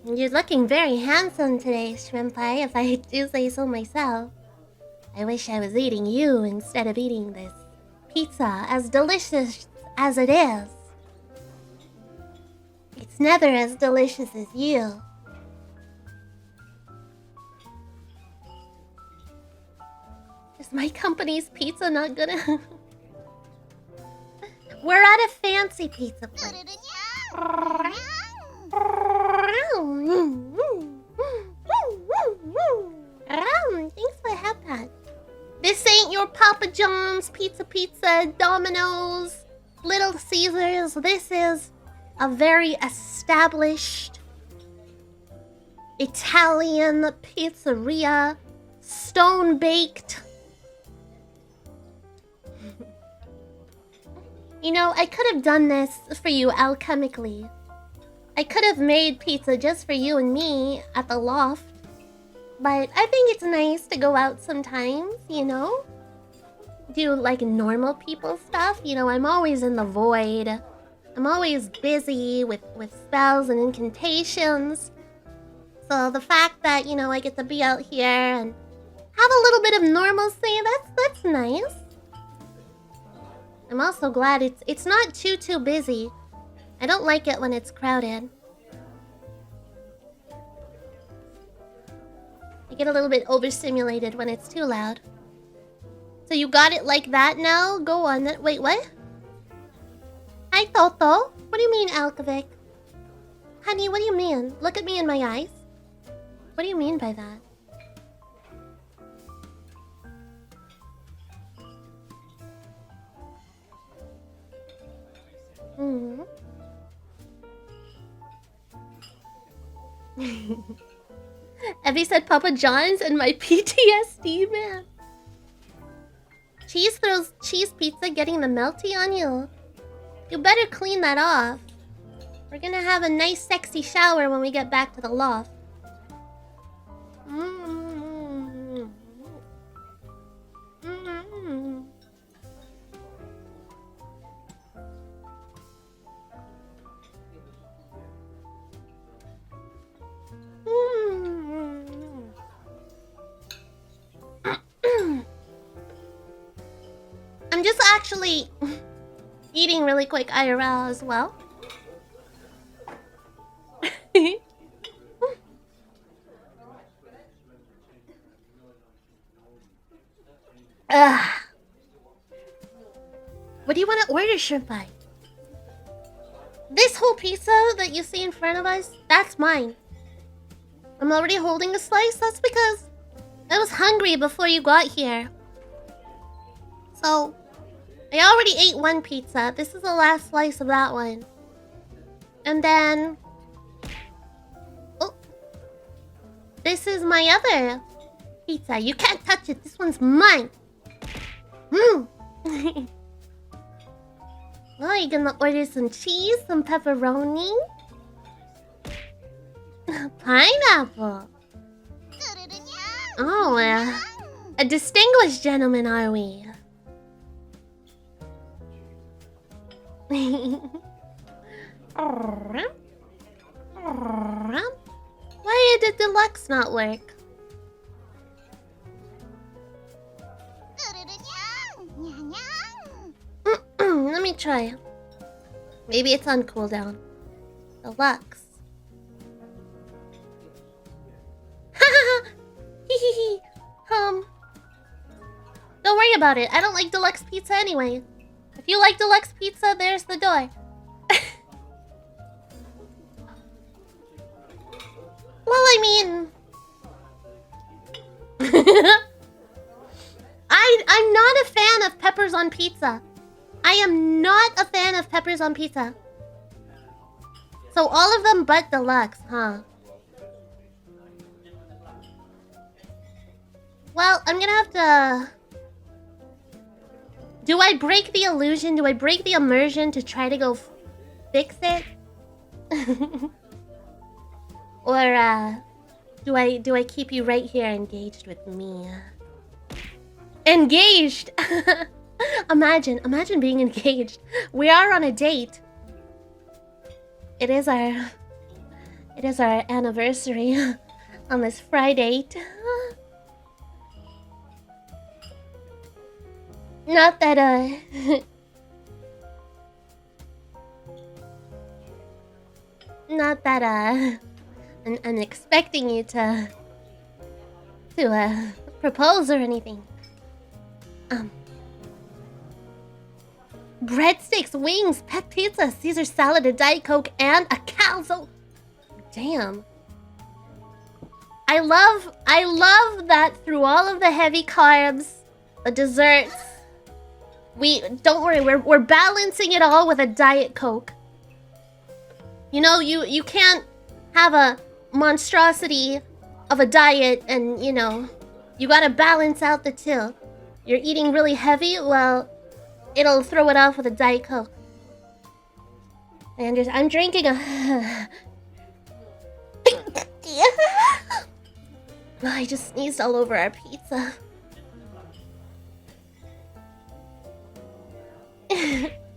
You're looking very handsome today, shrimpai, if I do say so myself. I wish I was eating you instead of eating this pizza, as delicious as it is. It's never as delicious as you. Is my company's pizza not gonna... We're at a fancy pizza place. Thanks for the hat pat. This ain't your Papa John's, Pizza, Domino's, Little Caesars. This is a very established Italian pizzeria, stone-baked. You know, I could have done this for you alchemically. I could have made pizza just for you and me at the loft. But I think it's nice to go out sometimes, you know? Do like normal people stuff. You know, I'm always in the void. I'm always busy with spells and incantations. So the fact that, you know, I get to be out here and have a little bit of normalcy, that's nice. I'm also glad it's not too busy. I don't like it when it's crowded. I get a little bit overstimulated when it's too loud. So you got it like that now? Go on. Wait, what? Hi, Toto. What do you mean, Alkovic? Honey, what do you mean? Look at me in my eyes. What do you mean by that? Mm-hmm. Evie said Papa John's and my PTSD, man. Cheese throws cheese pizza getting the melty on you. You better clean that off. We're gonna have a nice sexy shower when we get back to the loft. I'm just actually eating really quick IRL as well. What do you want to order, shrimpai? This whole pizza that you see in front of us, that's mine. I'm already holding a slice. That's because I was hungry before you got here. So, I already ate one pizza. This is the last slice of that one. And then... oh, this is my other pizza. You can't touch it. This one's mine. Oh, you gonna order some cheese, some pepperoni? Pineapple. Oh, a distinguished gentleman, are we? Why did the deluxe not work? Let me try. Maybe it's on cooldown. Deluxe. Don't worry about it. I don't like deluxe pizza anyway. If you like deluxe pizza, there's the door. Well, I mean... I'm not a fan of peppers on pizza. I am not a fan of peppers on pizza. So all of them but deluxe, huh? Well, I'm gonna have to... do I break the illusion? Do I break the immersion to try to go fix it? Or do I keep you right here engaged with me? Engaged! Imagine being engaged. We are on a date. It is our It is our anniversary on this Friday. Not that, Not that, I'm expecting you to propose or anything. Breadsticks, wings, pet pizza, Caesar salad, a Diet Coke, and a calzo. Damn. I love that through all of the heavy carbs, the desserts, don't worry, we're balancing it all with a Diet Coke. You know, you can't have a monstrosity of a diet and, you know, you gotta balance out the two. You're eating really heavy, well, it'll throw it off with a Diet Coke. I'm drinking a... I just sneezed all over our pizza.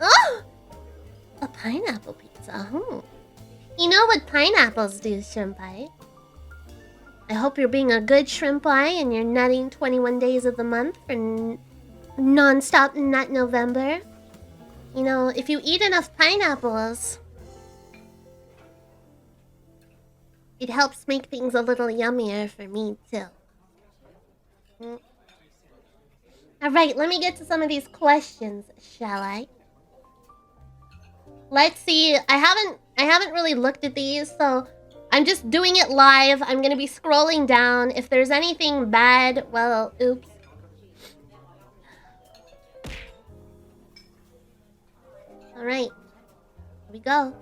Oh! A pineapple pizza. You know what pineapples do, shrimpai? I hope you're being a good shrimpai and you're nutting 21 days of the month for non-stop nut November. You know, if you eat enough pineapples, it helps make things a little yummier for me too. Alright, let me get to some of these questions, shall I? Let's see. I haven't really looked at these, so I'm just doing it live. I'm gonna be scrolling down. If there's anything bad, well, oops. Alright. Here we go.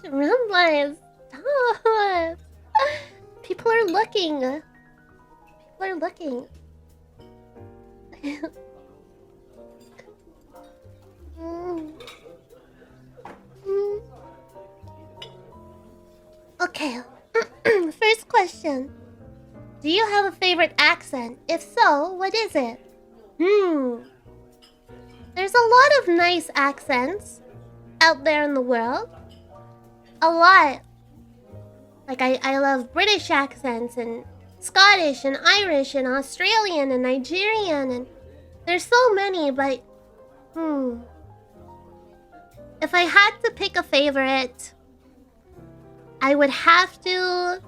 Shrimpais, stop. People are looking. People are looking. Okay. First question. Do you have a favorite accent? If so, what is it? There's a lot of nice accents out there in the world. A lot. Like, I love British accents and Scottish and Irish and Australian and Nigerian, and there's so many, but if I had to pick a favorite, I would have to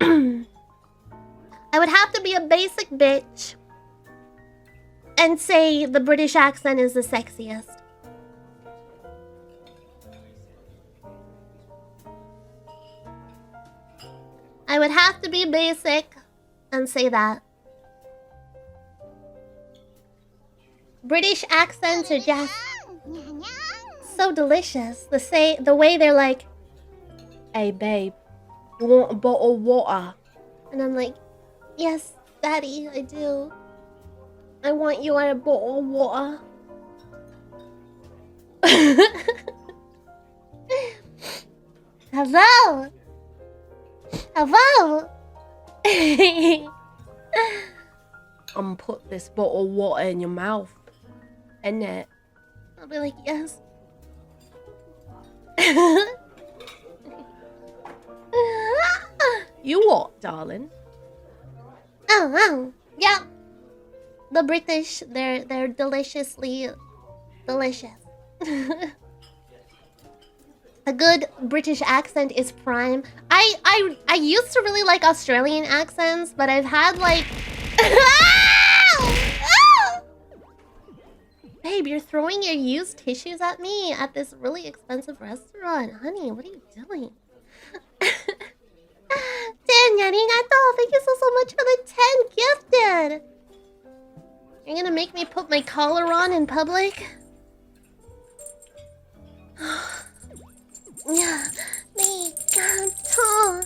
I would have to be a basic bitch and say the British accent is the sexiest. I would have to be basic and say that. British accents are just so delicious. The way they're like, "Hey babe, you want a bottle of water?" And I'm like, "Yes, daddy, I do. I want you a bottle of water." Hello? Hello? I'm put this bottle of water in your mouth. Innit? I'll be like, yes. You what, darling? Oh, yeah. The British, they're deliciously delicious. A good British accent is prime. I used to really like Australian accents, but I've had like... Babe, you're throwing your used tissues at me at this really expensive restaurant. Honey, what are you doing? Arigato, thank you so much for the 10 gifted. You're gonna make me put my collar on in public? Yeah, arigato.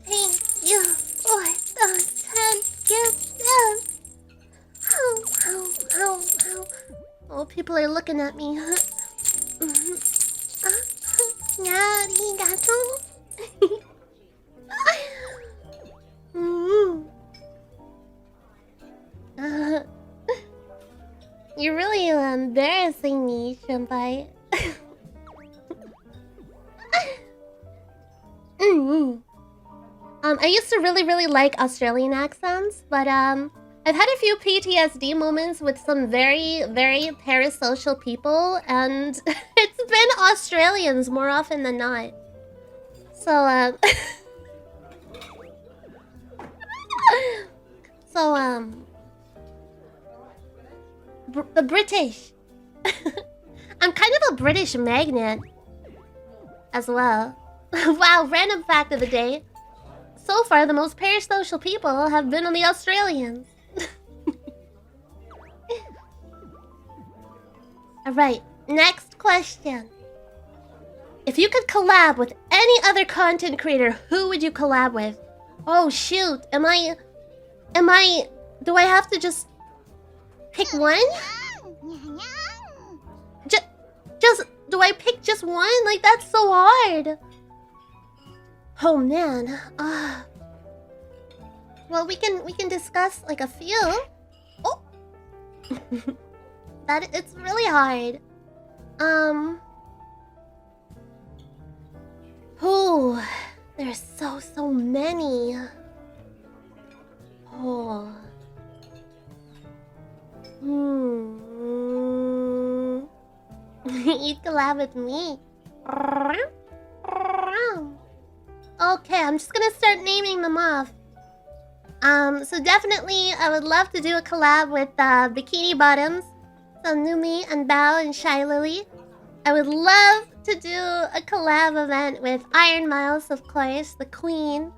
Thank you for the 10 gifted. Oh, people are looking at me. Arigato. You're really embarrassing me, Shrimpai. I used to really like Australian accents, but I've had a few PTSD moments with some very parasocial people, and it's been Australians more often than not. So the British. I'm kind of a British magnet as well. Wow, random fact of the day. So far, the most parasocial people have been the Australians. Alright, next question. If you could collab with any other content creator, who would you collab with? Oh shoot, do I have to just pick one? Do I pick just one? Like, that's so hard. Oh man. Well, we can discuss like a few. Oh. It's really hard. Oh, there's so many. Oh. You'd collab with me. Okay, I'm just gonna start naming them off. So definitely, I would love to do a collab with Bikini Bottoms, so Numi and Bao and Shy Lily. I would love to do a collab event with Iron Mouse, of course, the queen.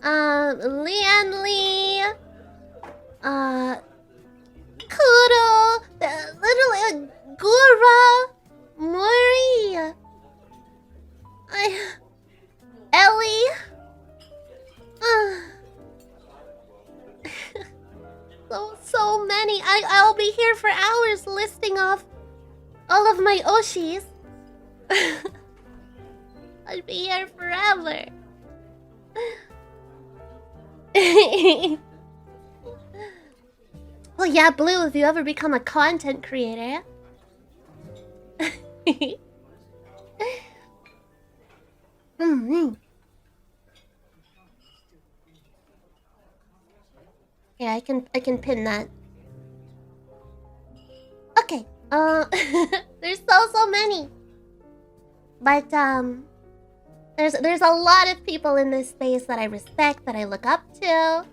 Lian Lee, Kudo, literally Gura, Mori, Ellie. So many. I'll be here for hours listing off all of my Oshis. I'll be here forever. Well, yeah, Blue, if you ever become a content creator. Yeah, I can pin that. Okay. There's so many. But there's a lot of people in this space that I respect, that I look up to.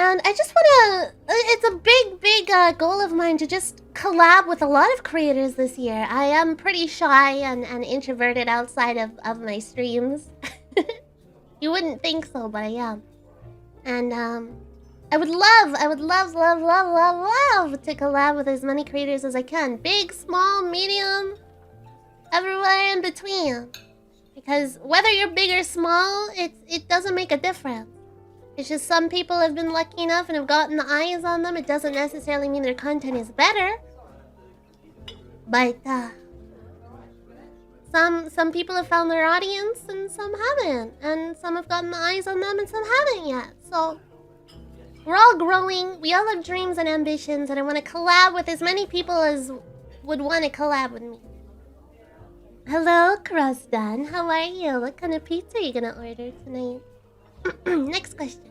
And I just wanna... It's a big goal of mine to just collab with a lot of creators this year. I am pretty shy and introverted outside of my streams. You wouldn't think so, but I am. And I would love to collab with as many creators as I can. Big, small, medium, everywhere in between. Because whether you're big or small, it doesn't make a difference. It's just some people have been lucky enough and have gotten the eyes on them. It doesn't necessarily mean their content is better. But some people have found their audience and some haven't. And some have gotten the eyes on them and some haven't yet. So we're all growing. We all have dreams and ambitions, and I want to collab with as many people as would want to collab with me. Hello, Krusdan. How are you? What kind of pizza are you gonna order tonight? Next question.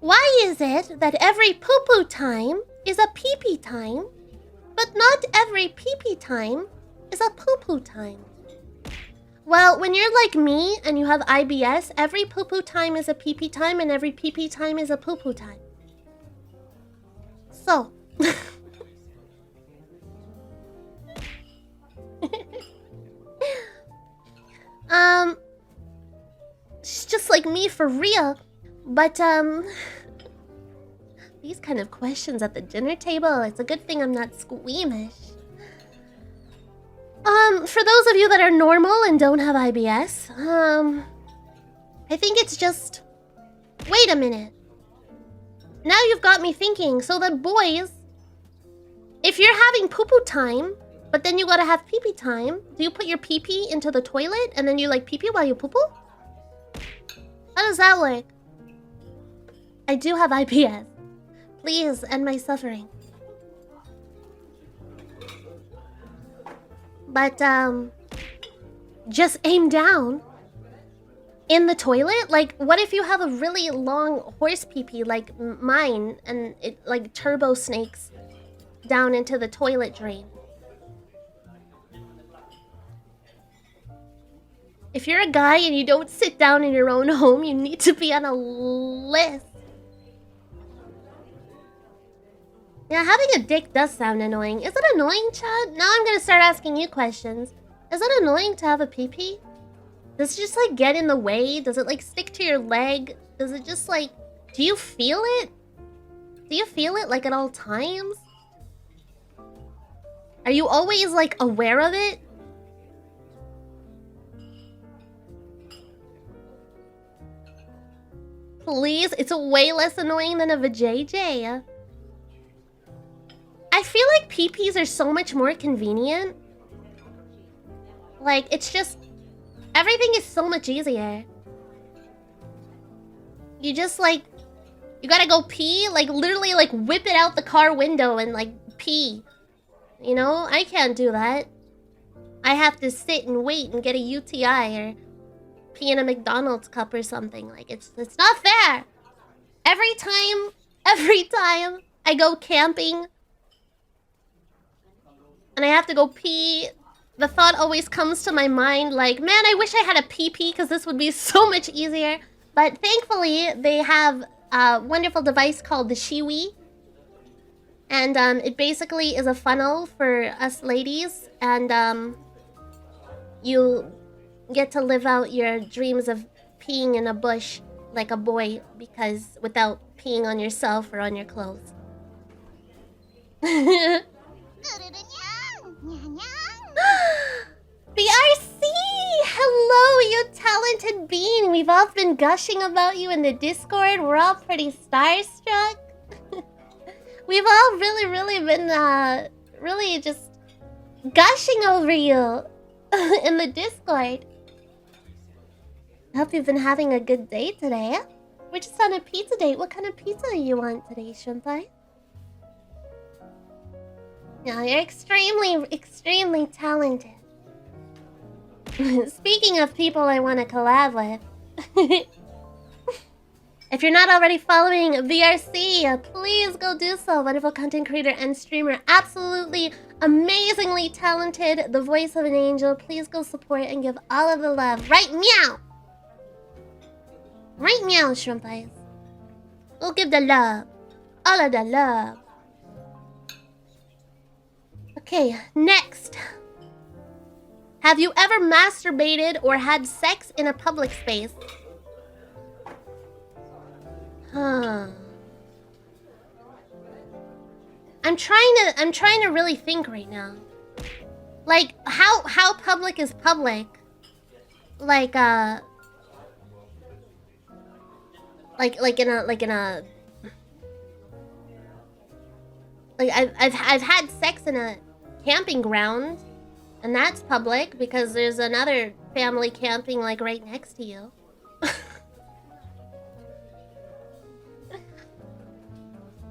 Why is it that every poo-poo time is a pee-pee time, but not every pee-pee time is a poo-poo time? Well, when you're like me and you have IBS, every poo-poo time is a pee-pee time and every pee-pee time is a poo-poo time. So... She's just like me for real. But, these kind of questions at the dinner table, it's a good thing I'm not squeamish. For those of you that are normal and don't have IBS, I think it's just... Wait a minute. Now you've got me thinking, so that boys, if you're having poo-poo time, but then you gotta have pee-pee time, do you put your pee-pee into the toilet and then you like pee-pee while you poo-poo? How does that work? I do have IBS. Please end my suffering. But, just aim down in the toilet? Like, what if you have a really long horse pee-pee like mine and it, like, turbo snakes down into the toilet drain? If you're a guy and you don't sit down in your own home, you need to be on a list. Yeah, having a dick does sound annoying. Is it annoying, Chad? Now I'm gonna start asking you questions. Is it annoying to have a pee-pee? Does it just, like, get in the way? Does it, like, stick to your leg? Does it just, like... Do you feel it? Do you feel it, like, at all times? Are you always, like, aware of it? Please? It's way less annoying than a vajayjay. I feel like pee-pees are so much more convenient. Like, it's just... Everything is so much easier. You just, like... You gotta go pee, like, literally, like, whip it out the car window and, like, pee. You know? I can't do that. I have to sit and wait and get a UTI or pee in a McDonald's cup or something. Like, it's not fair. Every time I go camping and I have to go pee, the thought always comes to my mind, like, man, I wish I had a pee-pee because this would be so much easier. But thankfully, they have a wonderful device called the Shiwi. And it basically is a funnel for us ladies. And you get to live out your dreams of peeing in a bush like a boy, because without peeing on yourself or on your clothes. BRC! Hello, you talented being! We've all been gushing about you in the Discord. We're all pretty starstruck. We've all really been, really just gushing over you in the Discord. I hope you've been having a good day today. We're just on a pizza date. What kind of pizza do you want today, Shrimpai? No, you're extremely talented. Speaking of people I want to collab with, if you're not already following VRC, please go do so. Wonderful content creator and streamer, absolutely amazingly talented, the voice of an angel. Please go support and give all of the love. Right meow! Right meow, Shrimpais. Go give the love. All of the love. Okay, next. Have you ever masturbated or had sex in a public space? Huh. I'm trying to really think right now. Like, how public is public? Like I've had sex in a camping ground, and that's public because there's another family camping like right next to you.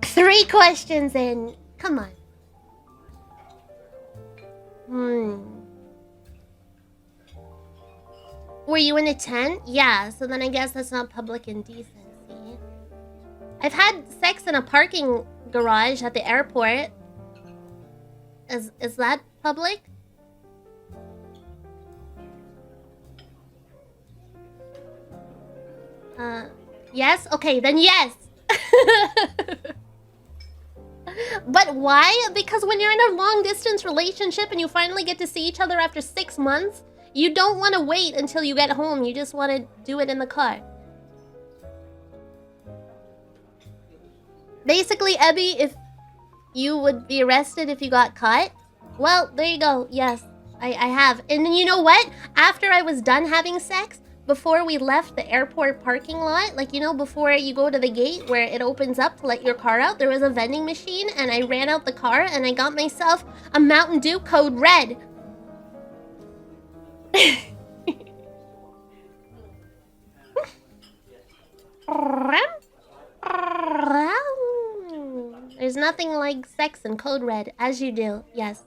3 questions in. Come on. Were you in a tent? Yeah, so then I guess that's not public indecency. I've had sex in a parking garage at the airport. Is that public? Yes? Okay, then yes. But why? Because when you're in a long distance relationship and you finally get to see each other after 6 months, you don't want to wait until you get home. You just want to do it in the car. Basically, Ebby, if you would be arrested if you got caught, well, there you go. Yes, I have. And you know what? After I was done having sex, before we left the airport parking lot, like, you know, before you go to the gate where it opens up to let your car out, there was a vending machine, and I ran out the car and I got myself a Mountain Dew code red. nothing like sex and code red, as you do. Yes.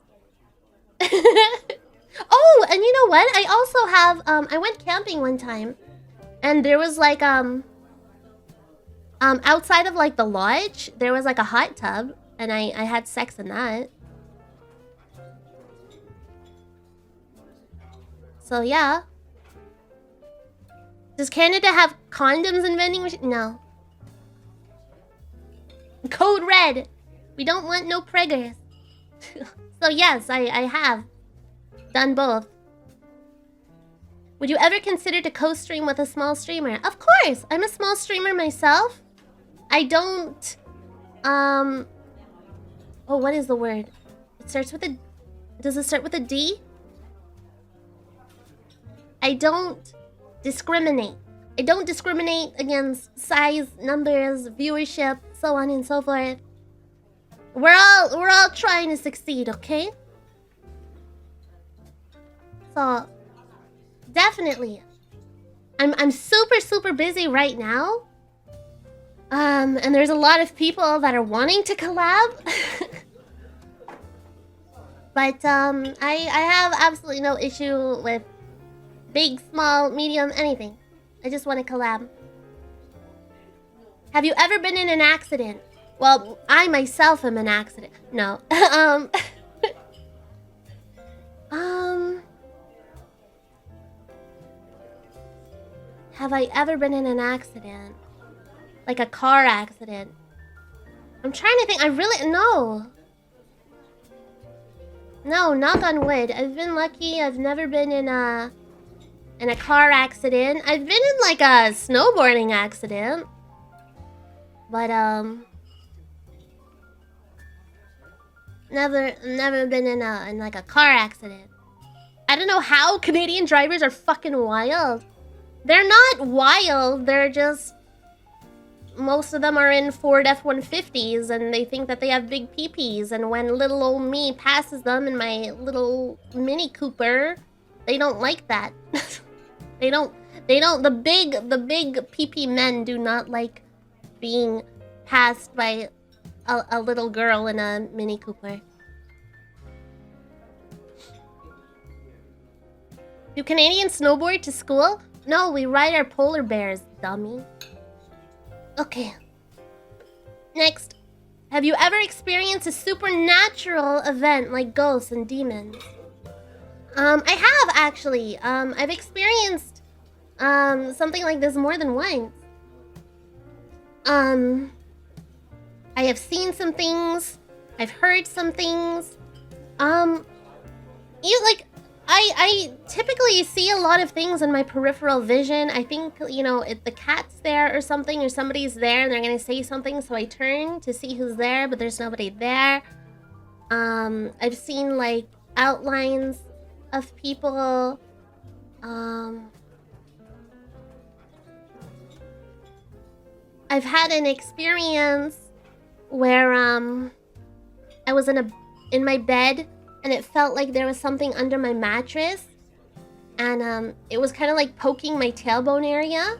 Oh, and you know what? I also have I went camping one time, and there was like outside of like the lodge, there was like a hot tub, and I had sex in that. So yeah. Does Canada have condoms in vending machines? No. Code red. We don't want no preggers. So yes, I have done both. Would you ever consider to co-stream with a small streamer? Of course! I'm a small streamer myself. I don't... Oh, what is the word? It starts with a... Does it start with a D? I don't discriminate. I don't discriminate against size, numbers, viewership, so on and so forth. We're all trying to succeed, okay? So, definitely. I'm super busy right now. And there's a lot of people that are wanting to collab. But I have absolutely no issue with big, small, medium, anything. I just want to collab. Have you ever been in an accident? Well, I myself am an accident. No. Have I ever been in an accident? Like a car accident? I'm trying to think. I really... No. No, knock on wood. I've been lucky. I've never been in a car accident. I've been in like a snowboarding accident. But never been in like a car accident. I don't know how Canadian drivers are fucking wild. They're not wild, they're just... Most of them are in Ford F-150s and they think that they have big peepees, and when little old me passes them in my little Mini Cooper, they don't like that. They don't, the big peepee men do not like being passed by a little girl in a Mini Cooper. Do Canadians snowboard to school? No, we ride our polar bears, dummy. Okay. Next. Have you ever experienced a supernatural event like ghosts and demons? I have actually. I've experienced something like this more than once. I have seen some things. I've heard some things. I typically see a lot of things in my peripheral vision. I think, you know, if the cat's there or something, or somebody's there and they're gonna say something, so I turn to see who's there, but there's nobody there. I've seen, like, outlines of people. I've had an experience where, I was in my bed, and it felt like there was something under my mattress. And it was kind of like poking my tailbone area.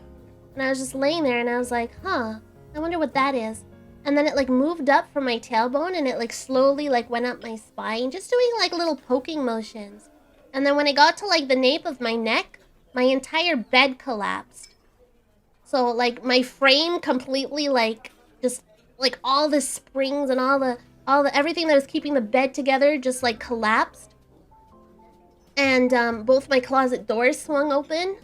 And I was just laying there and I was like, huh, I wonder what that is. And then it like moved up from my tailbone and it like slowly like went up my spine, just doing like little poking motions. And then when it got to like the nape of my neck, my entire bed collapsed. So like my frame completely like just like all the springs and all the everything that was keeping the bed together just like collapsed. And both my closet doors swung open.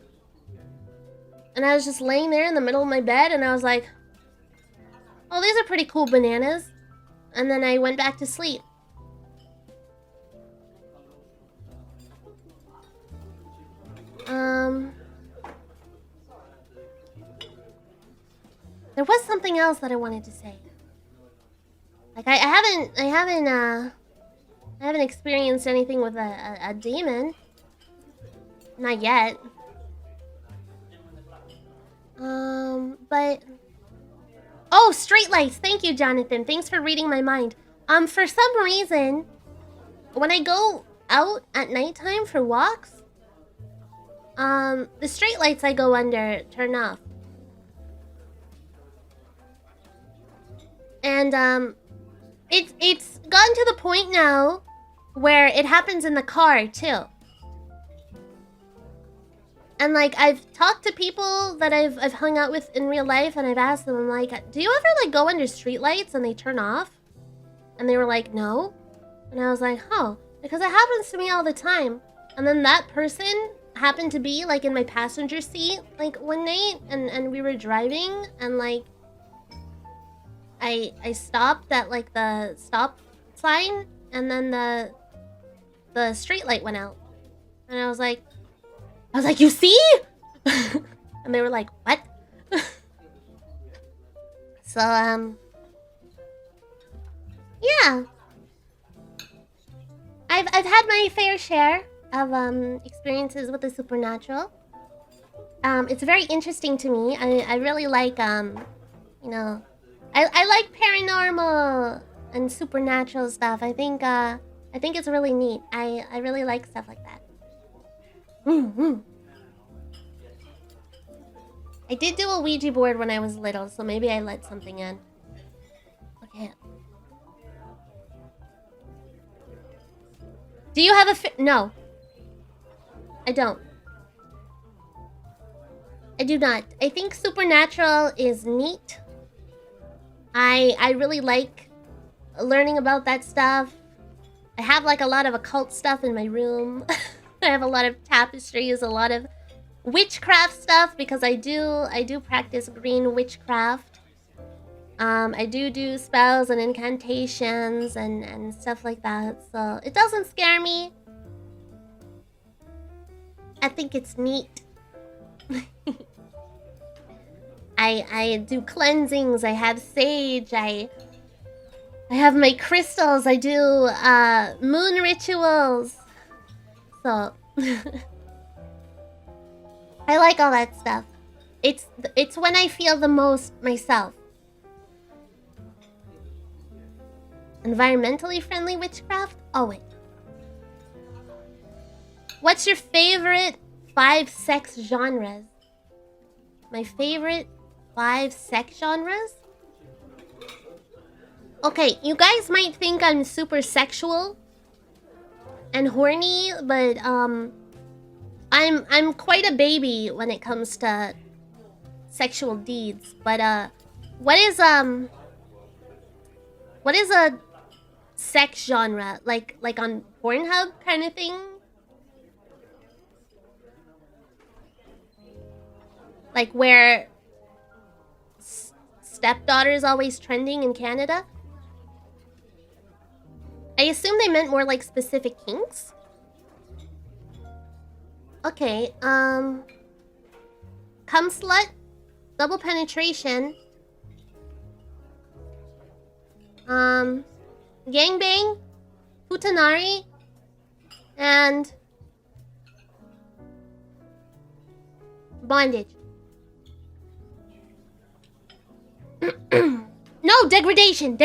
And I was just laying there in the middle of my bed and I was like, oh, these are pretty cool bananas. And then I went back to sleep. There was something else that I wanted to say. Like I haven't experienced anything with a demon. Not yet. But oh, straight lights. Thank you, Jonathan. Thanks for reading my mind. For some reason, when I go out at nighttime for walks, the straight lights I go under turn off. And It's gotten to the point now where it happens in the car too. And like I've talked to people that I've hung out with in real life, and I've asked them, I'm like, do you ever like go under streetlights and they turn off? And they were like, no. And I was like, oh, because it happens to me all the time. And then that person happened to be like in my passenger seat like one night, and we were driving, and like I stopped at like the stop sign, and then the street light went out. And I was like, you see? And they were like, what? So, yeah. I've had my fair share of experiences with the supernatural. It's very interesting to me. I really like you know, I like paranormal and supernatural stuff. I think it's really neat. I really like stuff like that. I did do a Ouija board when I was little, so maybe I let something in. Okay. Do you have a no. I don't. I do not. I think supernatural is neat. I really like learning about that stuff. I have like a lot of occult stuff in my room. I have a lot of tapestries, a lot of witchcraft stuff, because I do practice green witchcraft. I do spells and incantations and stuff like that, so it doesn't scare me. I think it's neat. I do cleansings, I have sage, I have my crystals, I do moon rituals. So I like all that stuff. It's when I feel the most myself. Environmentally friendly witchcraft? Oh wait. What's your favorite 5 sex genres? My favorite 5 sex genres? Okay, you guys might think I'm super sexual and horny, but I'm quite a baby when it comes to sexual deeds. But what is a sex genre? Like on Pornhub kind of thing? Like where stepdaughter is always trending in Canada? I assume they meant more like specific kinks. Okay, cum slut, double penetration, gangbang, futanari, and bondage. No, degradation.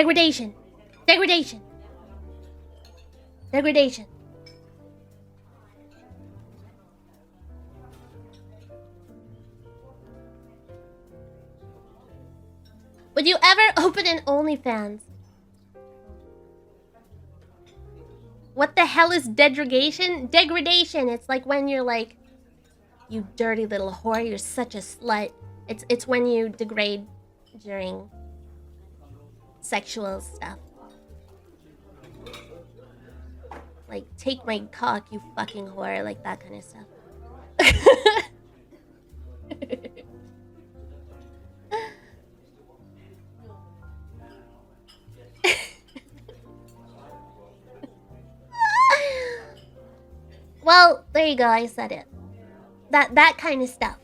Would you ever open an OnlyFans? What the hell is degradation? Degradation. It's like when you're like, you dirty little whore, you're such a slut. It's when you degrade during sexual stuff. Like, take my cock, you fucking whore, like that kind of stuff. Well, there you go, I said it. That kind of stuff.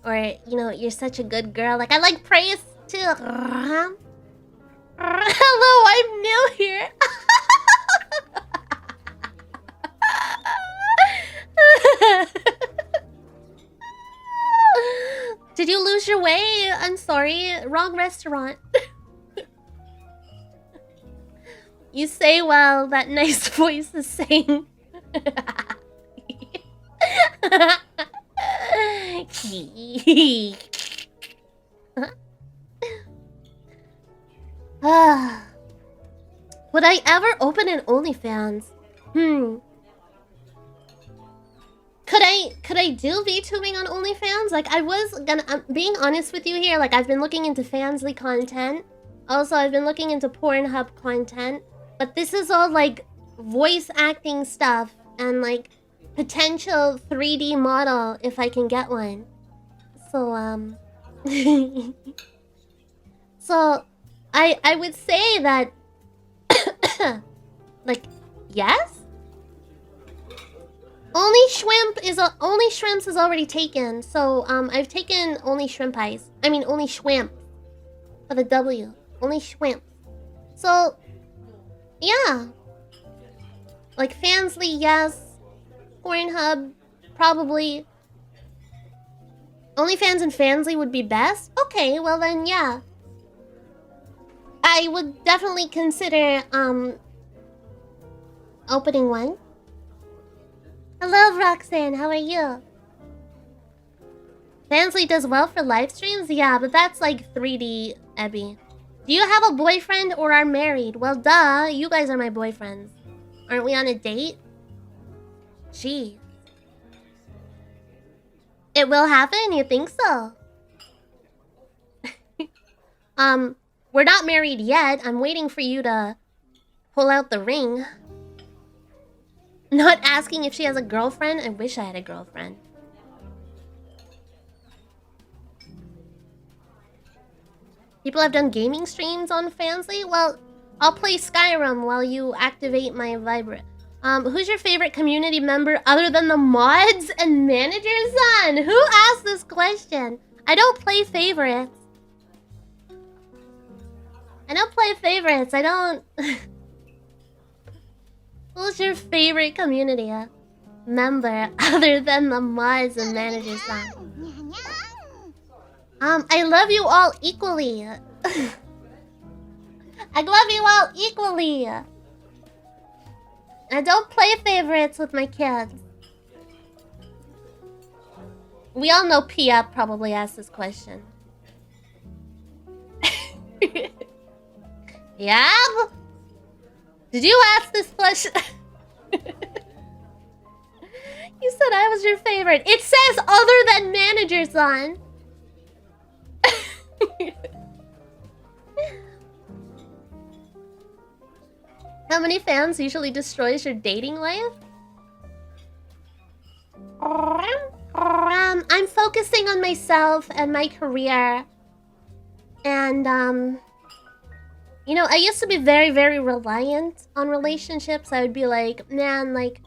Or, you know, you're such a good girl. Like, I like praise too. Hello, I'm new here. Did you lose your way? I'm sorry. Wrong restaurant. You say well, that nice voice is saying. Would I ever open an OnlyFans? Could I do VTubing on OnlyFans? Like, I was gonna... I'm being honest with you here. Like, I've been looking into Fansly content. Also, I've been looking into Pornhub content. But this is all, like, voice acting stuff. And, like, potential 3D model if I can get one. So, so, I would say that... like, yes? Only shrimps is already taken. So I've taken only shrimpais. I mean only shrimp. With a W. Only shrimp. So yeah. Like Fansly, yes. Pornhub, probably. OnlyFans and Fansly would be best? Okay, well then yeah. I would definitely consider opening one. Hello, Roxanne. How are you? Fansly does well for live streams? Yeah, but that's like 3D, Ebby. Do you have a boyfriend or are married? Well, duh. You guys are my boyfriends. Aren't we on a date? Gee. It will happen? You think so? We're not married yet. I'm waiting for you to pull out the ring. Not asking if she has a girlfriend? I wish I had a girlfriend. People have done gaming streams on Fansly? Well, I'll play Skyrim while you activate my vibrate. Who's your favorite community member other than the mods and managers on? Who asked this question? I don't play favorites. I don't... Who's your favorite community member other than the mods and managers on? I love you all equally. I love you all equally. I don't play favorites with my kids. We all know Pia probably asked this question. Yeah? Did you ask this question? You said I was your favorite. It says other than managers on. How many fans usually destroys your dating life? I'm focusing on myself and my career. And, you know, I used to be very, very reliant on relationships. I would be like, man, like,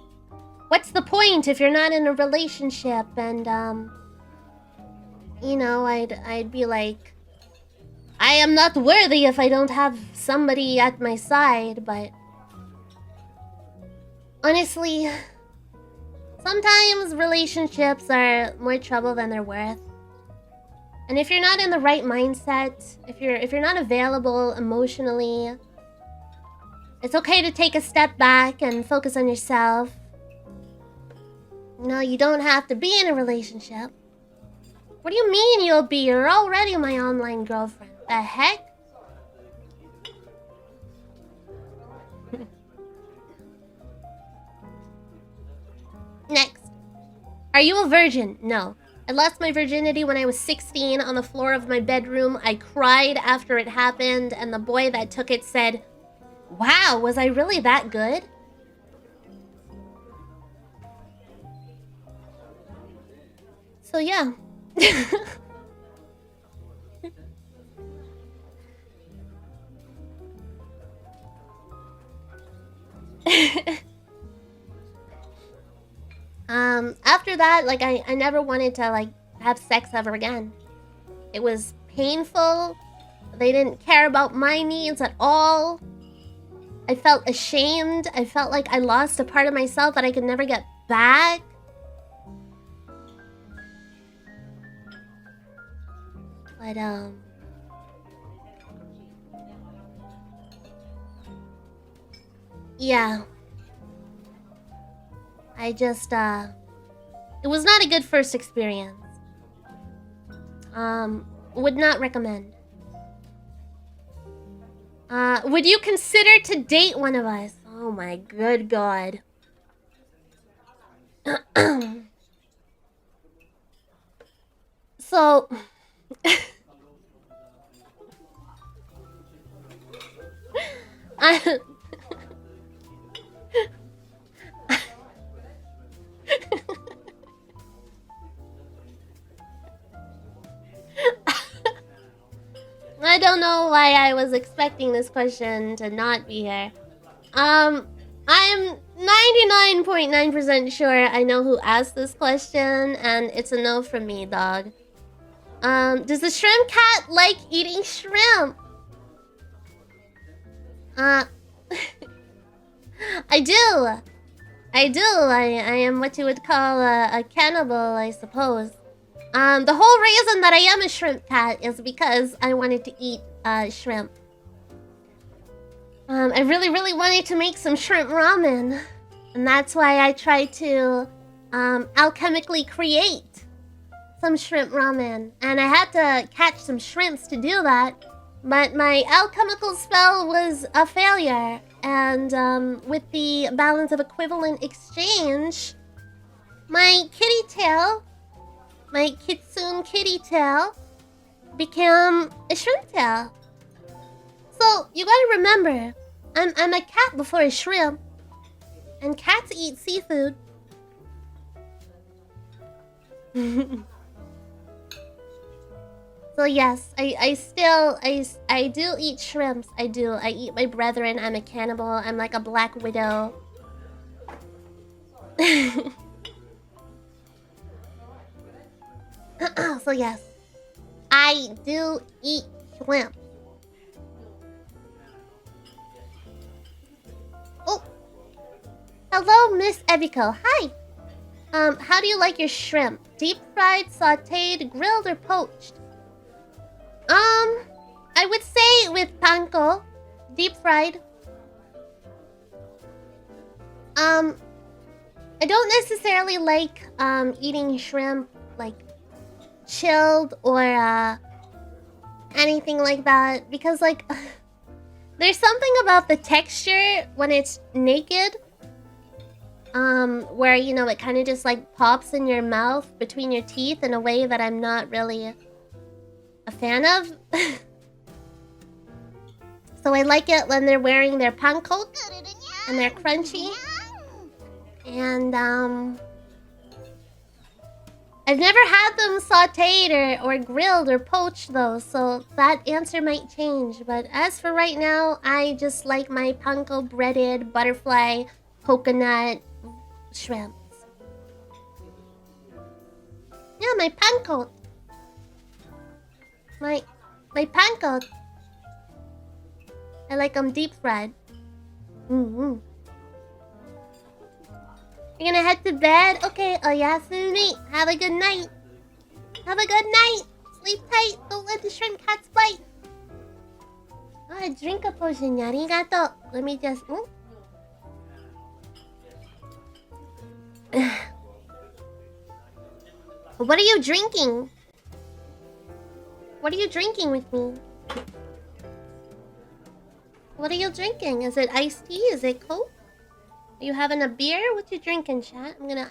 what's the point if you're not in a relationship? And, you know, I'd be like, I am not worthy if I don't have somebody at my side, but... honestly, sometimes relationships are more trouble than they're worth. And if you're not in the right mindset, if you're not available emotionally, it's okay to take a step back and focus on yourself. No, you don't have to be in a relationship. What do you mean you'll be? You're already my online girlfriend. The heck? Next. Are you a virgin? No. I lost my virginity when I was 16 on the floor of my bedroom. I cried after it happened, and the boy that took it said, "Wow, was I really that good?" So yeah. After that, like, I never wanted to, like, have sex ever again. It was painful. They didn't care about my needs at all. I felt ashamed. I felt like I lost a part of myself that I could never get back. But, yeah. I just, it was not a good first experience. Would not recommend. Would you consider to date one of us? Oh my good god. So... I... I don't know why I was expecting this question to not be here. I'm 99.9% sure I know who asked this question, and it's a no from me, dog. Does the shrimp cat like eating shrimp? I do. I do. I am what you would call a cannibal, I suppose. The whole reason that I am a shrimp cat is because I wanted to eat shrimp. I really wanted to make some shrimp ramen. And that's why I tried to alchemically create some shrimp ramen. And I had to catch some shrimps to do that. But my alchemical spell was a failure. And with the balance of equivalent exchange, my kitty tail, my kitsune kitty tail, became a shrimp tail. So you gotta remember, I'm a cat before a shrimp, and cats eat seafood. So yes, I do eat shrimps. I do. I eat my brethren. I'm a cannibal. I'm like a black widow. So yes, I do eat shrimp. Oh, hello, Miss Ebiko. Hi. How do you like your shrimp? Deep fried, sautéed, grilled, or poached? I would say with panko, deep fried. I don't necessarily like eating shrimp like chilled or anything like that, because like there's something about the texture when it's naked, where you know it kind of just like pops in your mouth between your teeth in a way that I'm not really a fan of. So I like it when they're wearing their panko and they're crunchy. And I've never had them sautéed or grilled or poached though, so that answer might change. But as for right now, I just like my panko breaded butterfly coconut shrimps. Yeah, my panko. My panko. I like them deep fried. You're gonna head to bed? Okay, oyasumi. Have a good night. Have a good night. Sleep tight. Don't let the shrimp cats bite. Oh, drink a potion. Arigato. Let me just... What are you drinking? What are you drinking with me? What are you drinking? Is it iced tea? Is it Coke? Are you having a beer? What you drinking, chat? I'm gonna...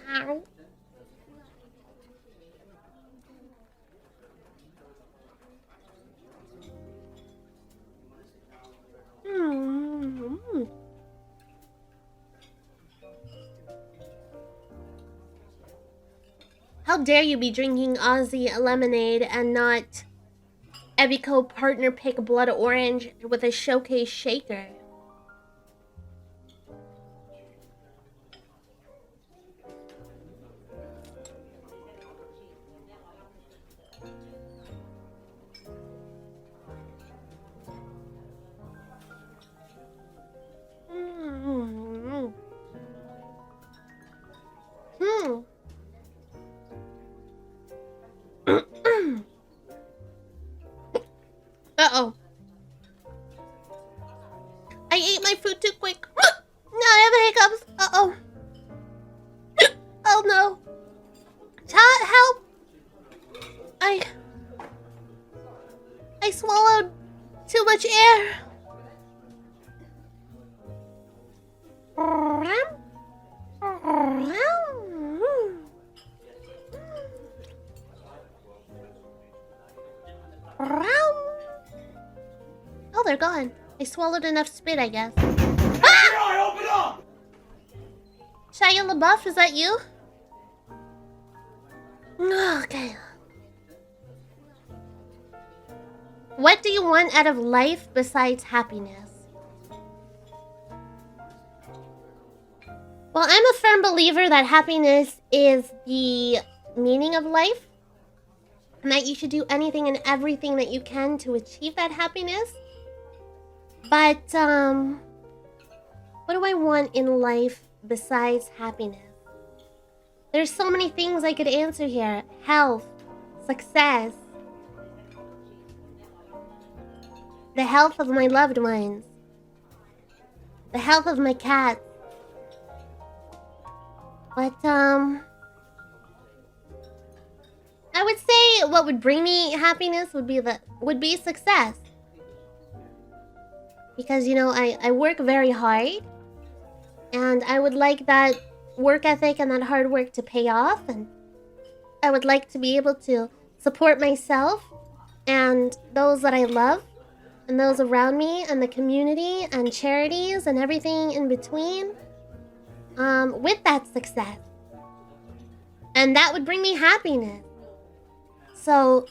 How dare you be drinking Aussie lemonade and not Ebiko partner pick blood orange with a showcase shaker? Uh-oh. I ate my food too quick. No, I have hiccups. Uh-oh. Oh no. Chat, help. I swallowed too much air. Oh, they're gone. I swallowed enough spit, I guess. Ah! Open up! Shia LaBeouf, is that you? Okay. What do you want out of life besides happiness? Well, I'm a firm believer that happiness is the meaning of life, and that you should do anything and everything that you can to achieve that happiness. But, what do I want in life besides happiness? There's so many things I could answer here. Health, success, the health of my loved ones, the health of my cat. But, I would say what would bring me happiness would be success. Because, you know, I work very hard, and I would like that work ethic and that hard work to pay off, and I would like to be able to support myself and those that I love and those around me and the community and charities and everything in between with that success. And that would bring me happiness. So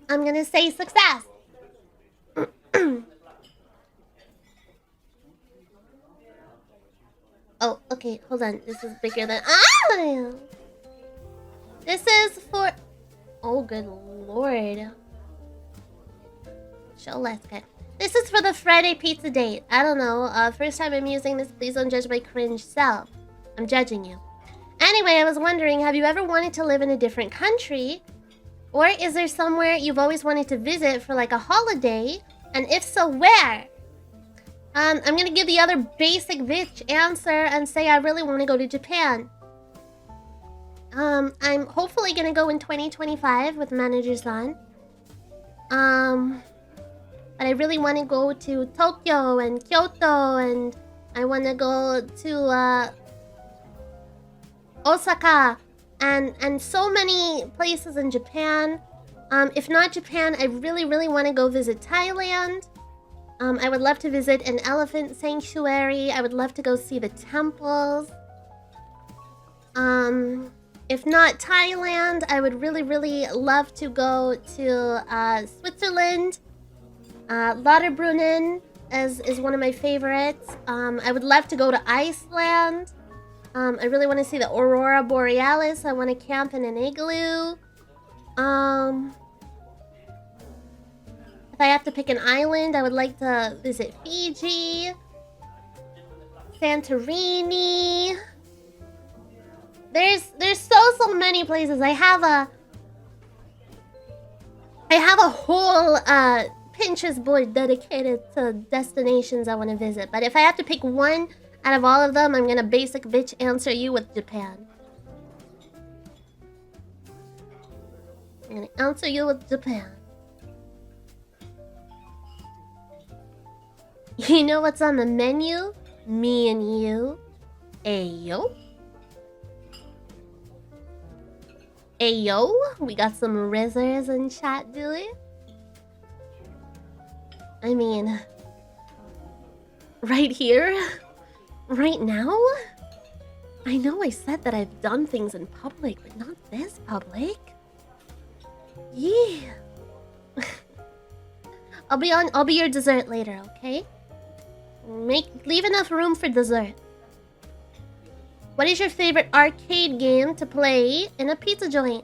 I'm gonna say success. Oh, okay, hold on. This is bigger than... Ah! This is for... Oh, good lord. Show less good. This is for the Friday pizza date. I don't know. First time I'm using this. Please don't judge my cringe self. I'm judging you. Anyway, I was wondering, have you ever wanted to live in a different country? Or is there somewhere you've always wanted to visit for like a holiday? And if so, where? I'm gonna give the other basic bitch answer and say I really want to go to Japan. I'm hopefully gonna go in 2025 with manager-san. But I really want to go to Tokyo and Kyoto, and I want to go to Osaka and so many places in Japan. If not Japan, I really want to go visit Thailand. I would love to visit an elephant sanctuary. I would love to go see the temples. If not Thailand, I would really love to go to Switzerland. Lauterbrunnen is one of my favorites. I would love to go to Iceland. I really want to see the Aurora Borealis. I want to camp in an igloo. If I have to pick an island, I would like to visit Fiji, Santorini. There's so many places. I have a whole Pinterest board dedicated to destinations I want to visit. But if I have to pick one out of all of them, I'm gonna basic bitch answer you with Japan. I'm gonna answer you with Japan. You know what's on the menu? Me and you. Ayo. Ayo. We got some rizzers in chat, do we? I mean... right here? Right now? I know I said that I've done things in public, but not this public. Yeah. I'll be your dessert later, okay? Leave enough room for dessert. What is your favorite arcade game to play in a pizza joint?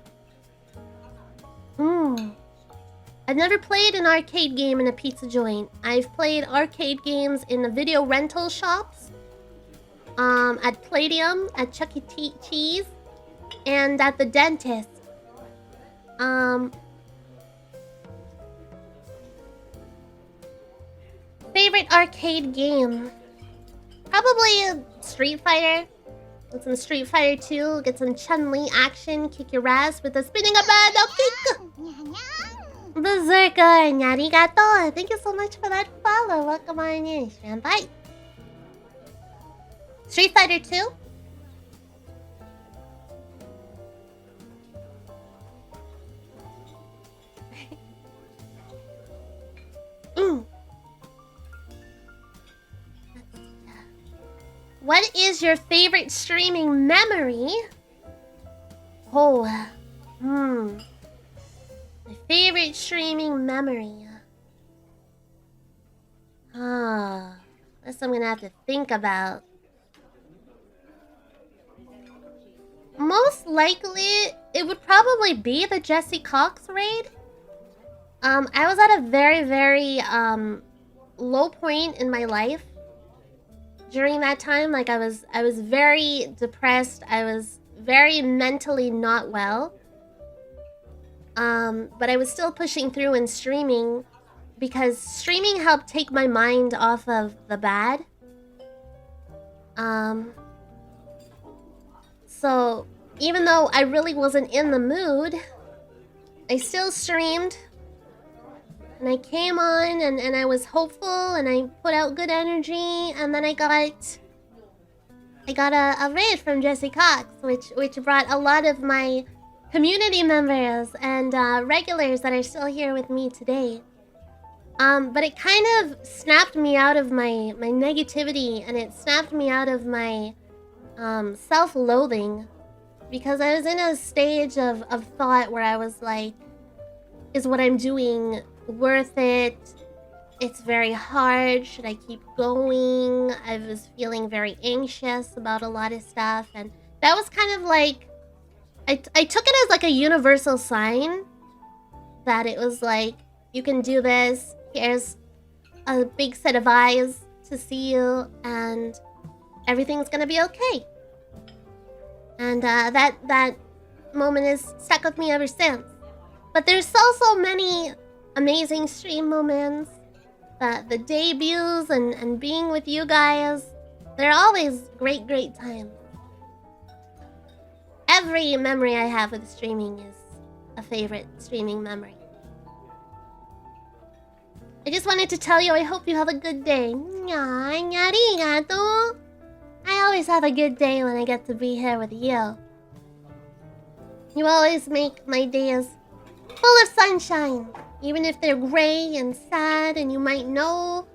I've never played an arcade game in a pizza joint. I've played arcade games in the video rental shops, at Palladium, at Chuck E. Cheese, and at the dentist. Favorite arcade game? Probably Street Fighter. Get some Street Fighter 2, get some Chun-Li action, kick your ass with a spinning a bad kick. Berserker, arigato. Thank you so much for that follow. Welcome on in, shrimpais. Street Fighter 2? What is your favorite streaming memory? Oh, my favorite streaming memory. That's I'm gonna have to think about. Most likely, it would probably be the Jesse Cox raid. I was at a very, very low point in my life during that time. Like I was very depressed. I was very mentally not well. But I was still pushing through and streaming because streaming helped take my mind off of the bad. So even though I really wasn't in the mood, I still streamed. And I came on and I was hopeful and I put out good energy, and then I got a raid from Jesse Cox, which brought a lot of my community members and regulars that are still here with me today. But it kind of snapped me out of my negativity, and it snapped me out of my self-loathing, because I was in a stage of thought where I was like, is what I'm doing worth it? It's very hard. Should I keep going? I was feeling very anxious about a lot of stuff, and that was kind of like, I took it as like a universal sign that it was like, you can do this. Here's a big set of eyes to see you, and everything's gonna be okay. And that moment is stuck with me ever since. But there's so many amazing stream moments. The debuts and being with you guys. They're always great times. Every memory I have with streaming is a favorite streaming memory. I just wanted to tell you, I hope you have a good day. Arigato. I always have a good day when I get to be here with you. You always make my days full of sunshine, even if they're gray and sad, and you might not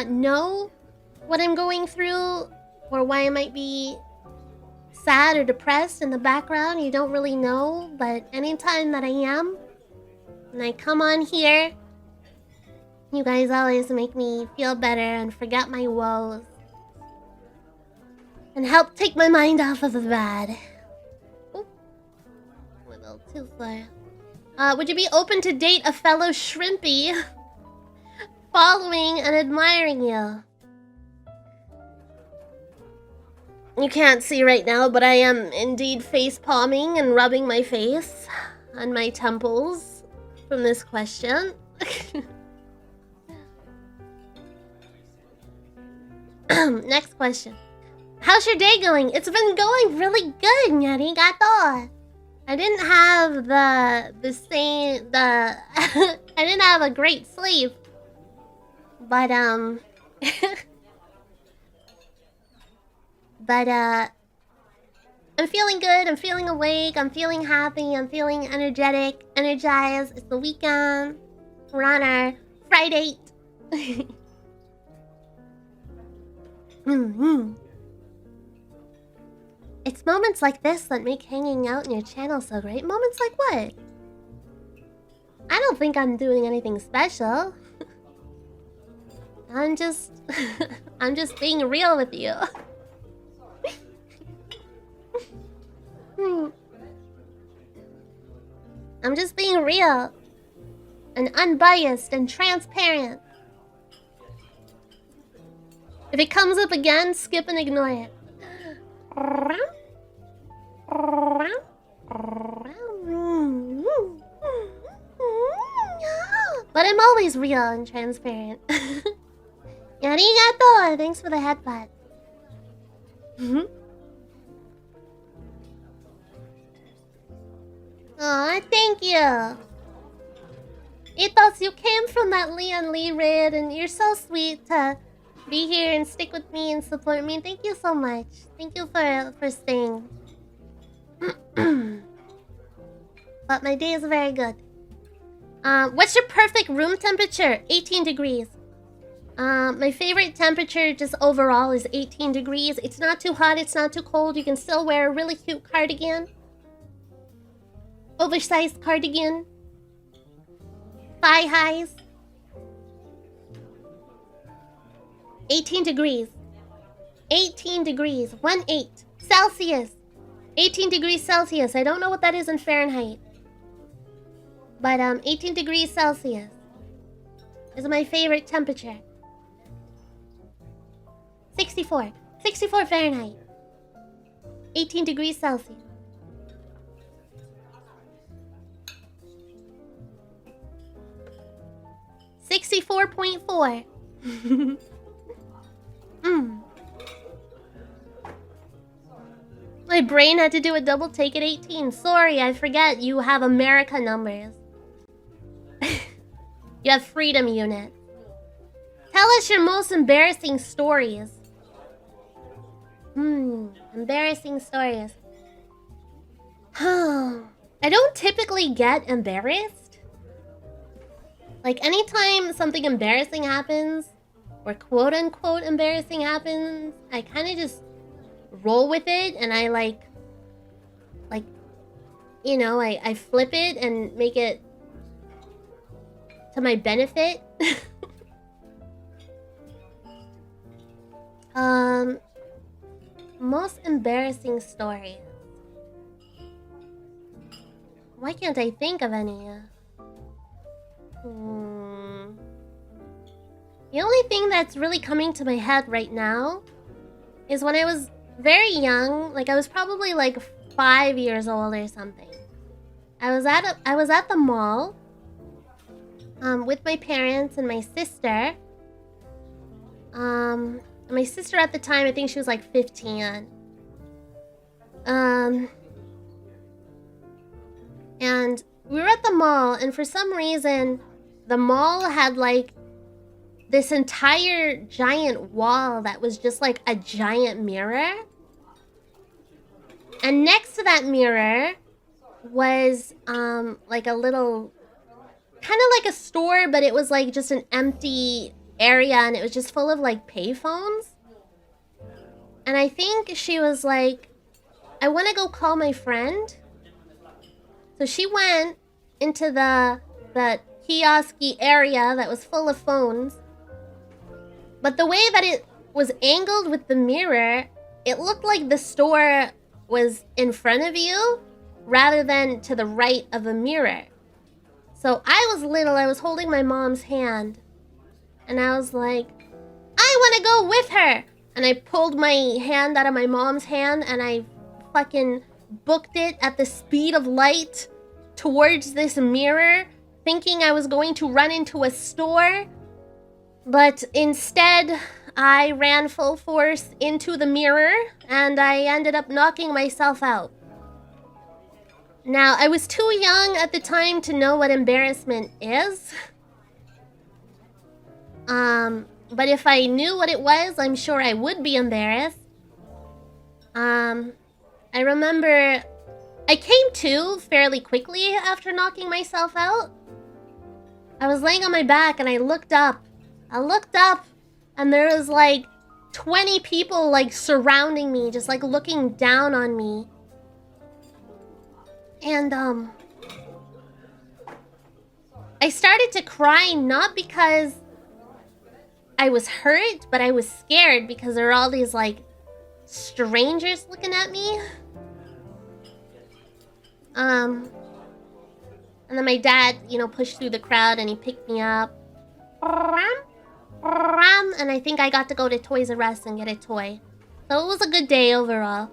know what I'm going through or why I might be sad or depressed in the background. You don't really know, but anytime that I am, and I come on here, you guys always make me feel better and forget my woes and help take my mind off of the bad. Ooh, a little too far. Would you be open to date a fellow shrimpy following and admiring you? You can't see right now, but I am indeed face palming and rubbing my face on my temples from this question. Next question. How's your day going? It's been going really good, arigato. I didn't have I didn't have a great sleep. But I'm feeling good, I'm feeling awake, I'm feeling happy, I'm feeling energetic, energized. It's the weekend. We're on our Friday. It's moments like this that make hanging out in your channel so great. Moments like what? I don't think I'm doing anything special. I'm just being real with you. I'm just being real and unbiased and transparent. If it comes up again, skip and ignore it. But I'm always real and transparent. Arigato! Thanks for the headbutt. Aw, thank you. Ethos, you came from that Leon Lee raid, and you're so sweet to be here and stick with me and support me. Thank you so much. Thank you for staying. But my day is very good. What's your perfect room temperature? 18 degrees. My favorite temperature just overall is 18 degrees. It's not too hot, it's not too cold. You can still wear a really cute cardigan. Oversized cardigan. Thigh highs. 18 degrees. 18 degrees. 1-8. Celsius. 18 degrees Celsius. I don't know what that is in Fahrenheit. But 18 degrees Celsius is my favorite temperature. 64. 64 Fahrenheit. 18 degrees Celsius. $64.4. My brain had to do a double take at 18. Sorry, I forget you have America numbers. You have freedom unit. Tell us your most embarrassing stories. Embarrassing stories. I don't typically get embarrassed. Like, anytime something embarrassing happens, or quote-unquote embarrassing happens, I kind of just roll with it, and I like, you know, I flip it and make it to my benefit. Most embarrassing stories. Why can't I think of any? The only thing that's really coming to my head right now is when I was very young, like I was probably like 5 years old or something. I was at the mall with my parents and my sister. My sister at the time, I think she was like 15. And we were at the mall, and for some reason, the mall had like this entire giant wall that was just like a giant mirror. And next to that mirror was like a little, kind of like a store, but it was like just an empty area, and it was just full of like payphones. And I think she was like, I want to go call my friend. So she went into the kiosk-y area that was full of phones. But the way that it was angled with the mirror, it looked like the store was in front of you rather than to the right of the mirror. So I was little, I was holding my mom's hand. And I was like, I want to go with her. And I pulled my hand out of my mom's hand and I fucking booked it at the speed of light towards this mirror, thinking I was going to run into a store. But instead, I ran full force into the mirror and I ended up knocking myself out. Now, I was too young at the time to know what embarrassment is. But if I knew what it was, I'm sure I would be embarrassed. I remember I came to fairly quickly after knocking myself out. I was laying on my back and I looked up. And there was like 20 people like surrounding me, just like looking down on me. And I started to cry, not because I was hurt, but I was scared because there were all these like strangers looking at me. And then my dad, you know, pushed through the crowd and he picked me up. And I think I got to go to Toys R Us and get a toy. So it was a good day overall.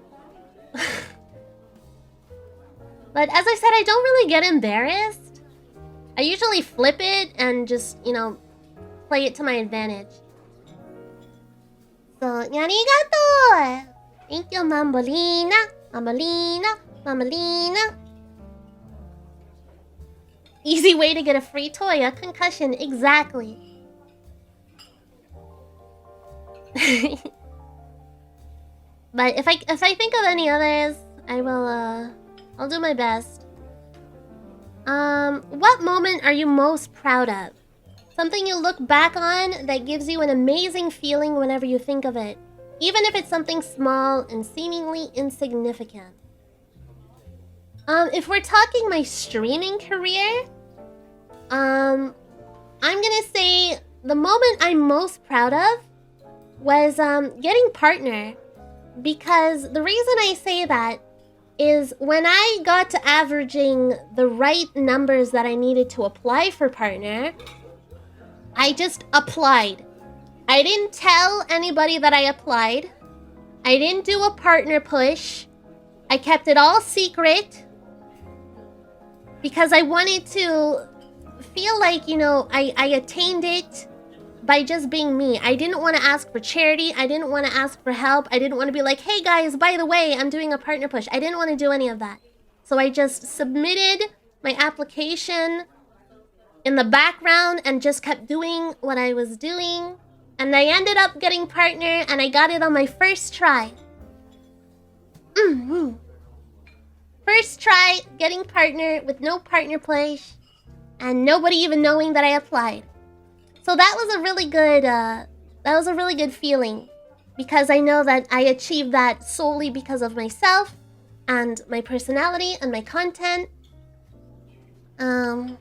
But as I said, I don't really get embarrassed. I usually flip it and just, you know, play it to my advantage. So, arigato! Thank you, Mambolina. Mambolina. Mambolina. Easy way to get a free toy, a concussion, exactly. But if I think of any others, I will I'll do my best. What moment are you most proud of? Something you look back on that gives you an amazing feeling whenever you think of it, even if it's something small and seemingly insignificant. If we're talking my streaming career, I'm gonna say the moment I'm most proud of was getting partner. Because the reason I say that is when I got to averaging the right numbers that I needed to apply for partner, I just applied. I didn't tell anybody that I applied. I didn't do a partner push. I kept it all secret because I wanted to feel like, you know, I attained it by just being me. I didn't want to ask for charity. I didn't want to ask for help. I didn't want to be like, hey guys, by the way, I'm doing a partner push. I didn't want to do any of that. So I just submitted my application in the background and just kept doing what I was doing. And I ended up getting partner and I got it on my first try. First try getting partner with no partner push and nobody even knowing that I applied. So that was a really good feeling because I know that I achieved that solely because of myself and my personality and my content. So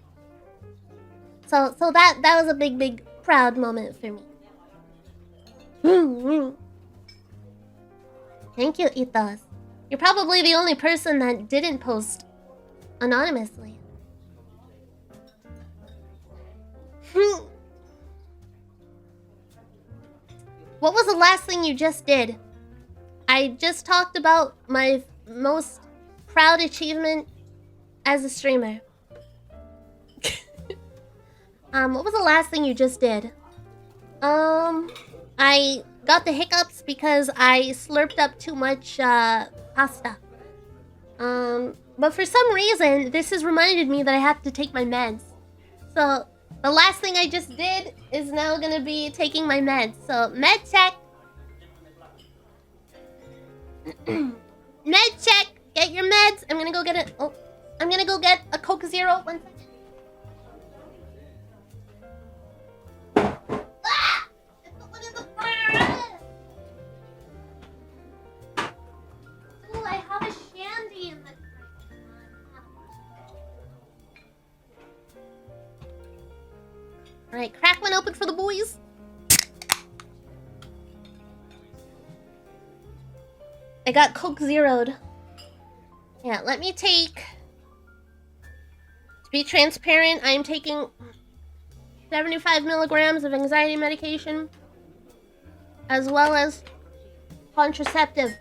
that was a big proud moment for me. Thank you, Ethos. You're probably the only person that didn't post anonymously. What was the last thing you just did? I just talked about my most proud achievement as a streamer. What was the last thing you just did? I got the hiccups because I slurped up too much pasta. But for some reason, this has reminded me that I have to take my meds. So the last thing I just did is now gonna be taking my meds. So, med check. Med check. Get your meds. I'm gonna go get it. Oh, I'm gonna go get a Coke Zero. 1 second. Ah! What is the fire? Ooh, I have a shandy in the. Alright, crack one open for the boys. I got Coke Zero'd. Yeah, let me take... To be transparent, I am taking 75 milligrams of anxiety medication, as well as contraceptive.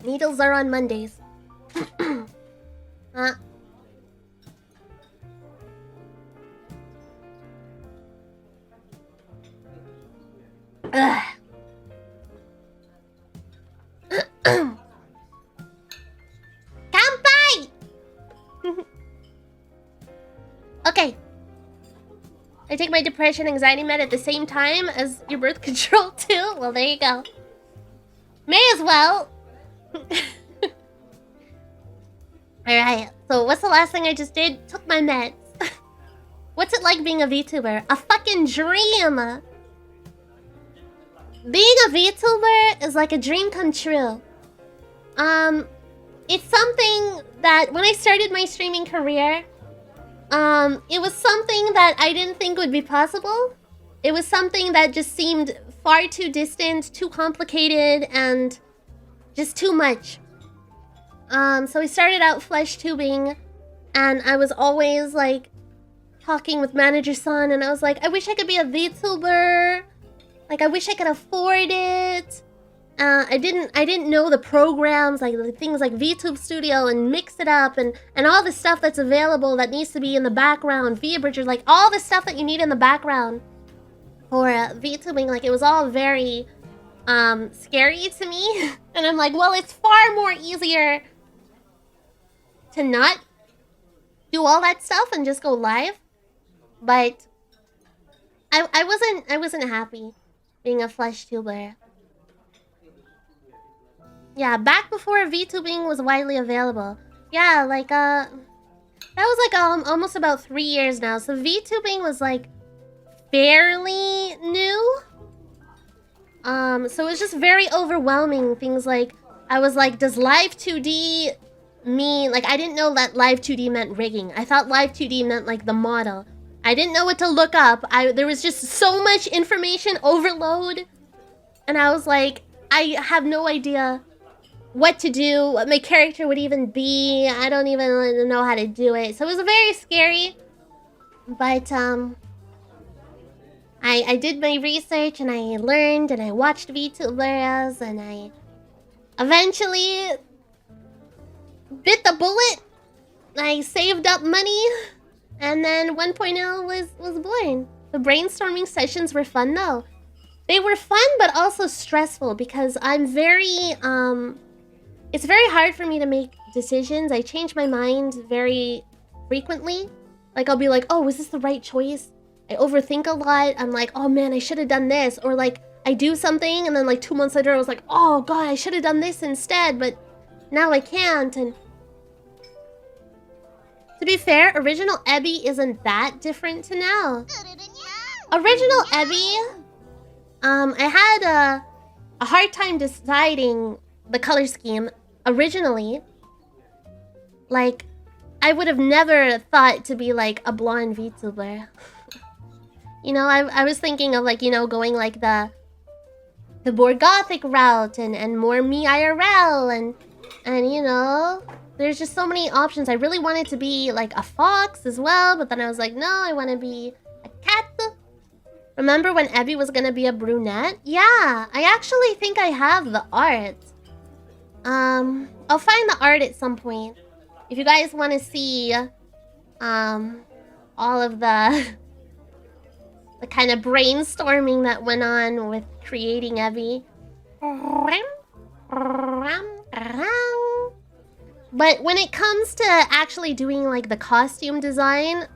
Needles are on Mondays. Kanpai! Okay. I take my depression anxiety med at the same time as your birth control too? Well, there you go. May as well. Alright, so what's the last thing I just did? Took my meds. What's it like being a VTuber? A fucking dream! Being a VTuber is like a dream come true. It's something that when I started my streaming career, it was something that I didn't think would be possible. It was something that just seemed far too distant, too complicated, and just too much. So we started out flesh tubing, and I was always like talking with manager son, and I was like, I wish I could be a VTuber. Like, I wish I could afford it. I didn't know the programs, like the things like VTube Studio and Mix It Up and all the stuff that's available that needs to be in the background, VBridgers, like all the stuff that you need in the background for VTubing. Like, it was all very scary to me. And I'm like, well, it's far more easier to not do all that stuff and just go live. But I wasn't happy being a flesh tuber. Yeah, back before VTubing was widely available. Yeah, like that was like almost about 3 years now. So VTubing was like fairly new. So it was just very overwhelming. Things like I was like, does live 2D mean like I didn't know that live 2D meant rigging. I thought live 2D meant like the model. I didn't know what to look up. There was just so much information overload. And I was like, I have no idea what to do, what my character would even be. I don't even know how to do it. So it was very scary. But I did my research and I learned and I watched VTubers and I eventually bit the bullet. I saved up money and then 1.0 was born. The brainstorming sessions were fun though. They were fun but also stressful because I'm very it's very hard for me to make decisions. I change my mind very frequently. Like I'll be like, oh, was this the right choice? I overthink a lot. I'm like, oh man, I should have done this. Or like, I do something and then like 2 months later I was like, oh god, I should have done this instead, but now I can't. And to be fair, original Ebby isn't that different to now. Original Ebby, I had a hard time deciding the color scheme originally. Like, I would have never thought to be like a blonde VTuber. You know, I was thinking of like, you know, going like the more gothic route and more me IRL and you know, there's just so many options. I really wanted to be like a fox as well, but then I was like, no, I want to be a cat. Remember when Ebby was gonna be a brunette? Yeah, I actually think I have the art. I'll find the art at some point. If you guys want to see all of the kind of brainstorming that went on with creating Ebby. But when it comes to actually doing like the costume design,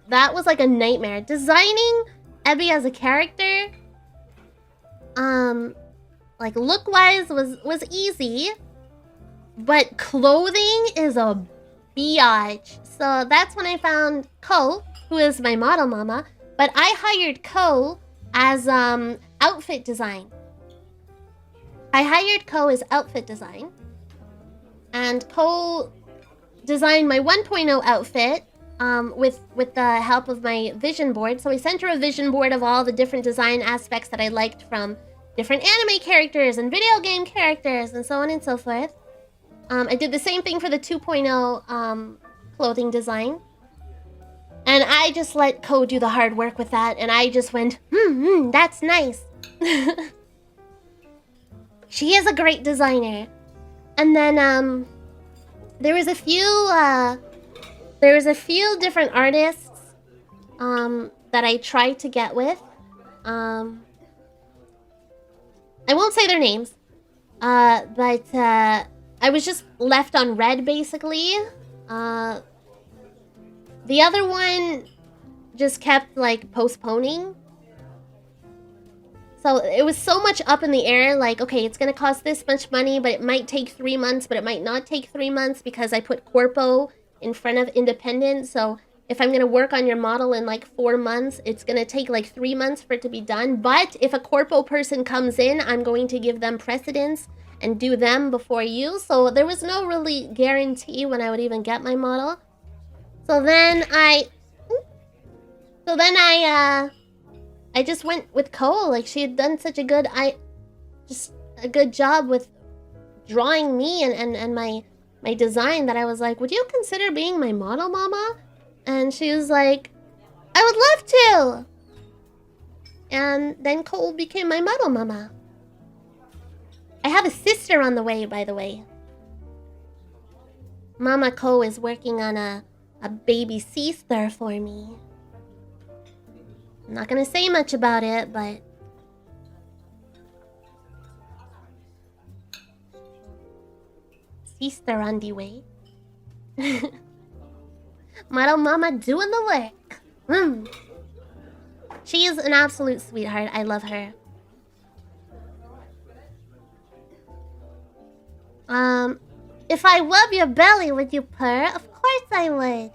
that was like a nightmare. Designing Ebby as a character, like look-wise was easy, but clothing is a biatch. So that's when I found Ko, who is my model mama. But I hired Ko as outfit design. I hired Ko as outfit design. And Ko designed my 1.0 outfit with the help of my vision board. So I sent her a vision board of all the different design aspects that I liked from different anime characters and video game characters and so on and so forth. I did the same thing for the 2.0 clothing design. And I just let Ko do the hard work with that, and I just went, that's nice. She is a great designer. And then there was a few different artists that I tried to get with. I won't say their names, but I was just left on red basically. The other one just kept like postponing. So it was so much up in the air, like, okay, it's gonna cost this much money, but it might take 3 months, but it might not take 3 months because I put corpo in front of independent. So if I'm gonna work on your model in like 4 months, it's gonna take like 3 months for it to be done. But if a corpo person comes in, I'm going to give them precedence and do them before you. So there was no really guarantee when I would even get my model. So then I just went with Cole. Like, she had done such a good job with drawing me and my design that I was like, would you consider being my model mama? And she was like, I would love to. And then Cole became my model mama. I have a sister on the way, by the way. Mama Ko is working on a baby sister for me. I'm not gonna say much about it, but sister on the way. Model mama doing the work. She is an absolute sweetheart. I love her. If I rub your belly, would you purr? Of course I would.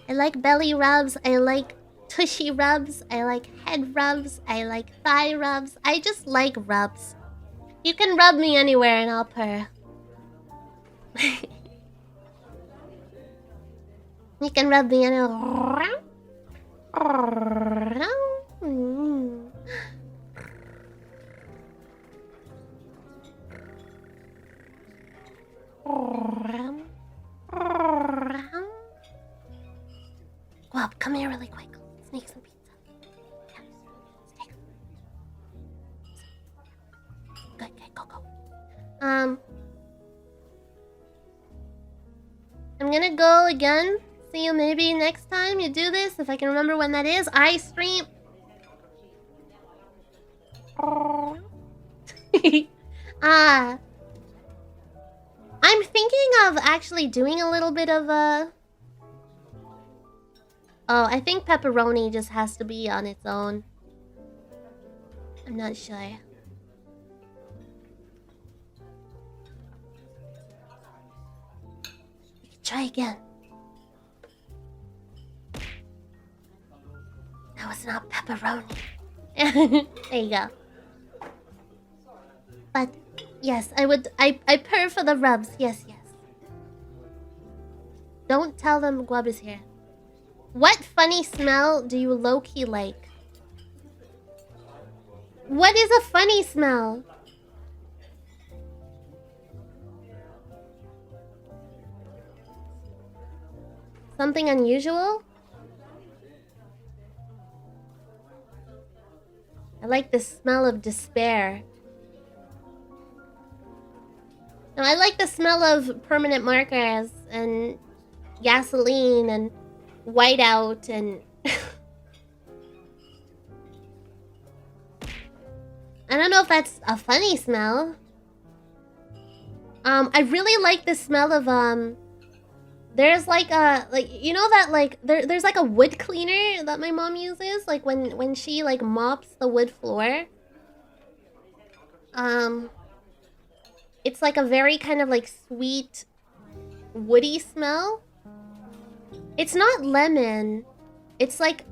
I like belly rubs. I like tushy rubs. I like head rubs. I like thigh rubs. I just like rubs. You can rub me anywhere and I'll purr. You can rub me anywhere. Guap, come here really quick. Let's make some pizza. Yeah, let's take it. Good, okay, go. I'm gonna go again. See you maybe next time you do this, if I can remember when that is. I stream. I'm thinking of actually doing a little bit of a... Oh, I think pepperoni just has to be on its own. I'm not sure. We can try again. That was not pepperoni. There you go. But yes, I purr for the rubs. Yes. Don't tell them Guab is here. What funny smell do you low-key like? What is a funny smell? Something unusual? I like the smell of despair. No, I like the smell of permanent markers and gasoline and whiteout and... I don't know if that's a funny smell. I really like the smell of there's like a you know that like there's like a wood cleaner that my mom uses like when she like mops the wood floor. It's like a very kind of like sweet woody smell. It's not lemon. It's like,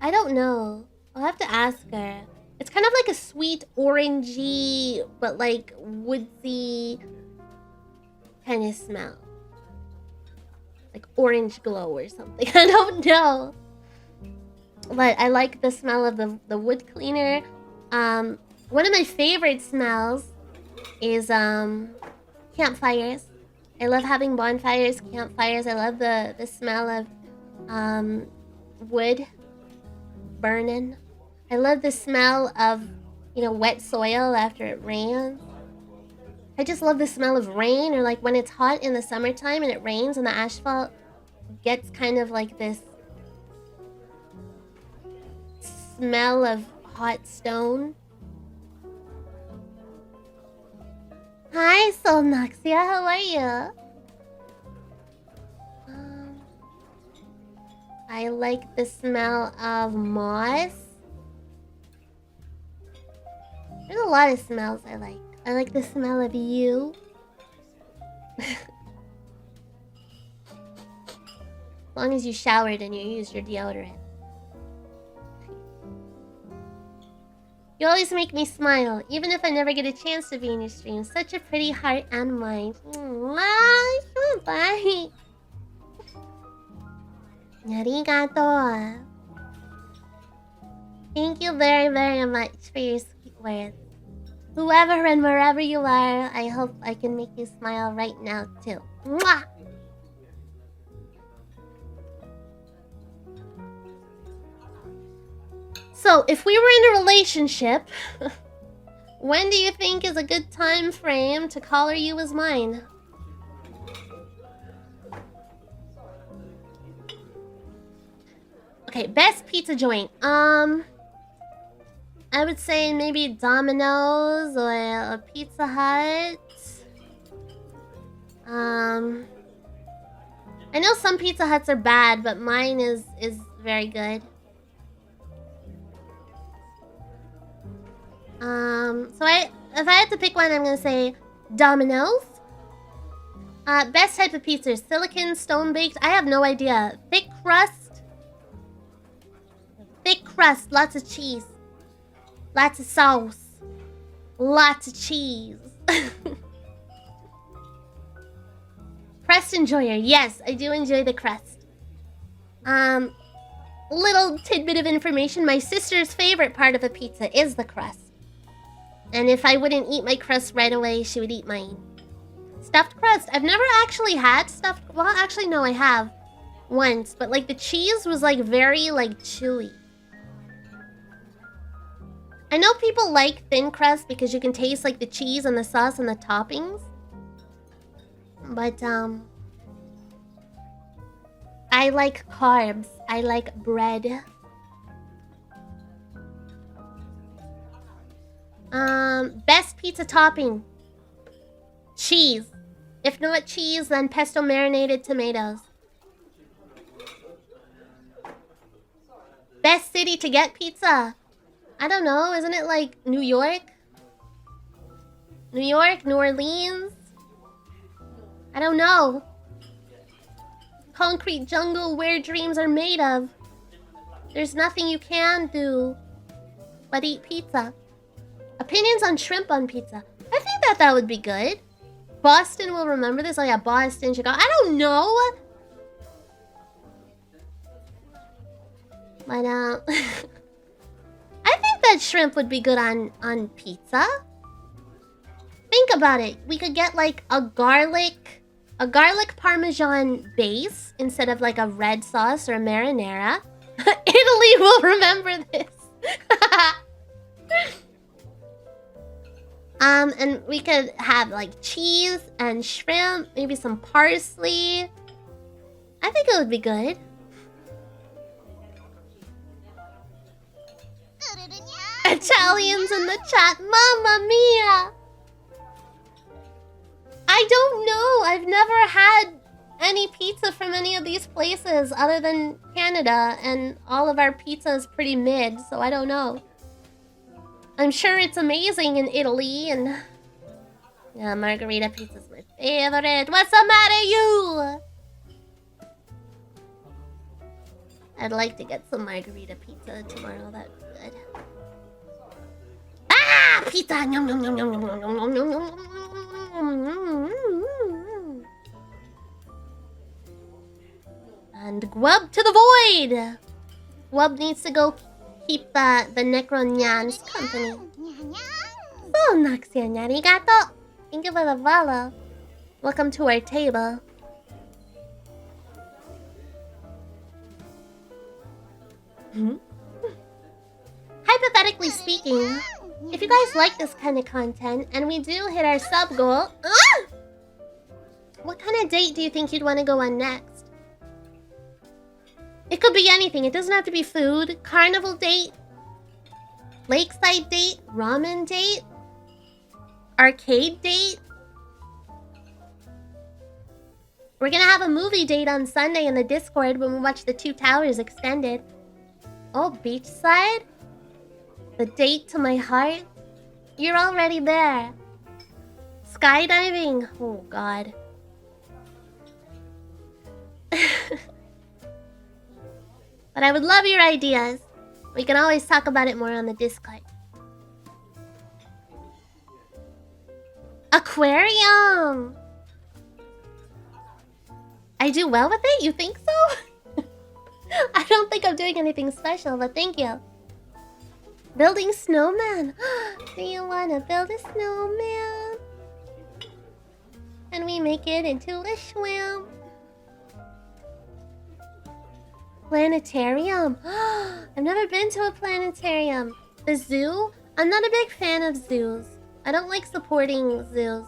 I don't know. I'll have to ask her. It's kind of like a sweet orangey but like woodsy kind of smell. Like orange glow or something. I don't know. But I like the smell of the wood cleaner. One of my favorite smells is campfires. I love having bonfires, campfires. I love the smell of wood burning. I love the smell of, you know, wet soil after it rains. I just love the smell of rain, or like when it's hot in the summertime and it rains and the asphalt gets kind of like this smell of hot stone. Hi, Solnoxia, how are you? I like the smell of moss. There's a lot of smells I like. I like the smell of you. As long as you showered and you used your deodorant. You always make me smile, even if I never get a chance to be in your stream. Such a pretty heart and mind. Bye. Arigato. Thank you very, very much for your sweet words. Whoever and wherever you are, I hope I can make you smile right now too. Mwah! So, if we were in a relationship, when do you think is a good time frame to collar you as mine? Okay, best pizza joint. I would say maybe Domino's or a Pizza Hut. I know some Pizza Huts are bad, but mine is very good. So if I had to pick one, I'm gonna say Domino's. Best type of pizza: silicon, stone baked. I have no idea. Thick crust. Thick crust, lots of cheese. Lots of sauce. Lots of cheese. Crust enjoyer. Yes, I do enjoy the crust. Little tidbit of information. My sister's favorite part of a pizza is the crust. And if I wouldn't eat my crust right away, she would eat mine. Stuffed crust. I've never actually had stuffed... Well, actually, no, I have. Once. But, like, the cheese was, like, very, like, chewy. I know people like thin crust because you can taste, like, the cheese and the sauce and the toppings. But, I like carbs. I like bread. Best pizza topping. Cheese. If not cheese, then pesto marinated tomatoes. Best city to get pizza. I don't know, isn't it like New York? New York, New Orleans? I don't know. Concrete jungle where dreams are made of. There's nothing you can do but eat pizza. Opinions on shrimp on pizza. I think that would be good. Boston will remember this. Oh yeah, Boston, Chicago. I don't know. But I think that shrimp would be good on pizza. Think about it. We could get like a garlic parmesan base instead of like a red sauce or a marinara. Italy will remember this. And we could have like cheese and shrimp, maybe some parsley. I think it would be good. Italians in the chat, mamma mia! I don't know. I've never had any pizza from any of these places other than Canada, and all of our pizza is pretty mid, so I don't know. I'm sure it's amazing in Italy, and... Yeah, margarita pizza's my favorite. What's the matter, you? I'd like to get some margarita pizza tomorrow. That'd be good. Ah! Pizza! Yum, yum, yum, yum, yum, yum, yum, yum, yum. And Gwub to the void! Gwub needs to go keep the Necronyan's company. Oh, Noxian, arigato! Thank you for the follow. Welcome to our table. Hypothetically speaking, if you guys like this kind of content and we do hit our sub goal, what kind of date do you think you'd want to go on next? It could be anything. It doesn't have to be food. Carnival date, lakeside date, ramen date, arcade date. We're gonna have a movie date on Sunday in the Discord when we watch The Two Towers extended. Oh, beachside? The date to my heart? You're already there. Skydiving? Oh, God. But I would love your ideas. We can always talk about it more on the Discord. Aquarium! I do well with it? You think so? I don't think I'm doing anything special, but thank you. Building snowman. Do you wanna build a snowman? And we make it into a swim. Planetarium. I've never been to a planetarium. The zoo? I'm not a big fan of zoos. I don't like supporting zoos.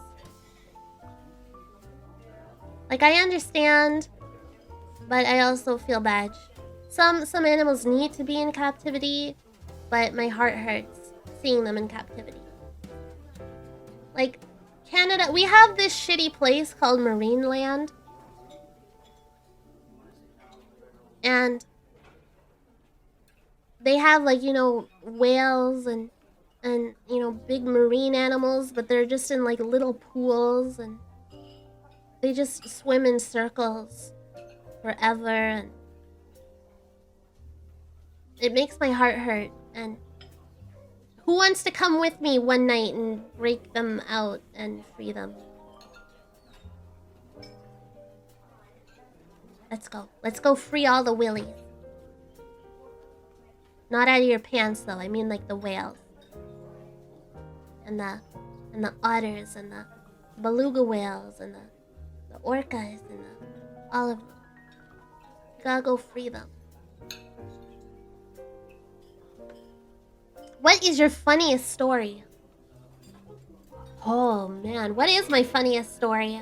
Like, I understand, but I also feel bad. Some animals need to be in captivity, but my heart hurts seeing them in captivity. Like, Canada, we have this shitty place called Marineland. And they have, like, you know, whales and and, you know, big marine animals, but they're just in like little pools and they just swim in circles forever, and it makes my heart hurt. And who wants to come with me one night and break them out and free them? Let's go. Let's go free all the willies. Not out of your pants though, I mean like the whales. And the otters and the beluga whales and the orcas and all of them. You gotta go free them. What is your funniest story? Oh man, what is my funniest story?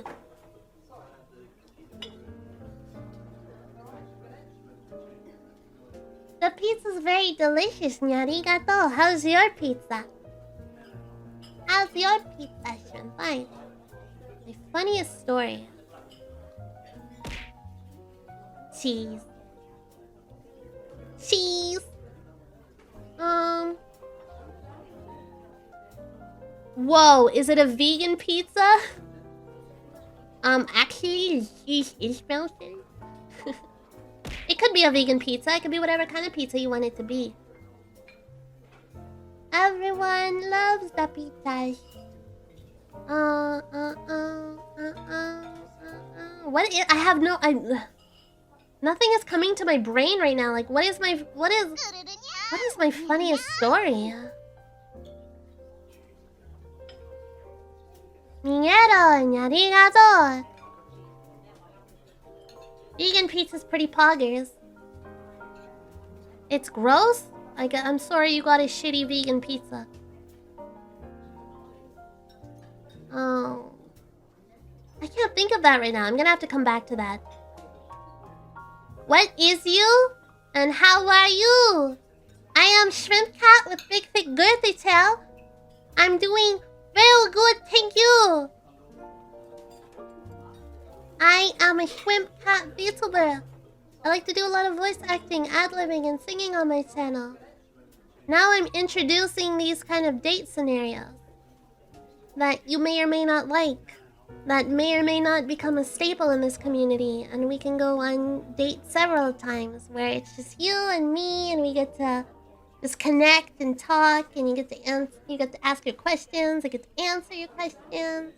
The pizza's very delicious, arigato. How's your pizza? How's your pizza, shrimpais? My funniest story. Cheese. Cheese. Whoa, is it a vegan pizza? Actually, it smells it. It could be a vegan pizza. It could be whatever kind of pizza you want it to be. Everyone loves the pizza. What is? I have no. Nothing is coming to my brain right now. Like, what is my funniest story? Arigato. Vegan pizza's pretty poggers. It's gross? I'm sorry you got a shitty vegan pizza. Oh. I can't think of that right now. I'm gonna have to come back to that. What is you? And how are you? I am Shrimp Cat with big thick girthy tail. I'm doing very good, thank you. I am a Shrimp Cat VTuber. I like to do a lot of voice acting, ad-libbing, and singing on my channel. Now I'm introducing these kind of date scenarios that you may or may not like, that may or may not become a staple in this community, and we can go on dates several times where it's just you and me, and we get to just connect and talk, and you get to ask your questions, I get to answer your questions.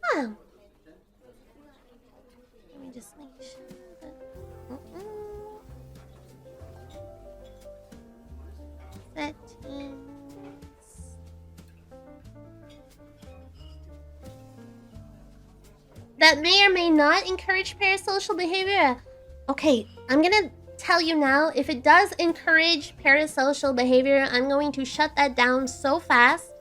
Huh. Let me just make sure that... Settings... That may or may not encourage parasocial behavior. Okay, I'm gonna tell you now, if it does encourage parasocial behavior, I'm going to shut that down so fast.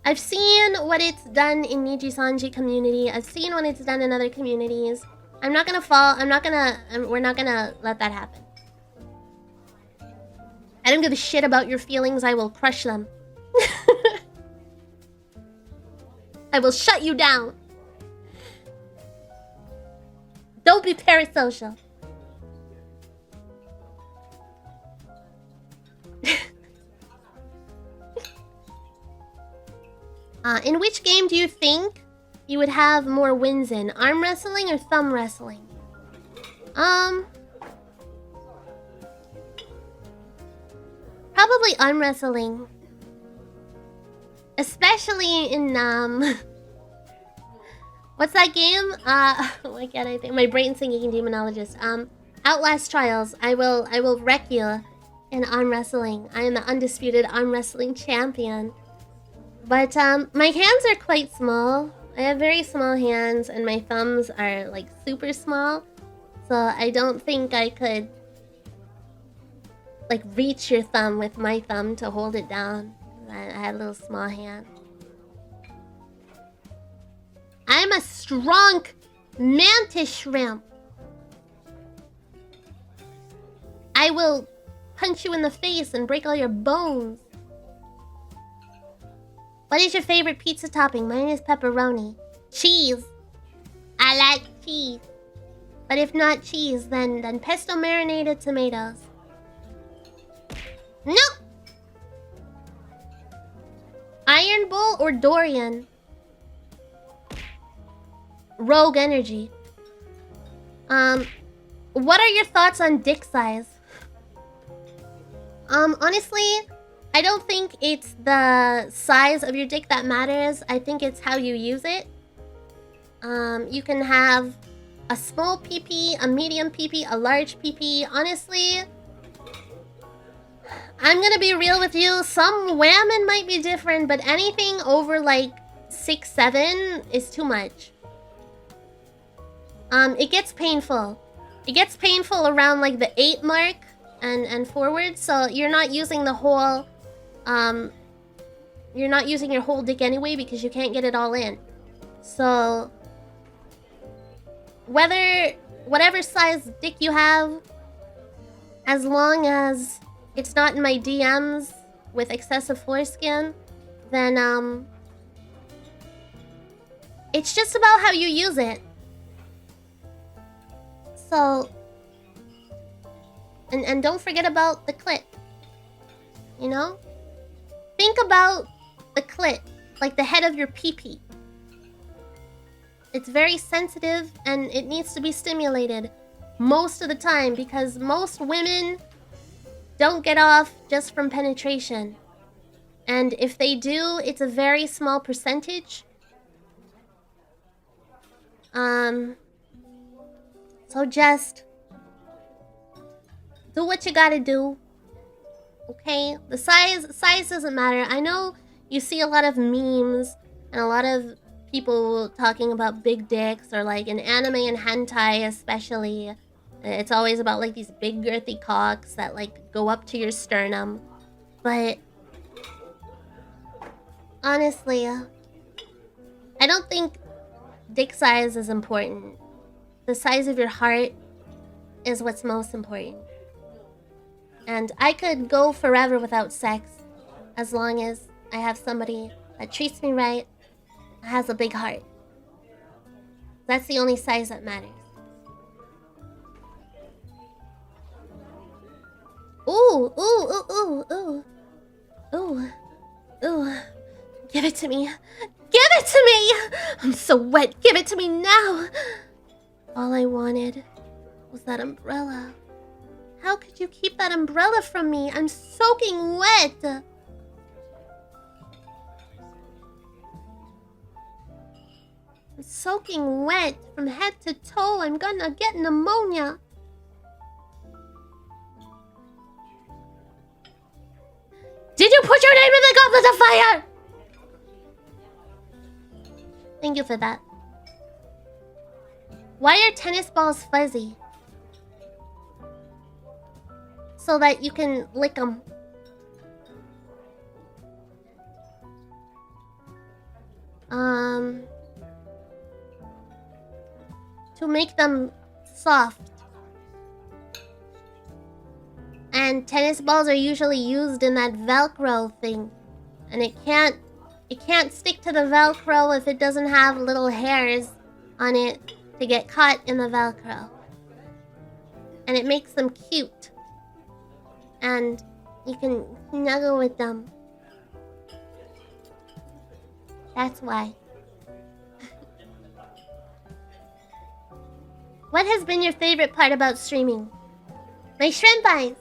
I've seen what it's done in Niji-sanji community. I've seen what it's done in other communities. We're not gonna let that happen. I don't give a shit about your feelings, I will crush them. I will shut you down. Don't be parasocial. In which game do you think you would have more wins in? Arm wrestling or thumb wrestling? Probably arm wrestling. Especially in, what's that game? Why can't I think? My brain singing demonologist. Outlast Trials. I will wreck you in arm wrestling. I am the undisputed arm wrestling champion. But my hands are quite small. I have very small hands, and my thumbs are like super small. So I don't think I could like reach your thumb with my thumb to hold it down. I have a little small hand. I'm a strong mantis shrimp. I will punch you in the face and break all your bones. What is your favorite pizza topping? Mine is pepperoni. Cheese. I like cheese. But if not cheese, then pesto marinated tomatoes. No! Iron Bull or Dorian? Rogue energy. What are your thoughts on dick size? Honestly, I don't think it's the size of your dick that matters. I think it's how you use it. You can have a small PP, a medium PP, a large PP. Honestly, I'm gonna be real with you. Some women might be different, but anything over like 6, 7 is too much. It gets painful. It gets painful around like the 8 mark and forward. So you're not using the whole, you're not using your whole dick anyway because you can't get it all in. So whatever size dick you have, as long as it's not in my DMs with excessive foreskin, then it's just about how you use it. So, and don't forget about the clit. You know? Think about the clit, like the head of your pee-pee. It's very sensitive and it needs to be stimulated most of the time because most women don't get off just from penetration. And if they do, it's a very small percentage. So just do what you gotta do. Okay? The size doesn't matter. I know you see a lot of memes and a lot of people talking about big dicks, or like in anime and hentai especially. It's always about like these big girthy cocks that like go up to your sternum. But honestly, I don't think dick size is important. The size of your heart is what's most important. And I could go forever without sex as long as I have somebody that treats me right, has a big heart. That's the only size that matters. Ooh, ooh, ooh, ooh, ooh. Ooh, ooh. Give it to me. Give it to me! I'm so wet. Give it to me now. All I wanted was that umbrella. How could you keep that umbrella from me? I'm soaking wet. I'm soaking wet from head to toe. I'm gonna get pneumonia. Did you put your name in the goblet of fire? Thank you for that. Why are tennis balls fuzzy? So that you can lick them. To make them soft. And tennis balls are usually used in that Velcro thing. And it can't stick to the Velcro if it doesn't have little hairs on it to get caught in the Velcro. And it makes them cute. And you can snuggle with them. That's why. What has been your favorite part about streaming? My shrimpais.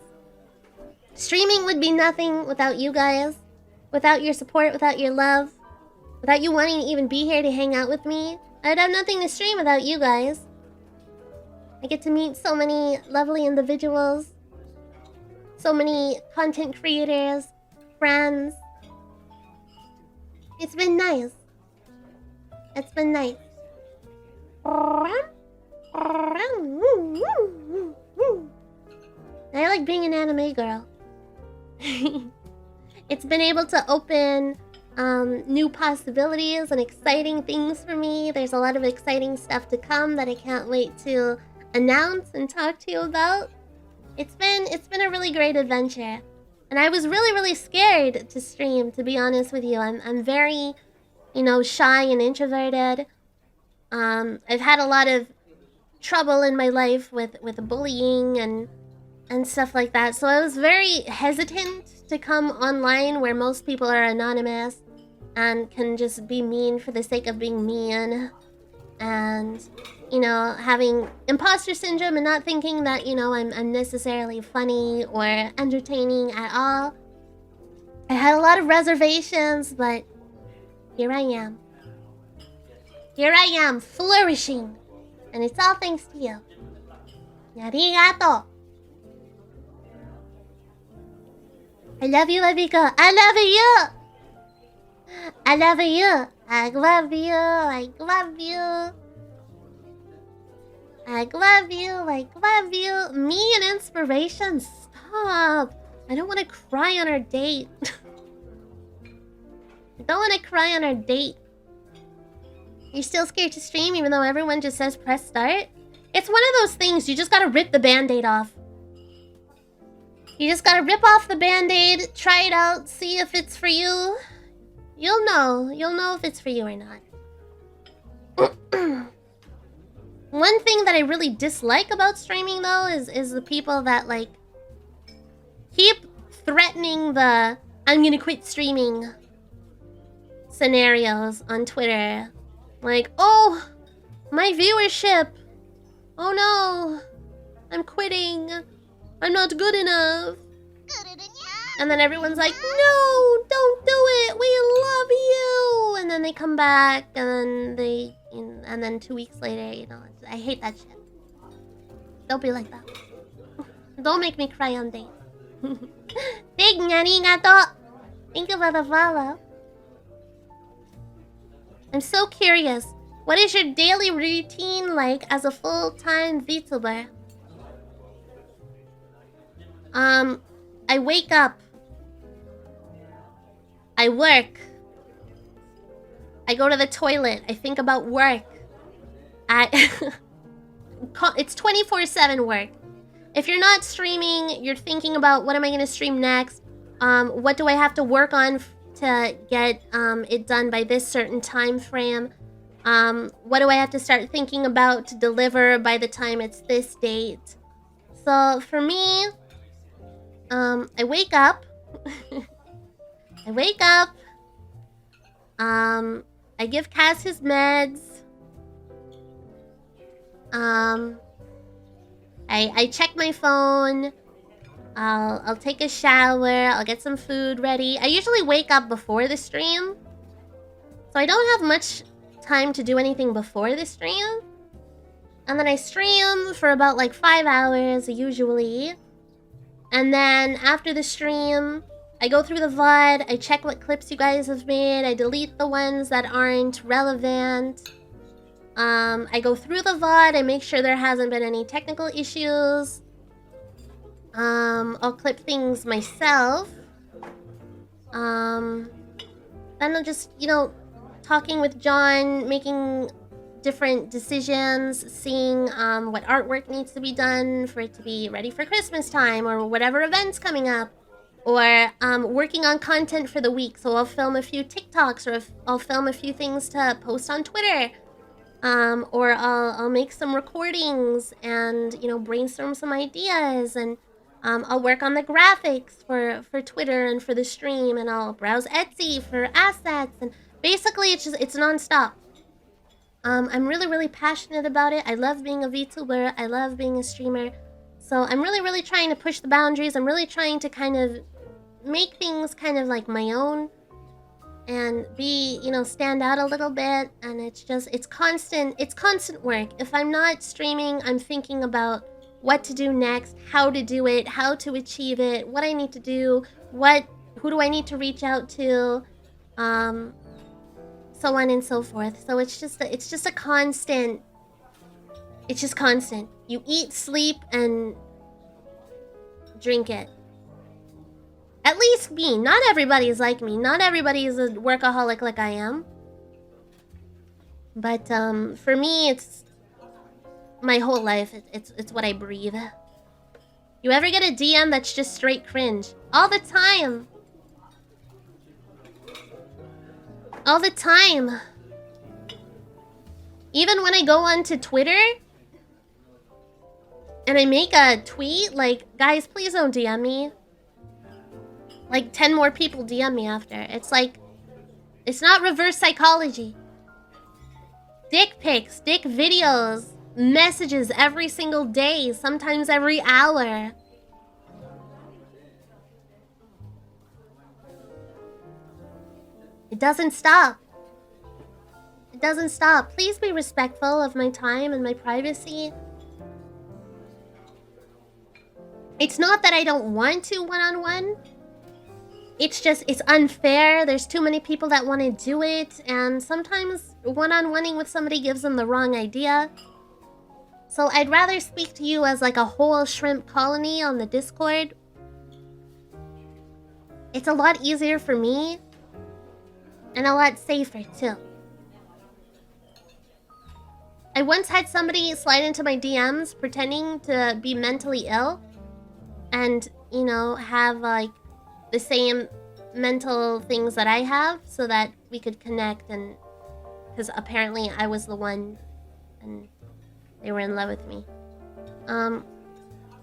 Streaming would be nothing without you guys. Without your support, without your love. Without you wanting to even be here to hang out with me. I would have nothing to stream without you guys. I get to meet so many lovely individuals. So many content creators, friends. It's been nice. It's been nice. I like being an anime girl. It's been able to open new possibilities and exciting things for me. There's a lot of exciting stuff to come that I can't wait to announce and talk to you about. It's been a really great adventure. And I was really scared to stream, to be honest with you. I'm very, shy and introverted. I've had a lot of trouble in my life with bullying and stuff like that. So I was very hesitant to come online where most people are anonymous and can just be mean for the sake of being mean, and you know, having imposter syndrome and not thinking that, you know, I'm necessarily funny or entertaining at all. I had a lot of reservations, but here I am. Here I am, flourishing. And it's all thanks to you. Arigato. I love you, Ebiko. I love you. I love you. I love you. I love you. I love you. I love you. Me and inspiration. Stop. I don't want to cry on our date. I don't want to cry on our date. You're still scared to stream even though everyone just says press start? It's one of those things, you just gotta rip the band-aid off. You just gotta rip off the band-aid, try it out, see if it's for you. You'll know if it's for you or not. One thing that I really dislike about streaming though is the people that like keep threatening the I'm gonna quit streaming scenarios on Twitter. Like, oh, my viewership. Oh no, I'm quitting. I'm not good enough. And then everyone's like, no, don't do it. We love you. And then they come back, and then and then 2 weeks later, you know, I hate that shit. Don't be like that. Don't make me cry on dates. Big arigato. Thank you for the follow. I'm so curious. What is your daily routine like as a full-time VTuber? I wake up. I work. I go to the toilet. I think about work. It's 24/7 work. If you're not streaming, you're thinking about what am I going to stream next? What do I have to work on to get it done by this certain time frame? What do I have to start thinking about to deliver by the time it's this date? So for me, I wake up. I wake up. I give Cass his meds. I check my phone. I'll take a shower. I'll get some food ready. I usually wake up before the stream, so I don't have much time to do anything before the stream. And then I stream for about like 5 hours usually. And then after the stream, I go through the VOD. I check what clips you guys have made. I delete the ones that aren't relevant. I go through the VOD. I make sure there hasn't been any technical issues. I'll clip things myself. Then I'm just, you know, talking with John, making different decisions, seeing what artwork needs to be done for it to be ready for Christmas time or whatever event's coming up. Or working on content for the week. So I'll film a few TikToks, or I'll film a few things to post on Twitter. Or I'll make some recordings and, you know, brainstorm some ideas, and I'll work on the graphics for Twitter and for the stream, and I'll browse Etsy for assets, and basically it's nonstop. I'm really passionate about it. I love being a VTuber. I love being a streamer. So I'm really trying to push the boundaries. I'm really trying to kind of make things kind of like my own and be, you know, stand out a little bit. And it's constant work. If I'm not streaming, I'm thinking about what to do next, how to do it, how to achieve it, what I need to do, who do I need to reach out to, so on and so forth. So it's just a constant. It's just constant. You eat, sleep, and drink it. At least me. Not everybody is like me. Not everybody is a workaholic like I am. But for me, it's my whole life. It's what I breathe. You ever get a DM that's just straight cringe? All the time. All the time. Even when I go onto Twitter and I make a tweet, like, guys, please don't DM me. Like, 10 more people DM me after. It's It's not reverse psychology. Dick pics, dick videos, messages every single day, sometimes every hour. It doesn't stop. It doesn't stop. Please be respectful of my time and my privacy. It's not that I don't want to one-on-one. It's just, it's unfair. There's too many people that want to do it. And sometimes one-on-oneing with somebody gives them the wrong idea. So I'd rather speak to you as like a whole shrimp colony on the Discord. It's a lot easier for me. And a lot safer too. I once had somebody slide into my DMs pretending to be mentally ill. And, you know, have like the same mental things that I have so that we could connect. And because apparently I was the one and they were in love with me.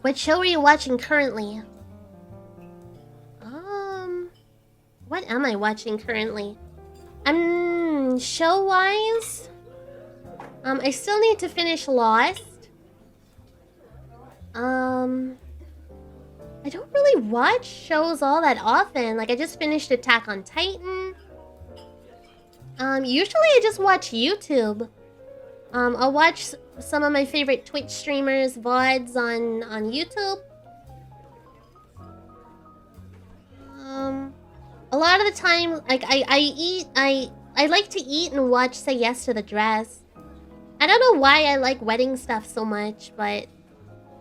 What show are you watching currently? What am I watching currently? Show-wise, I still need to finish Lost. I don't really watch shows all that often. Like, I just finished Attack on Titan. Usually I just watch YouTube. I'll watch some of my favorite Twitch streamers' VODs on YouTube. A lot of the time, like, I like to eat and watch Say Yes to the Dress. I don't know why I like wedding stuff so much, but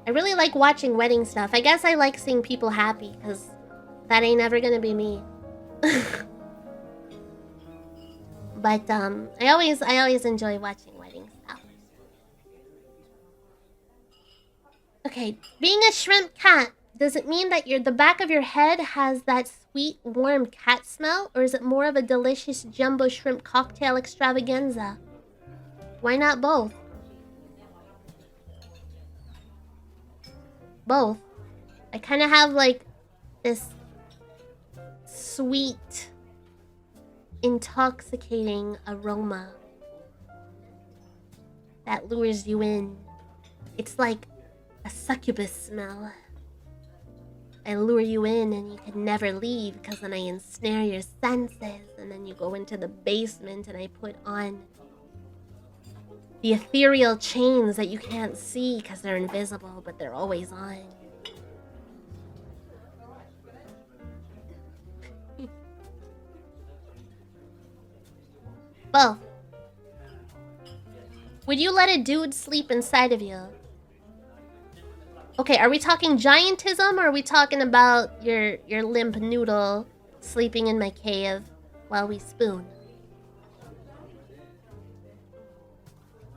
I really like watching wedding stuff. I guess I like seeing people happy, because that ain't ever gonna be me. But, I always enjoy watching wedding stuff. Okay, being a shrimp cat, does it mean that the back of your head has that sweet, warm cat smell? Or is it more of a delicious jumbo shrimp cocktail extravaganza? Why not both? Both. I kind of have like this sweet, intoxicating aroma that lures you in. It's like a succubus smell. I lure you in and you can never leave because then I ensnare your senses, and then you go into the basement and I put on the ethereal chains that you can't see because they're invisible, but they're always on. Both. Would you let a dude sleep inside of you? Okay, are we talking giantism or are we talking about your limp noodle sleeping in my cave while we spoon?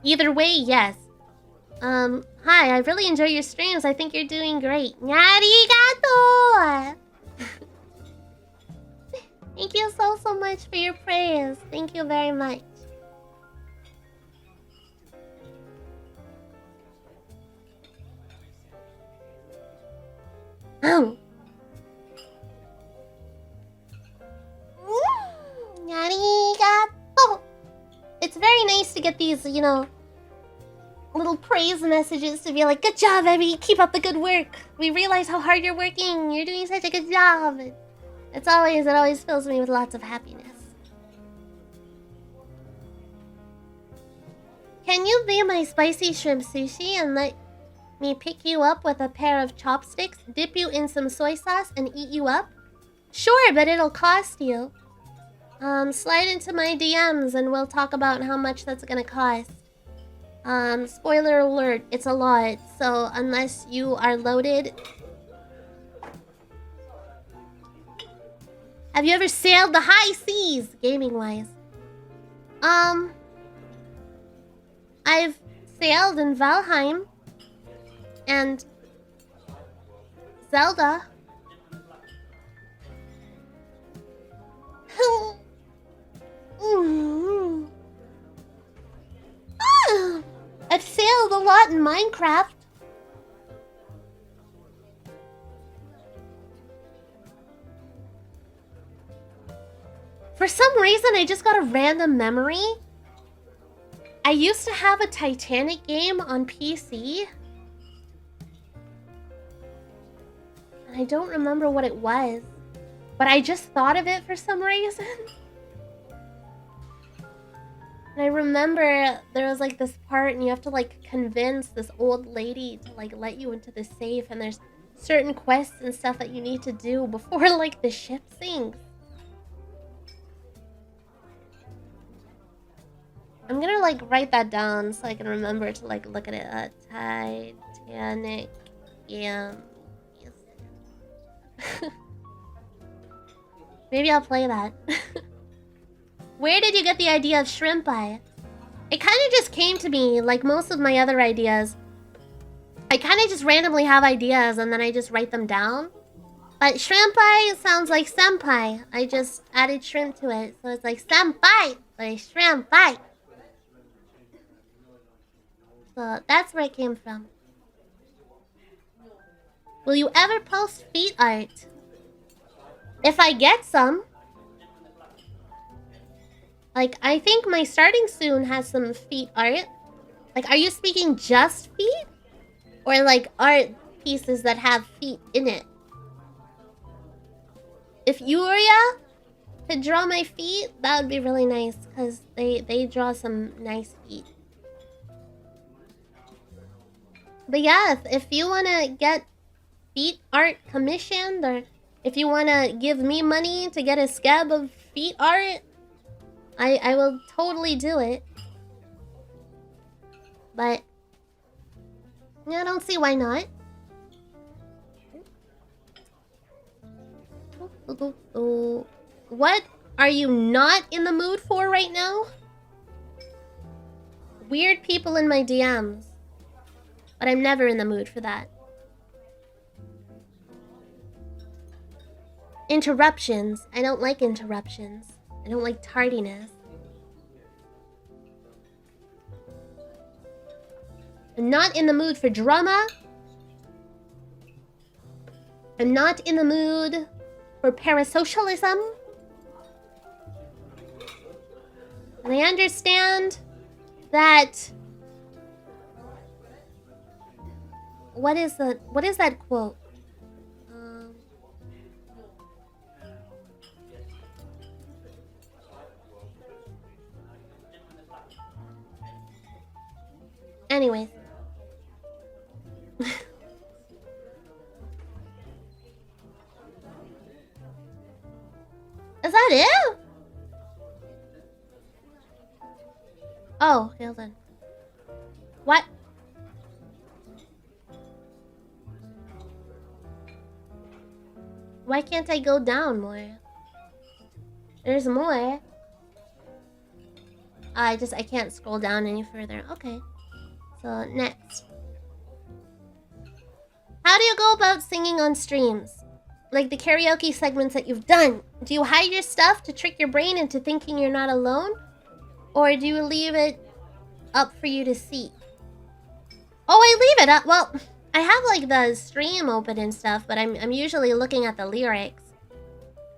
Either way, yes. Hi, I really enjoy your streams. I think you're doing great. Arigato! Thank you so much for your praise. Thank you very much. Arigato! It's very nice to get these, you know, little praise messages to be like, good job, Abby, keep up the good work. We realize how hard you're working. You're doing such a good job. It always fills me with lots of happiness. Can you be my spicy shrimp sushi and let me pick you up with a pair of chopsticks, dip you in some soy sauce, and eat you up? Sure, but it'll cost you. Slide into my DMs and we'll talk about how much that's gonna cost. Spoiler alert, it's a lot, so unless you are loaded... Have you ever sailed the high seas, gaming-wise? I've sailed in Valheim and Zelda. I've sailed a lot in Minecraft. For some reason, I just got a random memory. I used to have a Titanic game on PC. And I don't remember what it was. But I just thought of it for some reason. And I remember there was like this part and you have to like convince this old lady to like let you into the safe. And there's certain quests and stuff that you need to do before like the ship sinks. I'm gonna like write that down so I can remember to like look at it. Titanic game. Maybe I'll play that. Where did you get the idea of shrimpai? It kind of just came to me like most of my other ideas. I kind of just randomly have ideas and then I just write them down. But shrimpai sounds like senpai. I just added shrimp to it. So it's like senpai, but it's shrimpai. So that's where it came from. Will you ever post feet art? If I get some. Like, I think my starting soon has some feet art. Like, are you speaking just feet? Or like art pieces that have feet in it? If Yuria could draw my feet, that would be really nice. Because they draw some nice feet. But yeah, if you want to get feet art commissioned, or if you want to give me money to get a scab of feet art, I will totally do it. But yeah, I don't see why not. What are you not in the mood for right now? Weird people in my DMs. But I'm never in the mood for that. Interruptions. I don't like interruptions. I don't like tardiness. I'm not in the mood for drama. I'm not in the mood for parasocialism. And I understand that... What is that quote? Anyways. Is that it? Oh, hold on. What? Why can't I go down more? There's more. I can't scroll down any further. Okay. So, next. How do you go about singing on streams? Like the karaoke segments that you've done. Do you hide your stuff to trick your brain into thinking you're not alone? Or do you leave it up for you to see? Oh, I leave it up. Well, I have like the stream open and stuff, but I'm usually looking at the lyrics.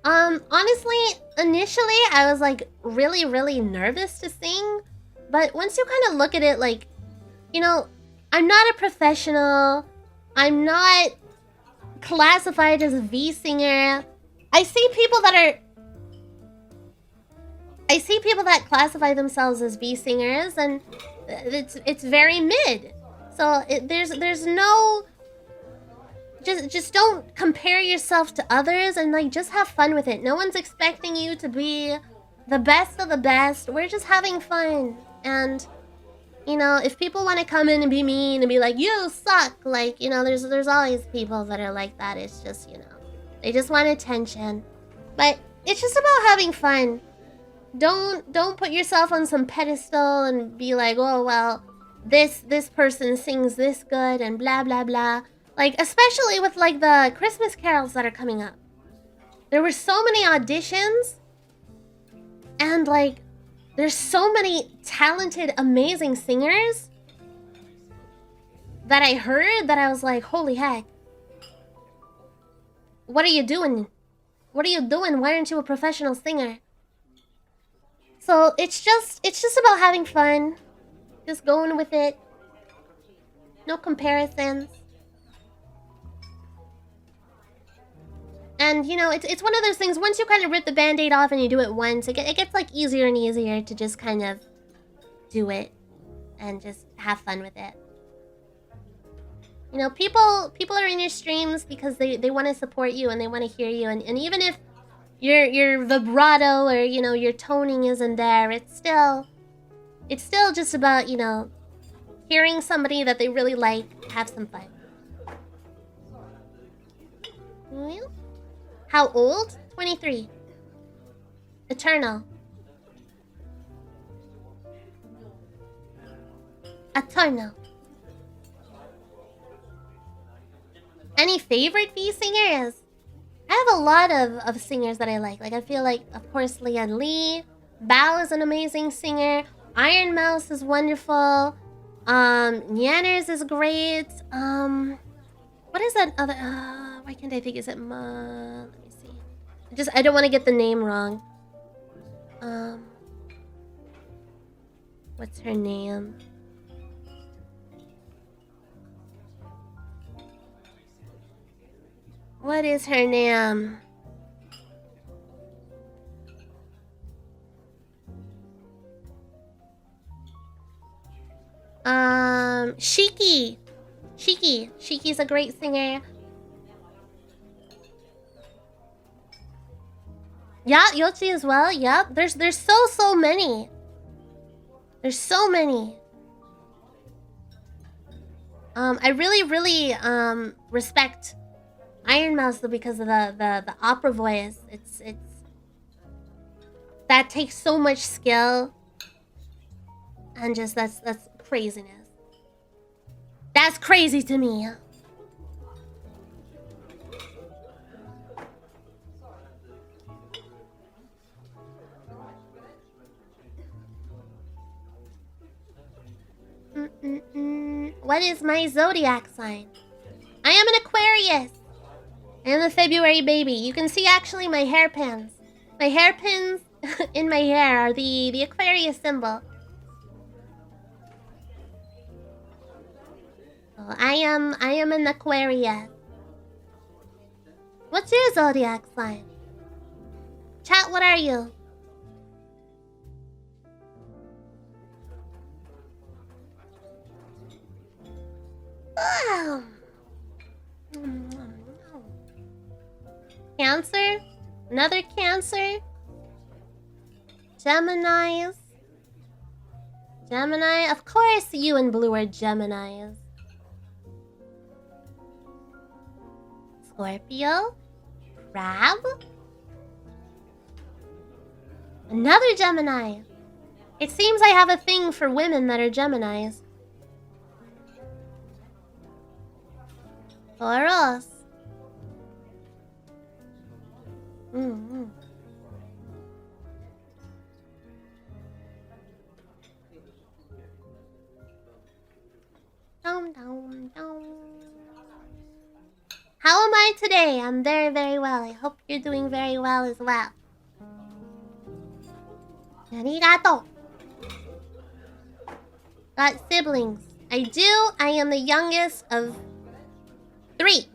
Honestly, initially I was like really nervous to sing, but once you kind of look at it, like, you know, I'm not a professional. I'm not classified as a V singer. I see people that classify themselves as V singers, and it's very mid. So there's no, just don't compare yourself to others, and like just have fun with it. No one's expecting you to be the best of the best. We're just having fun. And you know, if people want to come in and be mean and be like, you suck, like, you know, there's always people that are like that. It's just, you know, they just want attention. But it's just about having fun. Don't put yourself on some pedestal and be like, oh well, this person sings this good and blah blah blah. Like, especially with like the Christmas carols that are coming up. There were so many auditions, and like there's so many talented, amazing singers that I heard that I was like, holy heck. What are you doing? What are you doing? Why aren't you a professional singer? So it's just about having fun. Just going with it. No comparisons. And you know, it's one of those things, once you kind of rip the band-aid off and you do it once, it gets like easier and easier to just kind of do it and just have fun with it. You know, people are in your streams because they want to support you and they want to hear you, and even if your vibrato or, you know, your toning isn't there, it's still just about, you know, hearing somebody that they really like have some fun. Well, how old? 23. Eternal. Eternal. Any favorite V singers? I have a lot of singers that I like. Like, I feel like, of course, Leon Lee. Bao is an amazing singer. Iron Mouse is wonderful. Nyanners is great. What is that other... why can't I think? Is it let me see. I don't want to get the name wrong. What's her name? What is her name? Shiki. Shiki's a great singer. Yeah, Yoshi as well. Yep. There's so many. There's so many. I really respect Iron Mouse though, because of the opera voice. It's that takes so much skill, and just that's craziness. That's crazy to me. What is my zodiac sign? I am an Aquarius. I am a February baby. You can see actually my hairpins. My hairpins in my hair are the Aquarius symbol. So I am an Aquarius. What's your zodiac sign? Chat, what are you? Oh. Cancer? Another Cancer? Geminis? Gemini? Of course you and Blue are Geminis. Scorpio? Crab? Another Gemini. It seems I have a thing for women that are Geminis. Taurus. How am I today? I'm very well. I hope you're doing very well as well. Arigato. Got siblings. I do. I am the youngest of 3.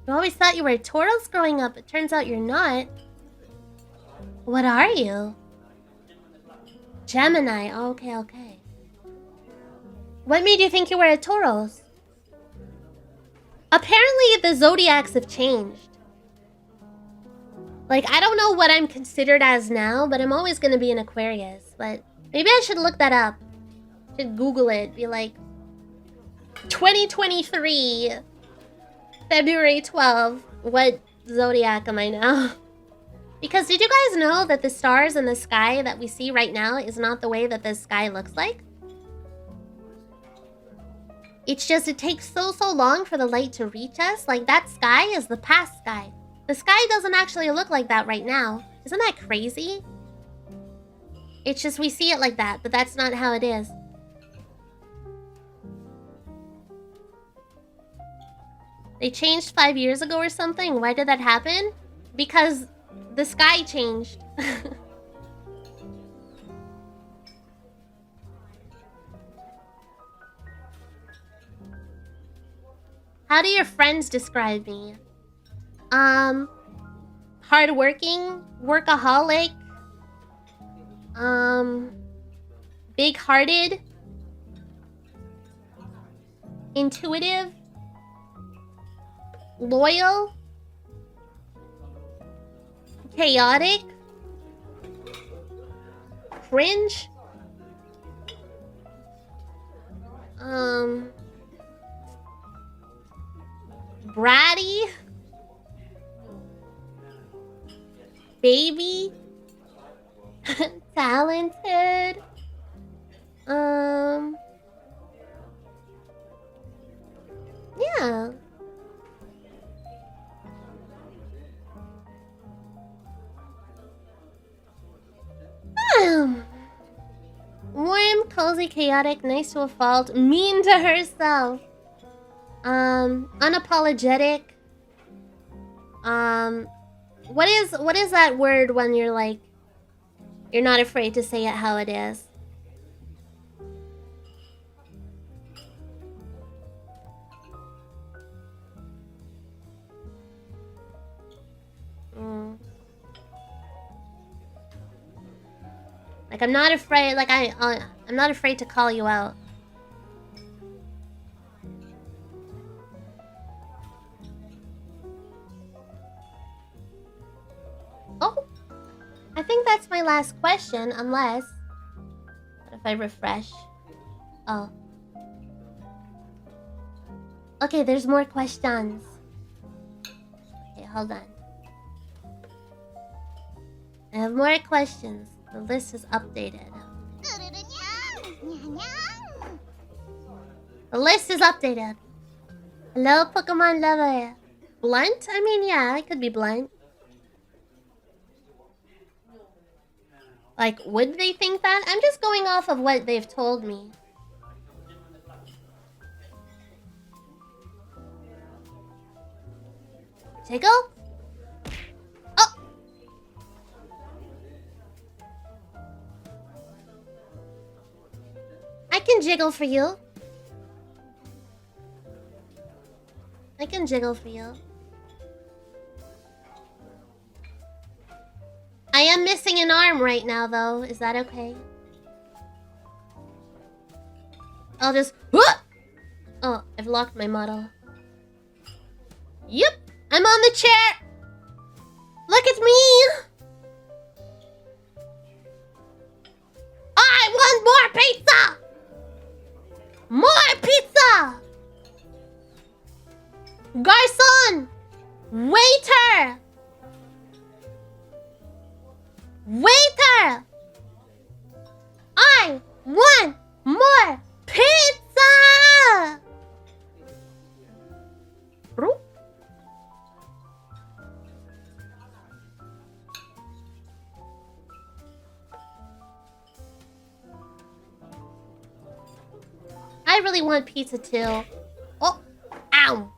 You always thought you were a Taurus growing up. It turns out you're not. What are you? Gemini. Oh, okay. What made you think you were a Taurus? Apparently, the zodiacs have changed. Like, I don't know what I'm considered as now, but I'm always going to be an Aquarius. But maybe I should look that up. Should Google it. Be like, 2023, February 12th. What zodiac am I now? Because did you guys know that the stars in the sky that we see right now is not the way that the sky looks like? It's just, it takes so long for the light to reach us. Like, that sky is the past sky. The sky doesn't actually look like that right now. Isn't that crazy? It's just we see it like that, but that's not how it is. They changed 5 years ago or something. Why did that happen? Because The sky changed. How do your friends describe me? Hardworking, workaholic, big-hearted, intuitive, loyal, chaotic, cringe, bratty, baby, talented, yeah. Warm, cozy, chaotic, nice to a fault, mean to herself. Unapologetic. What is that word when you're like, you're not afraid to say it how it is? Like I'm not afraid. Like I'm not afraid to call you out. Oh, I think that's my last question. Unless, what if I refresh? Oh. Okay, there's more questions. Okay, hold on. I have more questions. The list is updated. The list is updated. Hello, Pokemon lover. Blunt? I mean, yeah, I could be blunt. Like, would they think that? I'm just going off of what they've told me. Jiggle? Oh! I can jiggle for you. I can jiggle for you. I am missing an arm right now, though. Is that okay? I'll just... Oh, I've locked my model. Yep, I'm on the chair. Look at me. I want more pizza. More pizza. Garçon. Waiter. Waiter. I want more pizza. Bro. I really want pizza too. Oh, ow.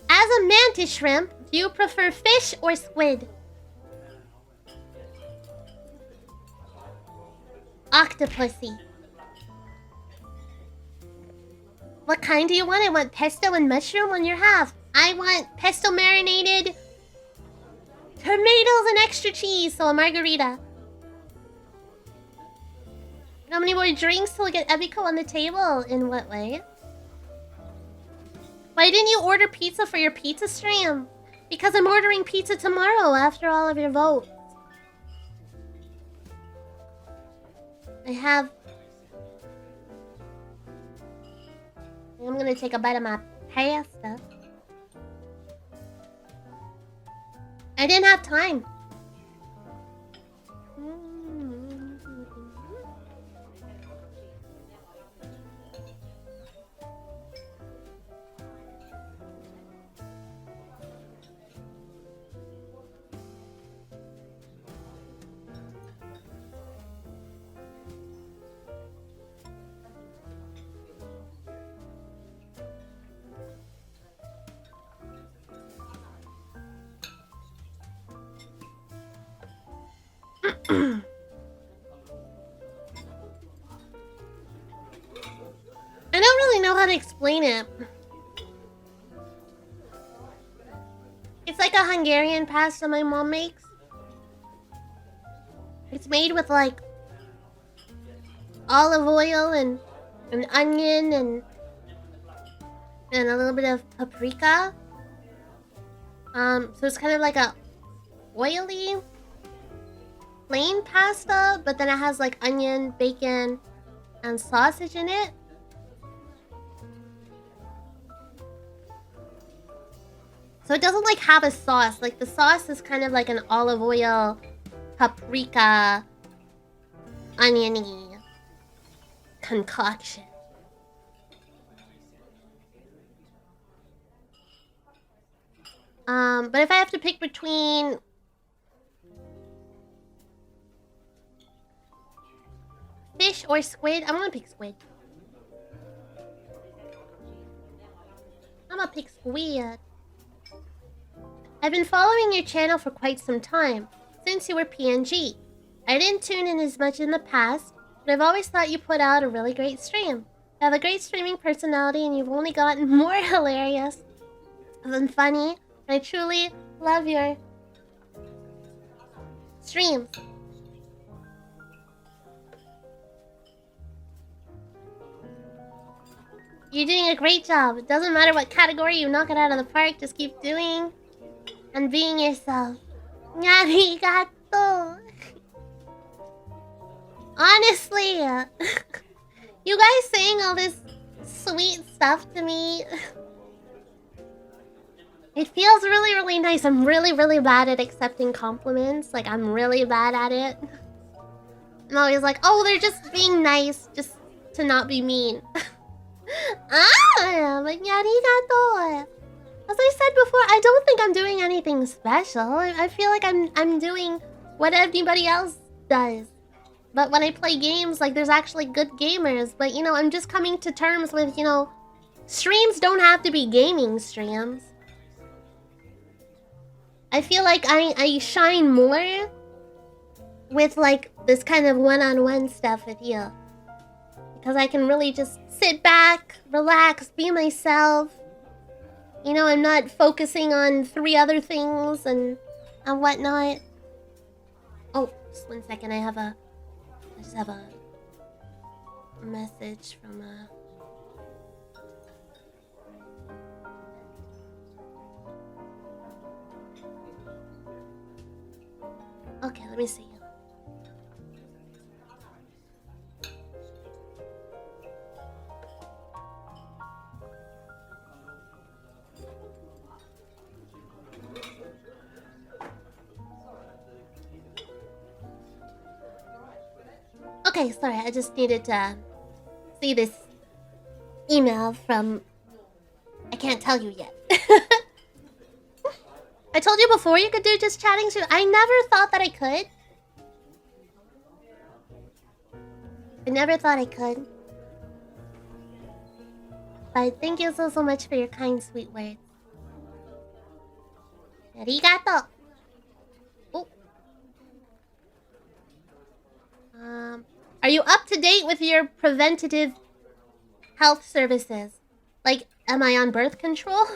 As a mantis shrimp, do you prefer fish or squid? Octopussy. What kind do you want? I want pesto and mushroom on your half. I want pesto marinated tomatoes and extra cheese, so a margarita. How many more drinks till we get Ebiko on the table? In what way? Why didn't you order pizza for your pizza stream? Because I'm ordering pizza tomorrow after all of your votes. I'm gonna take a bite of my pasta. I didn't have time. I don't really know how to explain it. It's like a Hungarian pasta my mom makes. It's made with like olive oil and an onion and a little bit of paprika. So it's kind of like a oily plain pasta, but then it has like onion, bacon, and sausage in it. So it doesn't like have a sauce. Like the sauce is kind of like an olive oil, paprika, oniony concoction. But if I have to pick between fish or squid, I'm gonna pick squid. I'm gonna pick squid. I've been following your channel for quite some time, since you were PNG. I didn't tune in as much in the past, but I've always thought you put out a really great stream. You have a great streaming personality and you've only gotten more hilarious than funny. I truly love your streams. You're doing a great job. It doesn't matter what category you knock it out of the park, just keep doing and being yourself. Arigato. Honestly, you guys saying all this sweet stuff to me, it feels really, really nice. I'm really, really bad at accepting compliments. Like, I'm really bad at it. I'm always like, oh, they're just being nice, just to not be mean. But arigato. As I said before, I don't think I'm doing anything special. I feel like I'm doing what anybody else does. But when I play games, like, there's actually good gamers. But, you know, I'm just coming to terms with, you know, streams don't have to be gaming streams. I feel like I shine more with, like, this kind of one-on-one stuff with you. Because I can really just sit back, relax, be myself. You know, I'm not focusing on 3 other things and whatnot. Oh, just 1 second. I just have a message from Okay, let me see. Okay, sorry, I just needed to see this email from... I can't tell you yet. I told you before you could do just chatting too. I never thought that I could. I never thought I could. But thank you so much for your kind, sweet words. Arigato! Oh. Are you up to date with your preventative health services? Like, am I on birth control?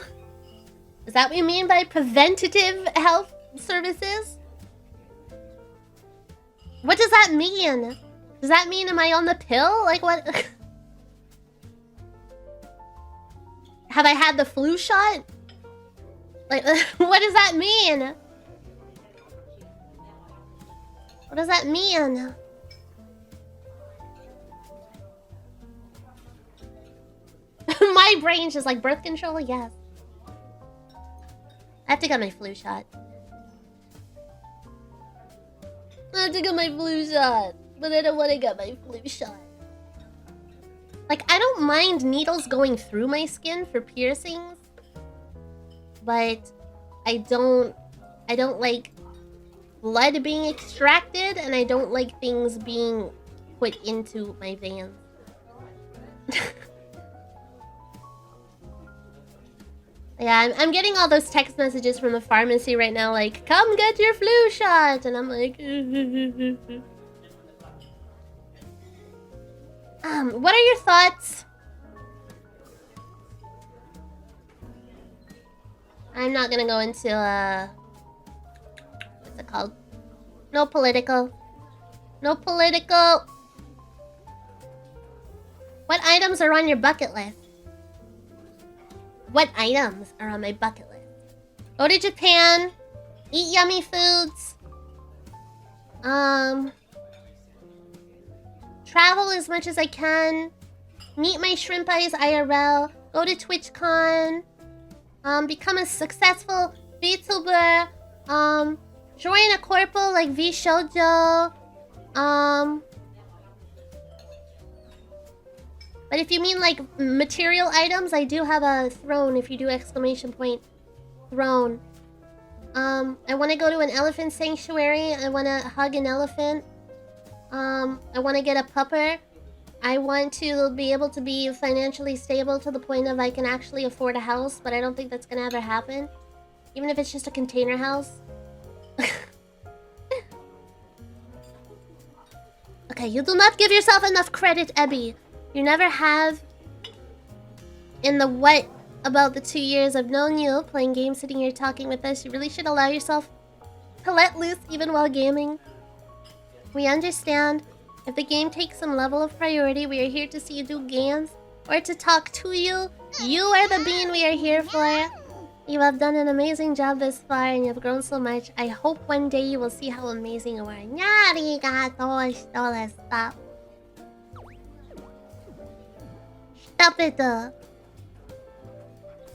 Is that what you mean by preventative health services? What does that mean? Does that mean am I on the pill? Like, what? Have I had the flu shot? Like, what does that mean? What does that mean? My brain's just like, birth control? Yes. I have to get my flu shot. I have to get my flu shot. But I don't want to get my flu shot. Like, I don't mind needles going through my skin for piercings. But I don't like blood being extracted, and I don't like things being put into my veins. Yeah, I'm getting all those text messages from the pharmacy right now, like, come get your flu shot, and I'm like, what are your thoughts? I'm not gonna go into, what's it called? No political. No political. What items are on your bucket list? What items are on my bucket list? Go to Japan. Eat yummy foods. Travel as much as I can. Meet my shrimpais IRL. Go to TwitchCon. Become a successful VTuber. Join a corpo like VShoujo. But if you mean like material items, I do have a throne. If you do exclamation point throne. I want to go to an elephant sanctuary. I want to hug an elephant. I want to get a pupper. I want to be able to be financially stable to the point of I can actually afford a house, but I don't think that's gonna ever happen. Even if it's just a container house. Okay, you do not give yourself enough credit, Ebby. You never have. In the what about the 2 years I've known you, playing games, sitting here talking with us, you really should allow yourself to let loose even while gaming. We understand. If the game takes some level of priority, we are here to see you do games or to talk to you. You are the bean we are here for. You have done an amazing job this far and you have grown so much. I hope one day you will see how amazing you are. Arigato. Stop. Stop it.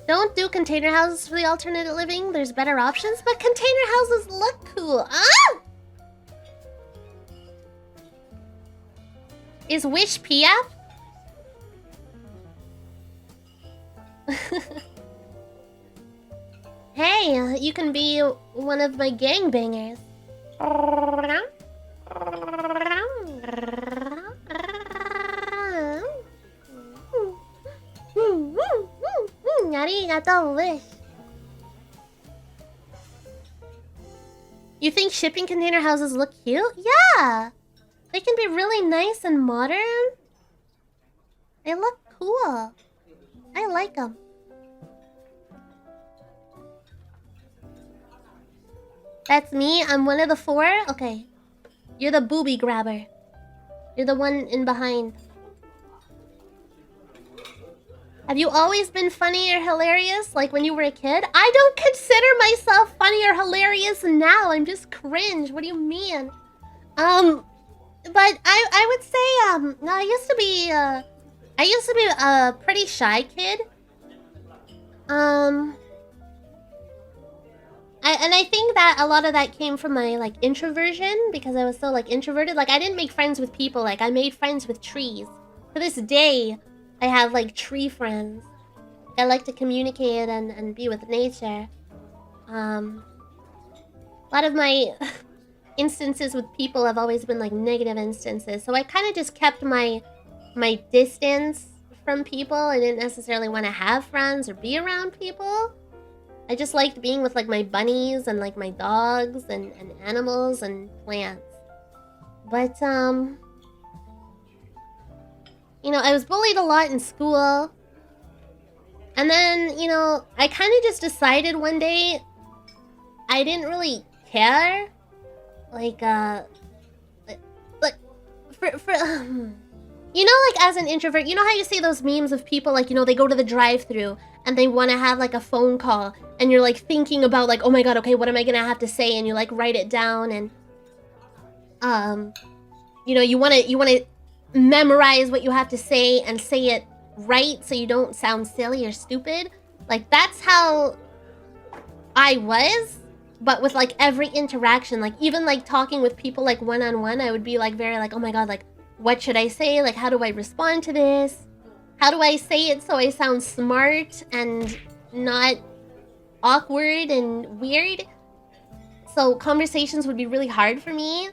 Don't do container houses for the alternate living. There's better options, but container houses look cool. Ah! Is Wish Piap? Hey, you can be one of my gangbangers. Arigato, Wish. You think shipping container houses look cute? Yeah! They can be really nice and modern. They look cool. I like them. That's me. I'm one of the 4. Okay. You're the booby grabber. You're the one in behind. Have you always been funny or hilarious, like when you were a kid? I don't consider myself funny or hilarious now. I'm just cringe. What do you mean? But I would say no, I used to be a pretty shy kid. I think that a lot of that came from my like introversion because I was so like introverted. Like I didn't make friends with people. Like I made friends with trees. To this day, I have like tree friends. I like to communicate and be with nature. A lot of my instances with people have always been like negative instances, so I kind of just kept my distance from people. I didn't necessarily want to have friends or be around people. I just liked being with like my bunnies and like my dogs and animals and plants. But you know, I was bullied a lot in school, and then you know I kind of just decided one day I didn't really care. Like, you know, like as an introvert, you know how you see those memes of people like, you know, they go to the drive-thru and they want to have like a phone call and you're like thinking about like, oh my god, okay, what am I gonna have to say? And you like write it down and, you know, you want to memorize what you have to say and say it right so you don't sound silly or stupid. Like that's how I was. But with like every interaction, like even like talking with people like one-on-one, I would be like very like, oh my god, like what should I say? Like how do I respond to this? How do I say it so I sound smart and not awkward and weird? So conversations would be really hard for me.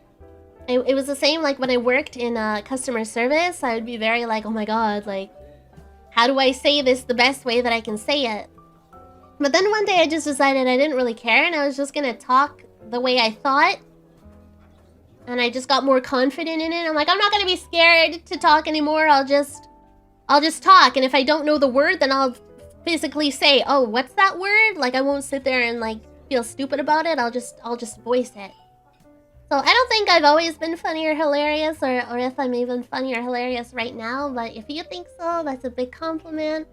It was the same like when I worked in customer service. I would be very like, oh my god, like how do I say this the best way that I can say it? But then one day I just decided I didn't really care and I was just gonna talk the way I thought. And I just got more confident in it. I'm like, I'm not gonna be scared to talk anymore. I'll just talk. And if I don't know the word, then I'll physically say, oh, what's that word? Like, I won't sit there and like feel stupid about it. I'll just voice it. So I don't think I've always been funny or hilarious, or if I'm even funny or hilarious right now. But if you think so, that's a big compliment.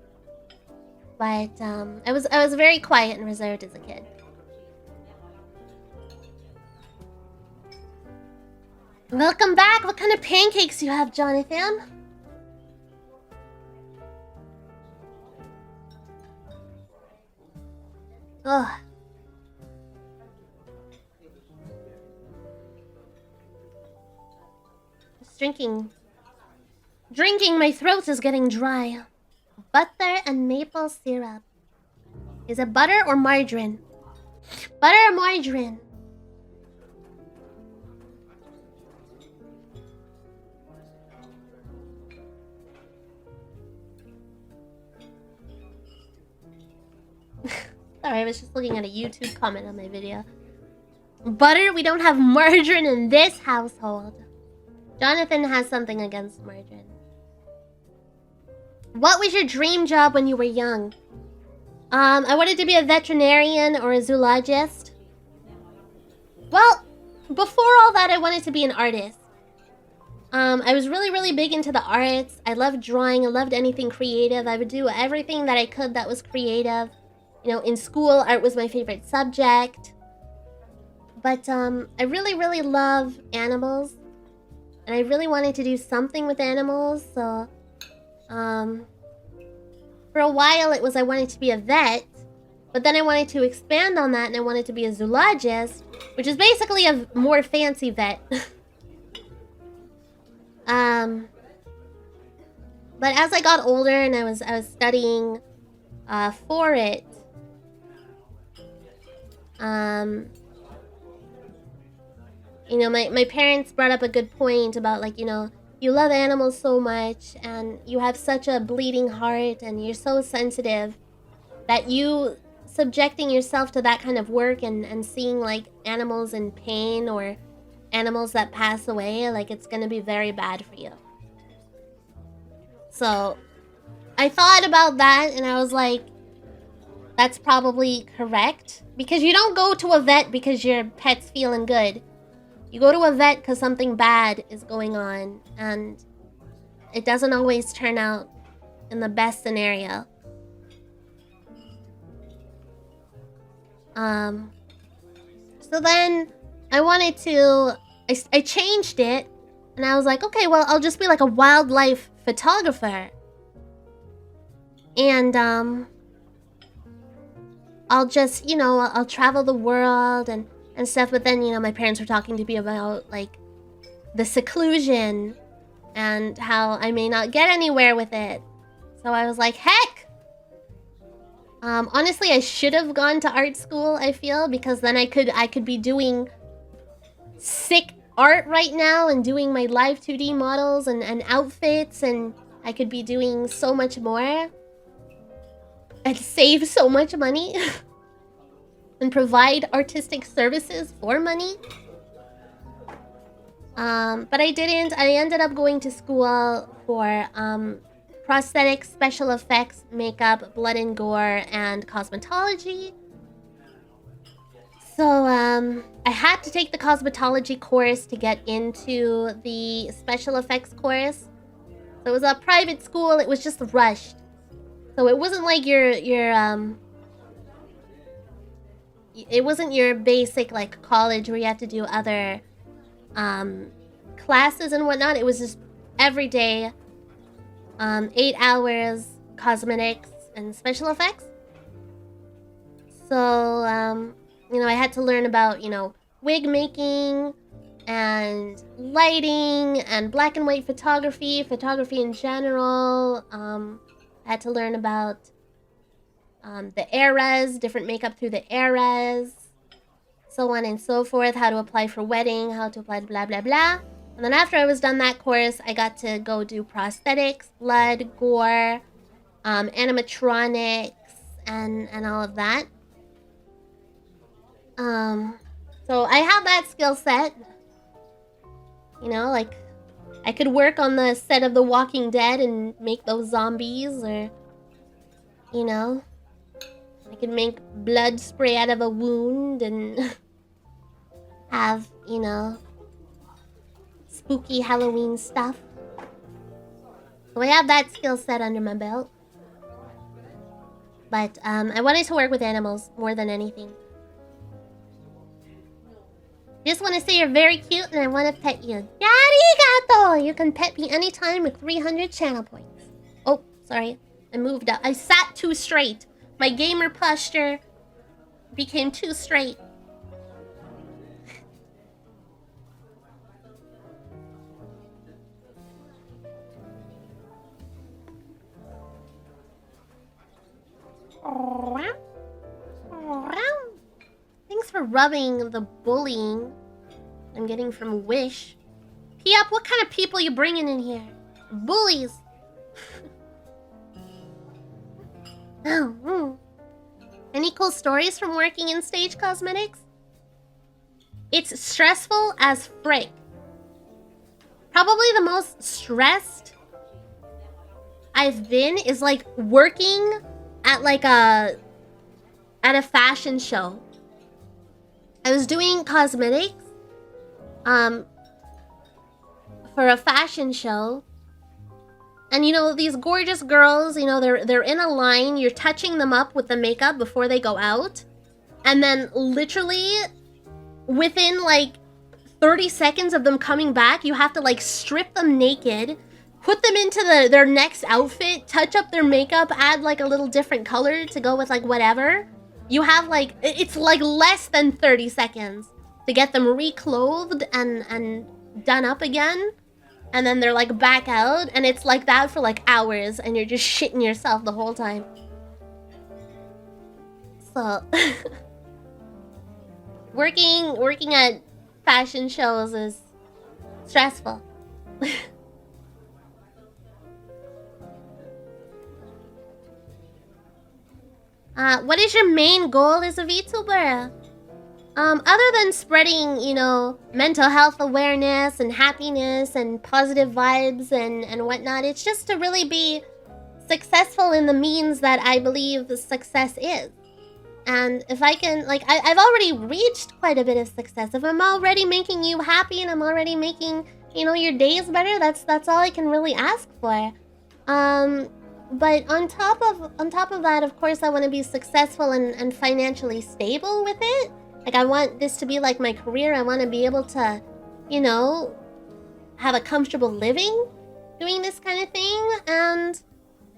But I was very quiet and reserved as a kid. Welcome back. What kind of pancakes do you have, Jonathan? Ugh. Just drinking, my throat is getting dry. Butter and maple syrup. Is it butter or margarine? Butter or margarine? Sorry, I was just looking at a YouTube comment on my video. Butter? We don't have margarine in this household. Jonathan has something against margarine. What was your dream job when you were young? I wanted to be a veterinarian or a zoologist. Well, before all that, I wanted to be an artist. I was really big into the arts. I loved drawing. I loved anything creative. I would do everything that I could that was creative. You know, in school, art was my favorite subject. But I really love animals. And I really wanted to do something with animals, so... for a while, it was I wanted to be a vet. But then I wanted to expand on that, and I wanted to be a zoologist, which is basically a more fancy vet. But as I got older and I was studying for it, you know, my parents brought up a good point about, like, you know, you love animals so much and you have such a bleeding heart and you're so sensitive that you subjecting yourself to that kind of work and seeing like animals in pain or animals that pass away, like, it's gonna be very bad for you. So I thought about that and I was like, that's probably correct, because you don't go to a vet because your pet's feeling good. You go to a vet because something bad is going on, and it doesn't always turn out in the best scenario. So then I wanted to... I changed it, and I was like, okay, well, I'll just be like a wildlife photographer. And, I'll just, you know, I'll travel the world and stuff. But then, you know, my parents were talking to me about, like, the seclusion and how I may not get anywhere with it. So I was like, heck! Honestly, I should have gone to art school, I feel, because then I could be doing sick art right now and doing my live 2D models and outfits, and I could be doing so much more and save so much money. And provide artistic services for money. But I didn't. I ended up going to school for prosthetics, special effects, makeup, blood and gore, and cosmetology. So I had to take the cosmetology course to get into the special effects course. So it was a private school. It was just rushed. So it wasn't like it wasn't your basic, like, college where you have to do other classes and whatnot. It was just every day, 8 hours, cosmetics and special effects. So, you know, I had to learn about, you know, wig making and lighting and black and white photography in general. I had to learn about the eras, different makeup through the eras, so on and so forth, how to apply for wedding, how to apply blah blah blah. And then after I was done that course, I got to go do prosthetics, blood, gore, animatronics, and all of that. So I have that skill set. You know, like I could work on the set of The Walking Dead and make those zombies, or you know, I could make blood spray out of a wound and have, you know, spooky Halloween stuff. So I have that skill set under my belt. But I wanted to work with animals more than anything. Just want to say you're very cute and I want to pet you. Arigato! You can pet me anytime with 300 channel points. Oh, sorry. I moved up. I sat too straight. My gamer posture became too straight. Thanks for rubbing the bullying I'm getting from Wish. P-up, what kind of people you bringing in here? Bullies. Any cool stories from working in Stage Cosmetics? It's stressful as frick. Probably the most stressed I've been is like working at like a fashion show. I was doing cosmetics for a fashion show. And you know, these gorgeous girls, you know, they're in a line, you're touching them up with the makeup before they go out. And then literally within like 30 seconds of them coming back, you have to like strip them naked, put them into their next outfit, touch up their makeup, add like a little different color to go with like whatever. You have like, it's like less than 30 seconds to get them reclothed and done up again. And then they're like back out, and it's like that for like hours, and you're just shitting yourself the whole time. So, working at fashion shows is stressful. What is your main goal as a VTuber? Other than spreading, you know, mental health awareness and happiness and positive vibes and whatnot, it's just to really be successful in the means that I believe success is. And if I can, like, I've already reached quite a bit of success. If I'm already making you happy and I'm already making, you know, your days better, that's all I can really ask for. But on top of that, of course, I want to be successful and financially stable with it. Like, I want this to be like my career. I want to be able to, you know, have a comfortable living doing this kind of thing. And,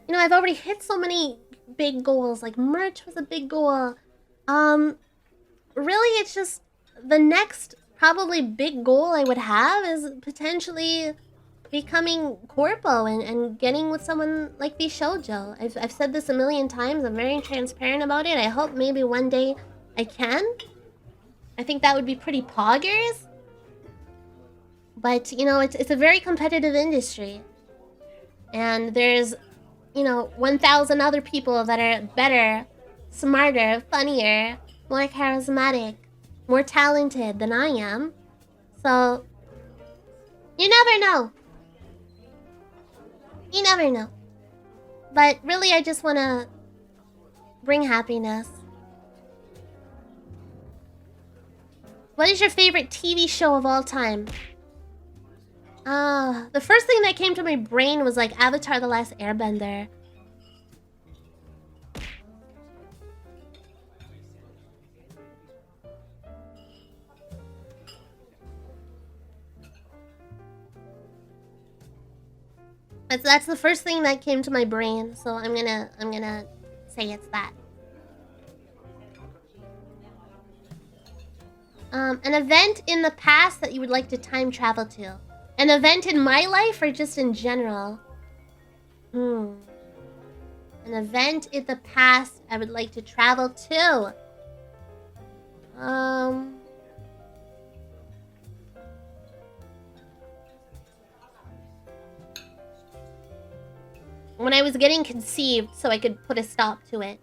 you know, I've already hit so many big goals. Like, merch was a big goal. Really, it's just the next probably big goal I would have is potentially becoming corpo and getting with someone like Shoujo. I've said this a million times. I'm very transparent about it. I hope maybe one day I can. I think that would be pretty poggers. But, you know, it's a very competitive industry. And there's, you know, 1,000 other people that are better, smarter, funnier, more charismatic, more talented than I am. So, you never know. You never know. But really, I just want to bring happiness. What is your favorite TV show of all time? The first thing that came to my brain was like Avatar: The Last Airbender. That's the first thing that came to my brain, so I'm gonna say it's that. An event in the past that you would like to time travel to. An event in my life or just in general? An event in the past I would like to travel to. When I was getting conceived so I could put a stop to it.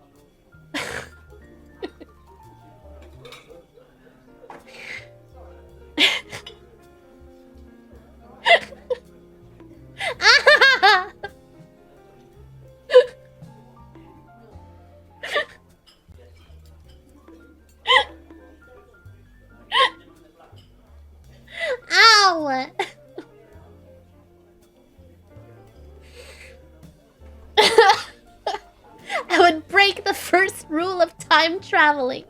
traveling.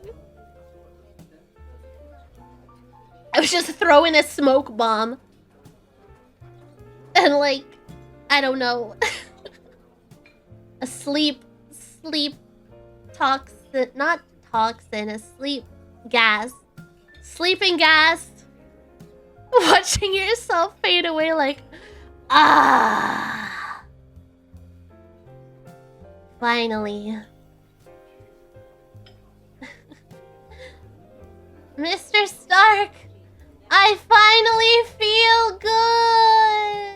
I was just throwing a smoke bomb. And like, I don't know. A sleep toxin, not toxin, a sleep gas. Sleeping gas. Watching yourself fade away like, ah. Finally. Mr. Stark, I finally feel good.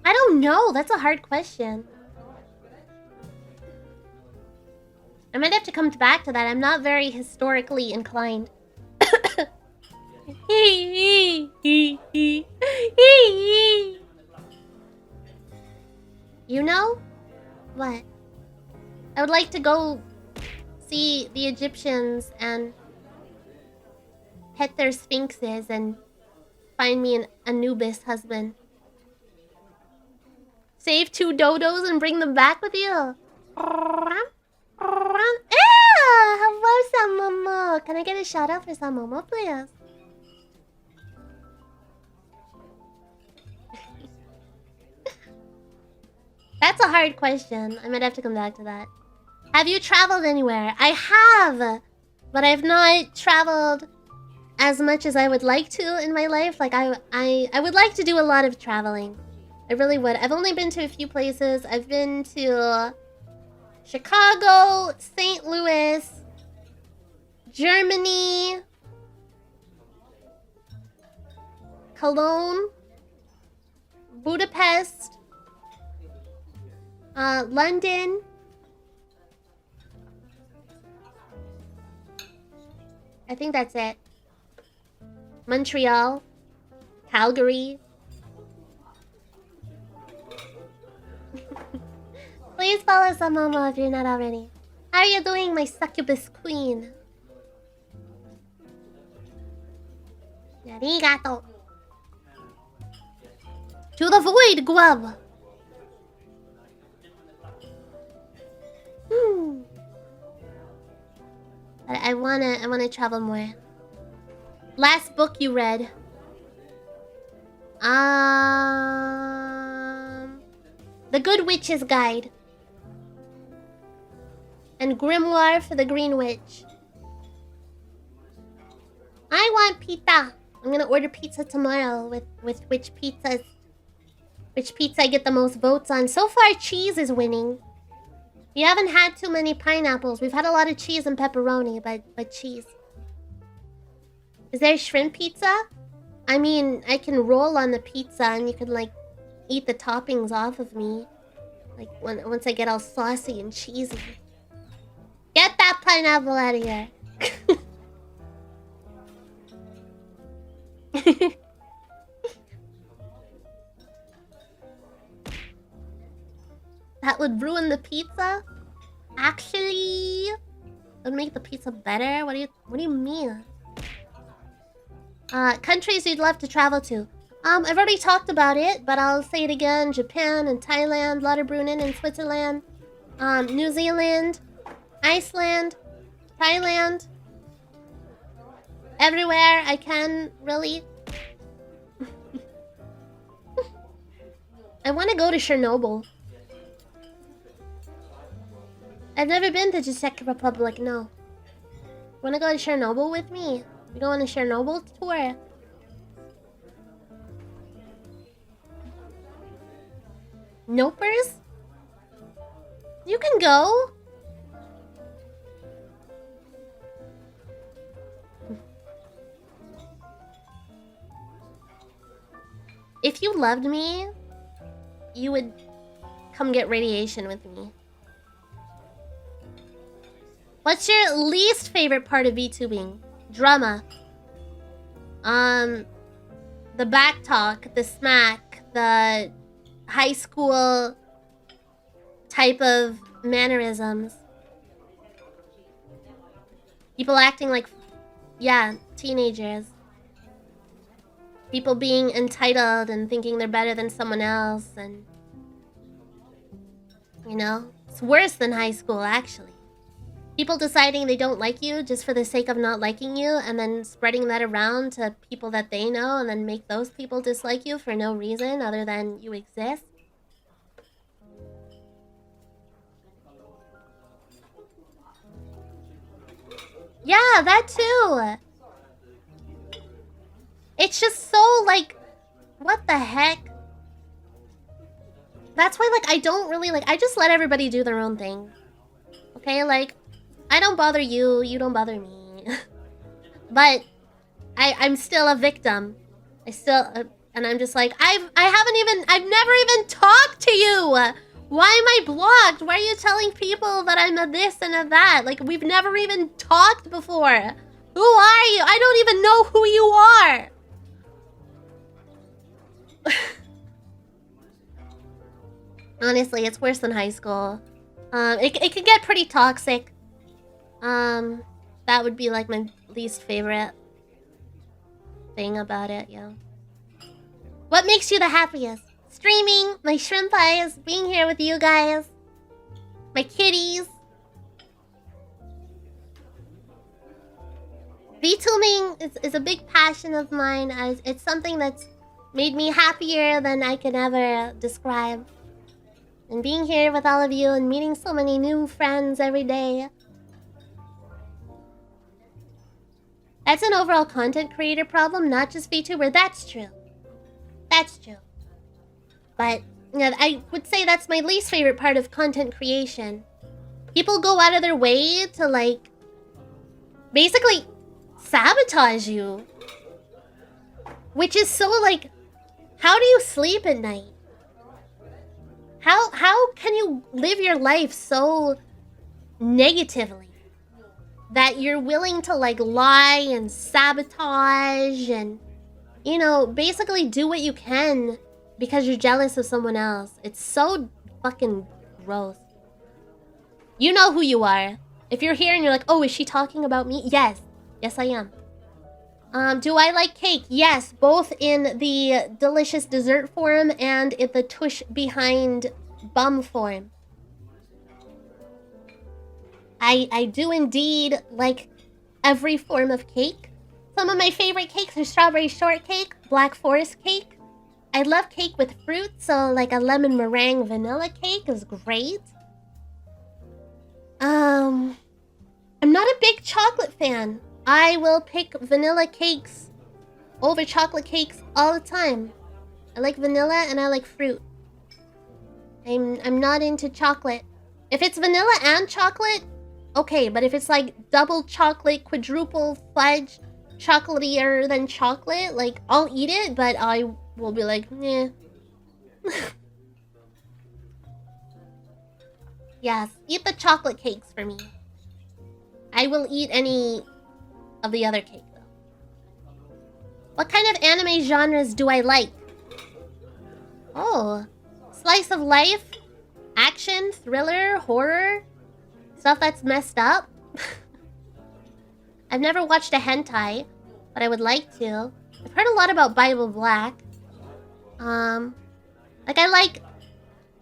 I don't know. That's a hard question. I might have to come back to that. I'm not very historically inclined. You know? What? I would like to go see the Egyptians and pet their sphinxes and find me an Anubis husband. Save 2 dodos and bring them back with you. Hello, Samomo. Can I get a shout out for Samomo, please? That's a hard question. I might have to come back to that. Have you traveled anywhere? I have, but I've not traveled as much as I would like to in my life. Like I would like to do a lot of traveling. I really would. I've only been to a few places. I've been to Chicago, St. Louis, Germany, Cologne, Budapest, London, I think that's it. Montreal, Calgary. Please follow Samomo if you're not already. How are you doing, my succubus queen? Arigato. To the void, Guab. But I wanna travel more. Last book you read. The Good Witch's Guide. And Grimoire for the Green Witch. I want pizza. I'm gonna order pizza tomorrow with which pizza I get the most votes on. So far, cheese is winning. We haven't had too many pineapples. We've had a lot of cheese and pepperoni, but cheese. Is there shrimp pizza? I mean, I can roll on the pizza and you can like eat the toppings off of me. Like once I get all saucy and cheesy. Get that pineapple out of here. That would ruin the pizza? Actually, it would make the pizza better? What do you mean? Countries you'd love to travel to. I've already talked about it, but I'll say it again. Japan and Thailand, Lauterbrunnen and Switzerland, New Zealand, Iceland, Thailand. Everywhere I can, really. I want to go to Chernobyl. I've never been to the Czech Republic, no. Want to go to Chernobyl with me? We go on a Chernobyl tour. Nopers? You can go. If you loved me, you would come get radiation with me. What's your least favorite part of VTubing? Drama. The back talk, the smack, the high school type of mannerisms. People acting like, yeah, teenagers. People being entitled and thinking they're better than someone else, and you know, it's worse than high school, actually. People deciding they don't like you just for the sake of not liking you, and then spreading that around to people that they know, and then make those people dislike you for no reason other than you exist. Yeah, that too. It's just so, like, what the heck? That's why, like, I don't really, like, I just let everybody do their own thing. Okay, like, I don't bother you, you don't bother me. But I'm still a victim. I still, and I'm just like, I've never even talked to you. Why am I blocked? Why are you telling people that I'm a this and a that? Like, we've never even talked before. Who are you? I don't even know who you are. Honestly, it's worse than high school. It can get pretty toxic. That would be like my least favorite thing about it, yeah. What makes you the happiest? Streaming, my shrimpais, being here with you guys, my kitties. VTubing is a big passion of mine. It's something that's made me happier than I could ever describe. And being here with all of you and meeting so many new friends every day. That's an overall content creator problem, not just VTuber. That's true. That's true. But, you know, I would say that's my least favorite part of content creation. People go out of their way to, like, basically sabotage you. Which is so, like, how do you sleep at night? How can you live your life so negatively that you're willing to, like, lie and sabotage and, you know, basically do what you can because you're jealous of someone else? It's so fucking gross. You know who you are. If you're here and you're like, oh, is she talking about me? Yes. Yes, I am. Do I like cake? Yes, both in the delicious dessert form and in the tush behind bum form. I do indeed like every form of cake. Some of my favorite cakes are strawberry shortcake, black forest cake. I love cake with fruit, so like a lemon meringue vanilla cake is great. I'm not a big chocolate fan. I will pick vanilla cakes over chocolate cakes all the time. I like vanilla and I like fruit. I'm not into chocolate. If it's vanilla and chocolate, okay, but if it's like double chocolate, quadruple fudge, chocolatier than chocolate, like I'll eat it, but I will be like, nah. Yes, eat the chocolate cakes for me. I will eat any of the other cake though. What kind of anime genres do I like? Oh, slice of life, action, thriller, horror, stuff that's messed up. I've never watched a hentai, but I would like to. I've heard a lot about Bible Black. Like I like,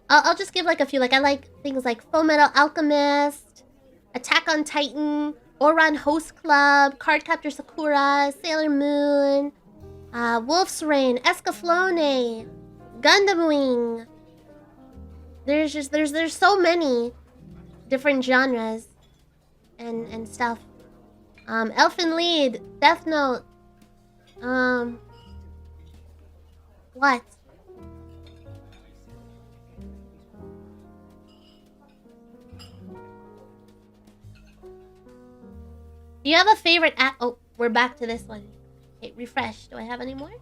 I'll just give like a few. Like I like things like Fullmetal Alchemist, Attack on Titan, Ouran Host Club, Cardcaptor Sakura, Sailor Moon, Wolf's Rain, Escaflowne, Gundam Wing. There's so many different genres and stuff. Elfen Lied, Death Note. What? Do you have a favorite app? Oh, we're back to this one. Okay, refresh. Do I have any more?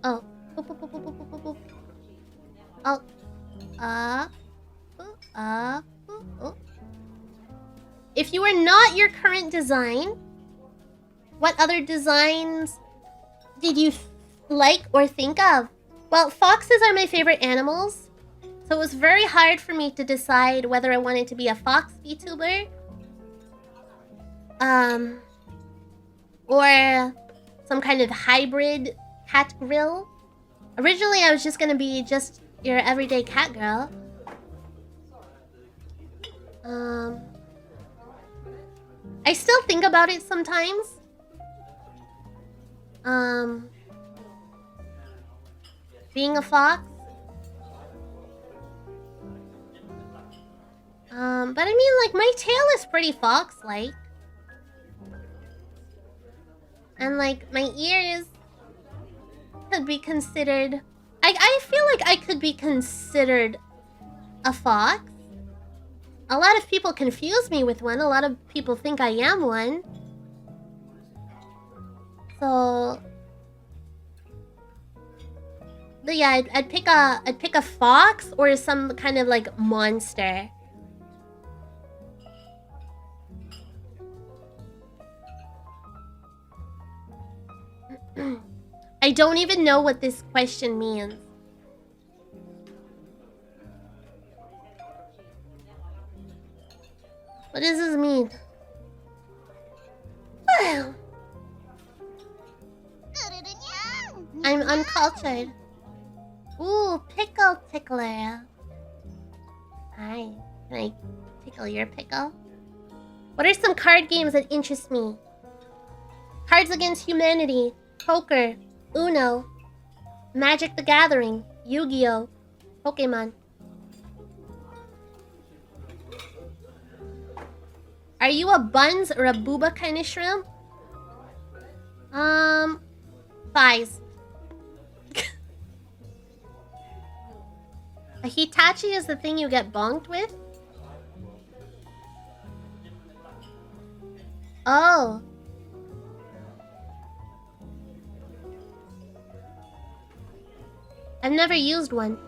Oh. Boop, boop, boop, boop, boop, boop, boop. Oh. Oh. If you are not your current design, what other designs did you like or think of? Well, foxes are my favorite animals, so it was very hard for me to decide whether I wanted to be a fox VTuber, or some kind of hybrid cat grill. Originally, I was just gonna be just your everyday cat girl. I still think about it sometimes. Being a fox. But I mean, like, my tail is pretty fox-like. And, like, my ears could be considered... I feel like I could be considered a fox. A lot of people confuse me with one. A lot of people think I am one. So... But yeah, I'd pick a fox or some kind of, like, monster. I don't even know what this question means. What does this mean? I'm uncultured. Ooh, pickle tickler. Hi, can I tickle your pickle? What are some card games that interest me? Cards Against Humanity, Poker, Uno, Magic the Gathering, Yu-Gi-Oh, Pokemon. Are you a buns or a booba kind of shrimp? Thighs. A Hitachi is the thing you get bonked with? Oh. I've never used one.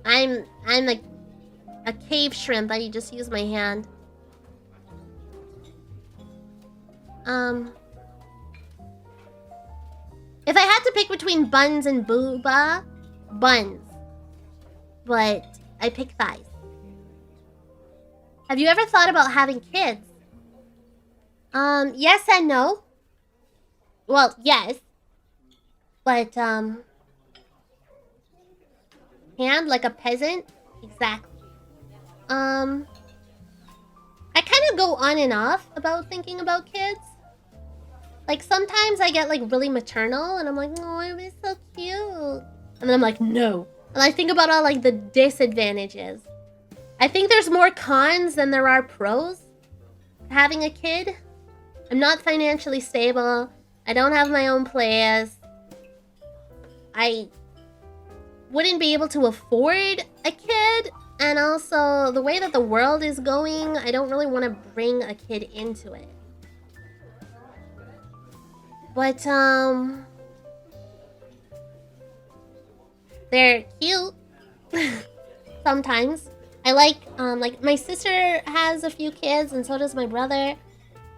I'm like a cave shrimp. I just use my hand. If I had to pick between buns and booba, buns. But I pick thighs. Have you ever thought about having kids? Yes and no. Well, yes. But, hand like a peasant? Exactly. I kind of go on and off about thinking about kids. Like, sometimes I get, like, really maternal, and I'm like, oh, it'd be so cute. And then I'm like, no. And I think about all, like, the disadvantages. I think there's more cons than there are pros to having a kid. I'm not financially stable. I don't have my own place. I wouldn't be able to afford a kid. And also, the way that the world is going, I don't really want to bring a kid into it. But, they're cute. Sometimes. I like my sister has a few kids, and so does my brother.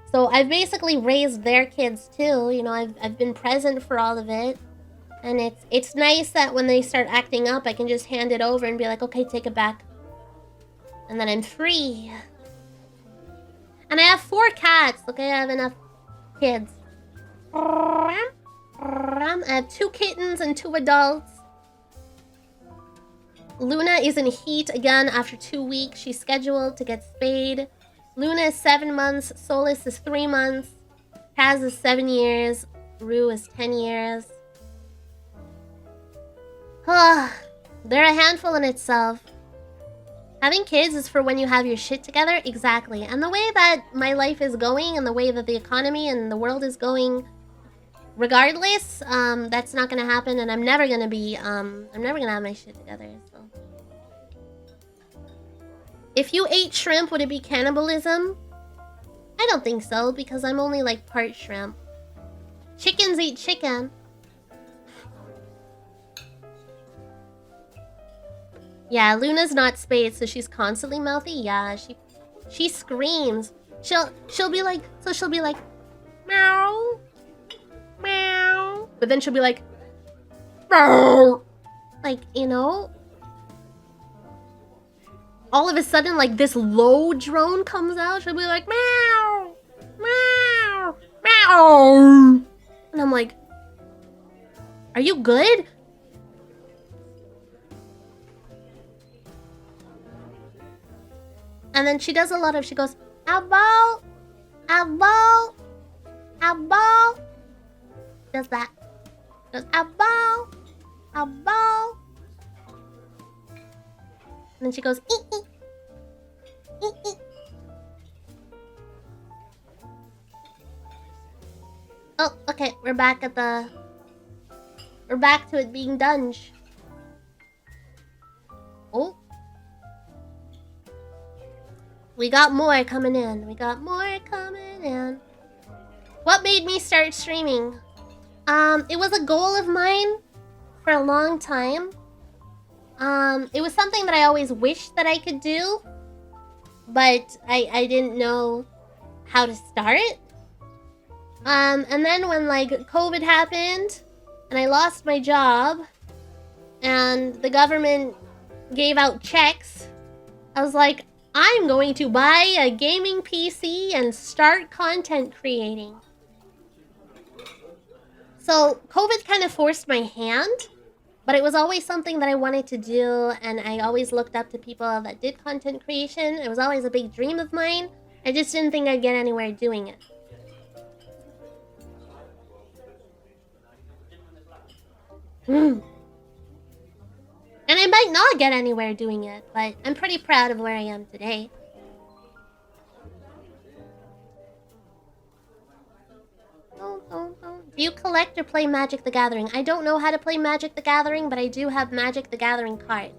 So I've basically raised their kids too. You know, I've been present for all of it. And it's nice that when they start acting up, I can just hand it over and be like, okay, take it back. And then I'm free. And I have 4 cats, okay? I have enough kids. I have 2 kittens and 2 adults. Luna is in heat again after 2 weeks. She's scheduled to get spayed. Luna is 7 months. Solus is 3 months. Kaz is 7 years. Rue is 10 years. They're a handful in itself. Having kids is for when you have your shit together. Exactly. And the way that my life is going and the way that the economy and the world is going, regardless, that's not gonna happen, and I'm never gonna have my shit together, so. If you ate shrimp, would it be cannibalism? I don't think so, because I'm only like part shrimp. Chickens eat chicken. Yeah, Luna's not spayed, so she's constantly mouthy. Yeah, she screams. She'll be like, so she'll be like, meow, meow, but then she'll be like, meow, like, you know. All of a sudden, like, this low drone comes out. She'll be like, meow, meow, meow, and I'm like, are you good? And then she does a lot of, she goes, Abo, Abo, Abo. Does that. Does Abo, Abo. And then she goes, ee, ee, ee, ee. Oh, okay, we're back to it being dunge. Oh. We got more coming in. What made me start streaming? It was a goal of mine for a long time. It was something that I always wished that I could do, but I didn't know how to start. And then when like COVID happened and I lost my job and the government gave out checks, I was like, I'm going to buy a gaming PC and start content creating. So COVID kind of forced my hand, but it was always something that I wanted to do, and I always looked up to people that did content creation. It was always a big dream of mine. I just didn't think I'd get anywhere doing it. And I might not get anywhere doing it, but I'm pretty proud of where I am today. Do you collect or play Magic the Gathering? I don't know how to play Magic the Gathering, but I do have Magic the Gathering cards.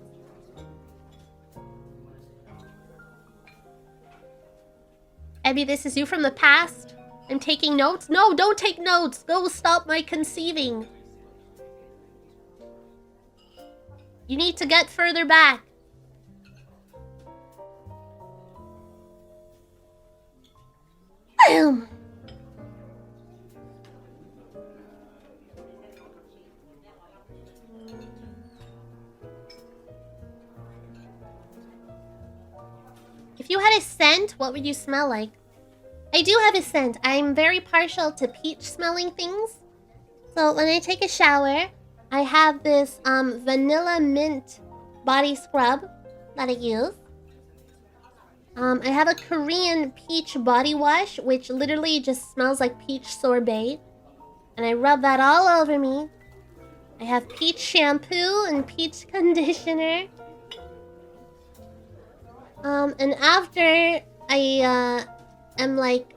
Abby, this is you from the past? I'm taking notes? No, don't take notes! Go stop my conceiving! You need to get further back. Boom! If you had a scent, what would you smell like? I do have a scent. I'm very partial to peach smelling things. So when I take a shower, I have this vanilla mint body scrub that I use. I have a Korean peach body wash, which literally just smells like peach sorbet. And I rub that all over me. I have peach shampoo and peach conditioner. And after I am like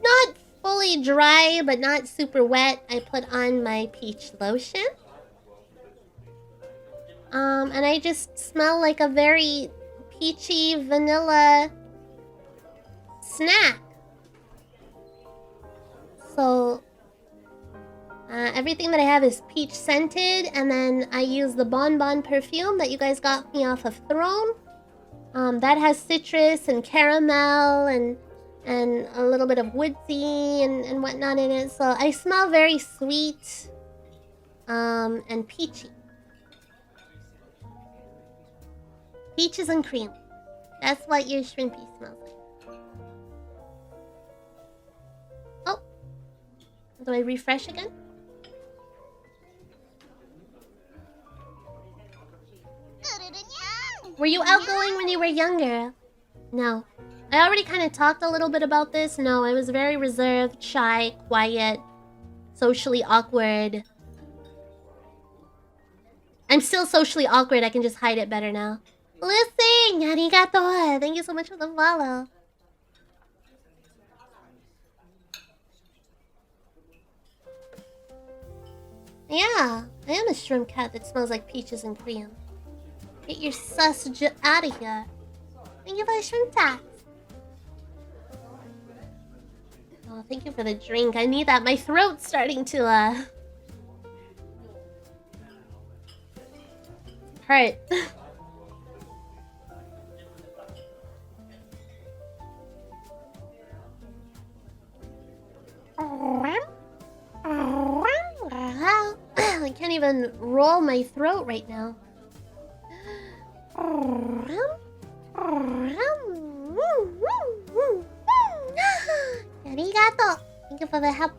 not fully dry but not super wet, I put on my peach lotion. And I just smell like a very peachy vanilla snack. So everything that I have is peach scented, and then I use the Bon Bon perfume that you guys got me off of Throne. That has citrus and caramel and a little bit of woodsy and whatnot in it. So I smell very sweet and peachy. Peaches and cream. That's what your shrimpy smells like. Oh. Do I refresh again? Were you outgoing when you were younger? No. I already kind of talked a little bit about this. No, I was very reserved, shy, quiet, socially awkward. I'm still socially awkward. I can just hide it better now. Listen, arigato. Thank you so much for the follow. Yeah, I am a shrimp cat that smells like peaches and cream. Get your sausage out of here. Thank you for the shrimp tax. Oh, thank you for the drink. I need that. My throat's starting to, hurt. I can't even roll my throat right now. Arigato. Thank you for the help.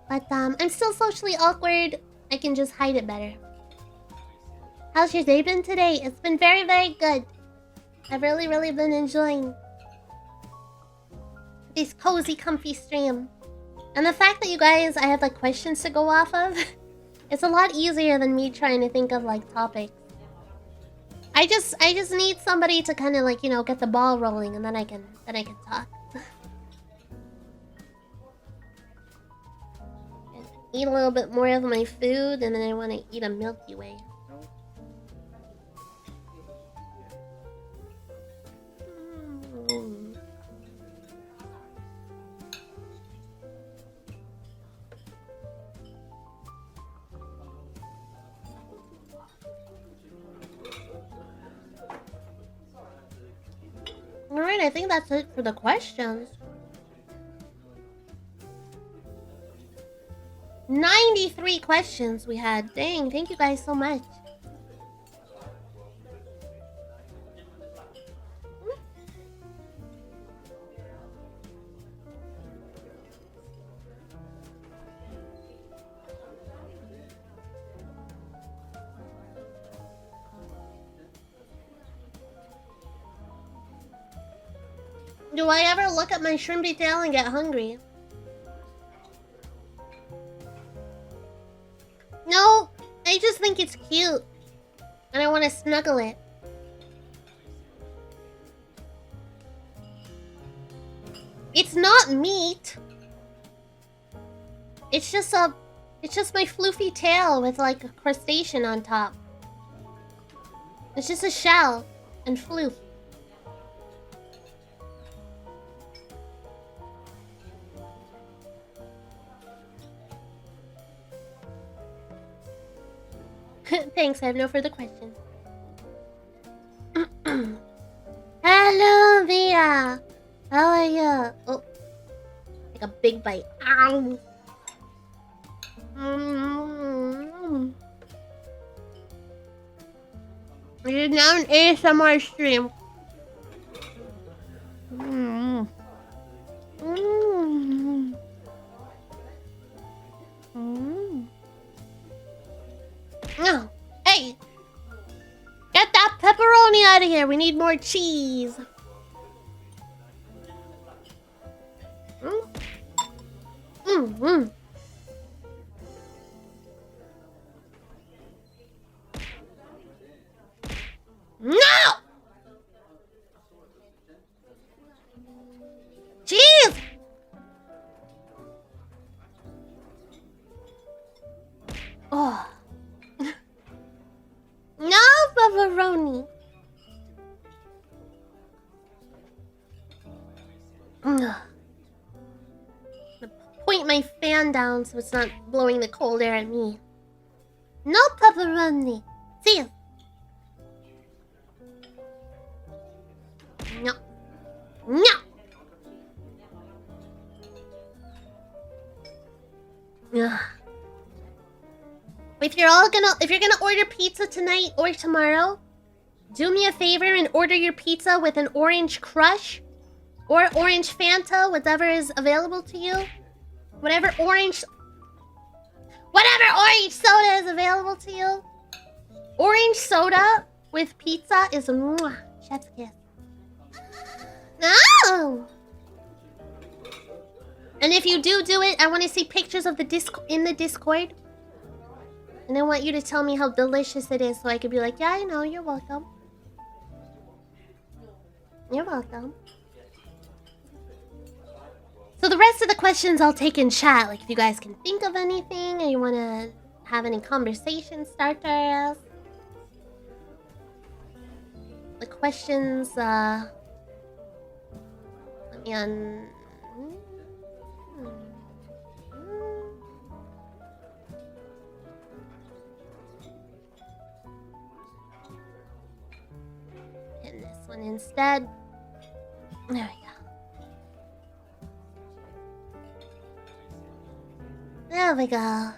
But I'm still socially awkward. I can just hide it better. How's your day been today? It's been very, very good. I've really been enjoying this cozy, comfy stream. And the fact that you guys, I have like questions to go off of, it's a lot easier than me trying to think of like topics. I just need somebody to kind of like, you know, get the ball rolling, and then I can talk. Eat a little bit more of my food, and then I want to eat a Milky Way. Alright, I think that's it for the questions. 93 questions we had. Dang, thank you guys so much. Do I ever look at my shrimpy tail and get hungry? No, I just think it's cute. And I want to snuggle it. It's not meat. It's just my floofy tail with like a crustacean on top. It's just a shell and floof. Thanks, I have no further questions. Hello, Mia. How are you? Oh, like a big bite. Ow. It is now an ASMR stream. No. Hey! Get that pepperoni out of here. We need more cheese. No! Cheese! Oh. No, pepperoni. Point my fan down so it's not blowing the cold air at me. No pepperoni. See you. No. No. Ugh. If you're gonna order pizza tonight or tomorrow, do me a favor and order your pizza with an orange crush or orange Fanta, whatever is available to you. Whatever orange soda is available to you. Orange soda with pizza is mwah, chef's kiss. No! And if you do it, I want to see pictures of in the Discord. And I want you to tell me how delicious it is so I could be like, yeah, I know, you're welcome. You're welcome. So the rest of the questions I'll take in chat. Like if you guys can think of anything or you want to have any conversation starters. The questions, let me hit this one instead. There we go. There we go.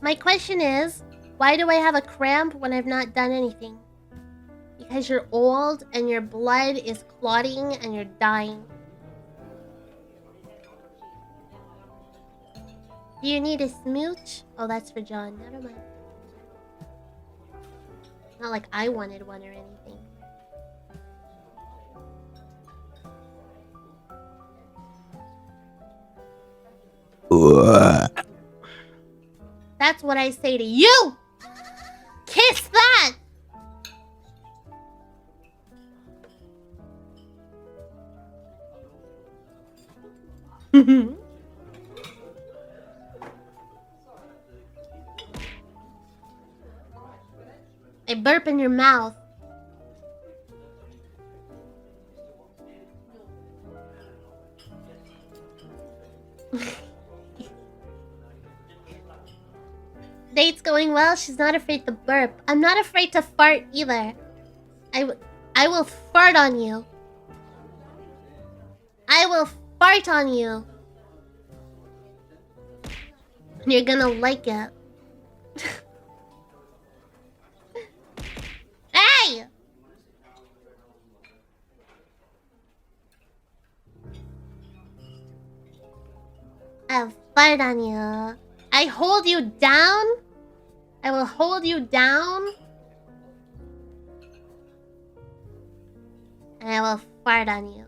My question is, why do I have a cramp when I've not done anything? Because you're old and your blood is clotting and you're dying. Do you need a smooch? Oh, that's for John. Never mind. Not like I wanted one or anything. That's what I say to you! Kiss that! I burp in your mouth. Date's going well. She's not afraid to burp. I'm not afraid to fart either. I will fart on you. I will fart on you. And you're gonna like it. Hey! I'll fart on you. I hold you down. I will hold you down. And I will fart on you.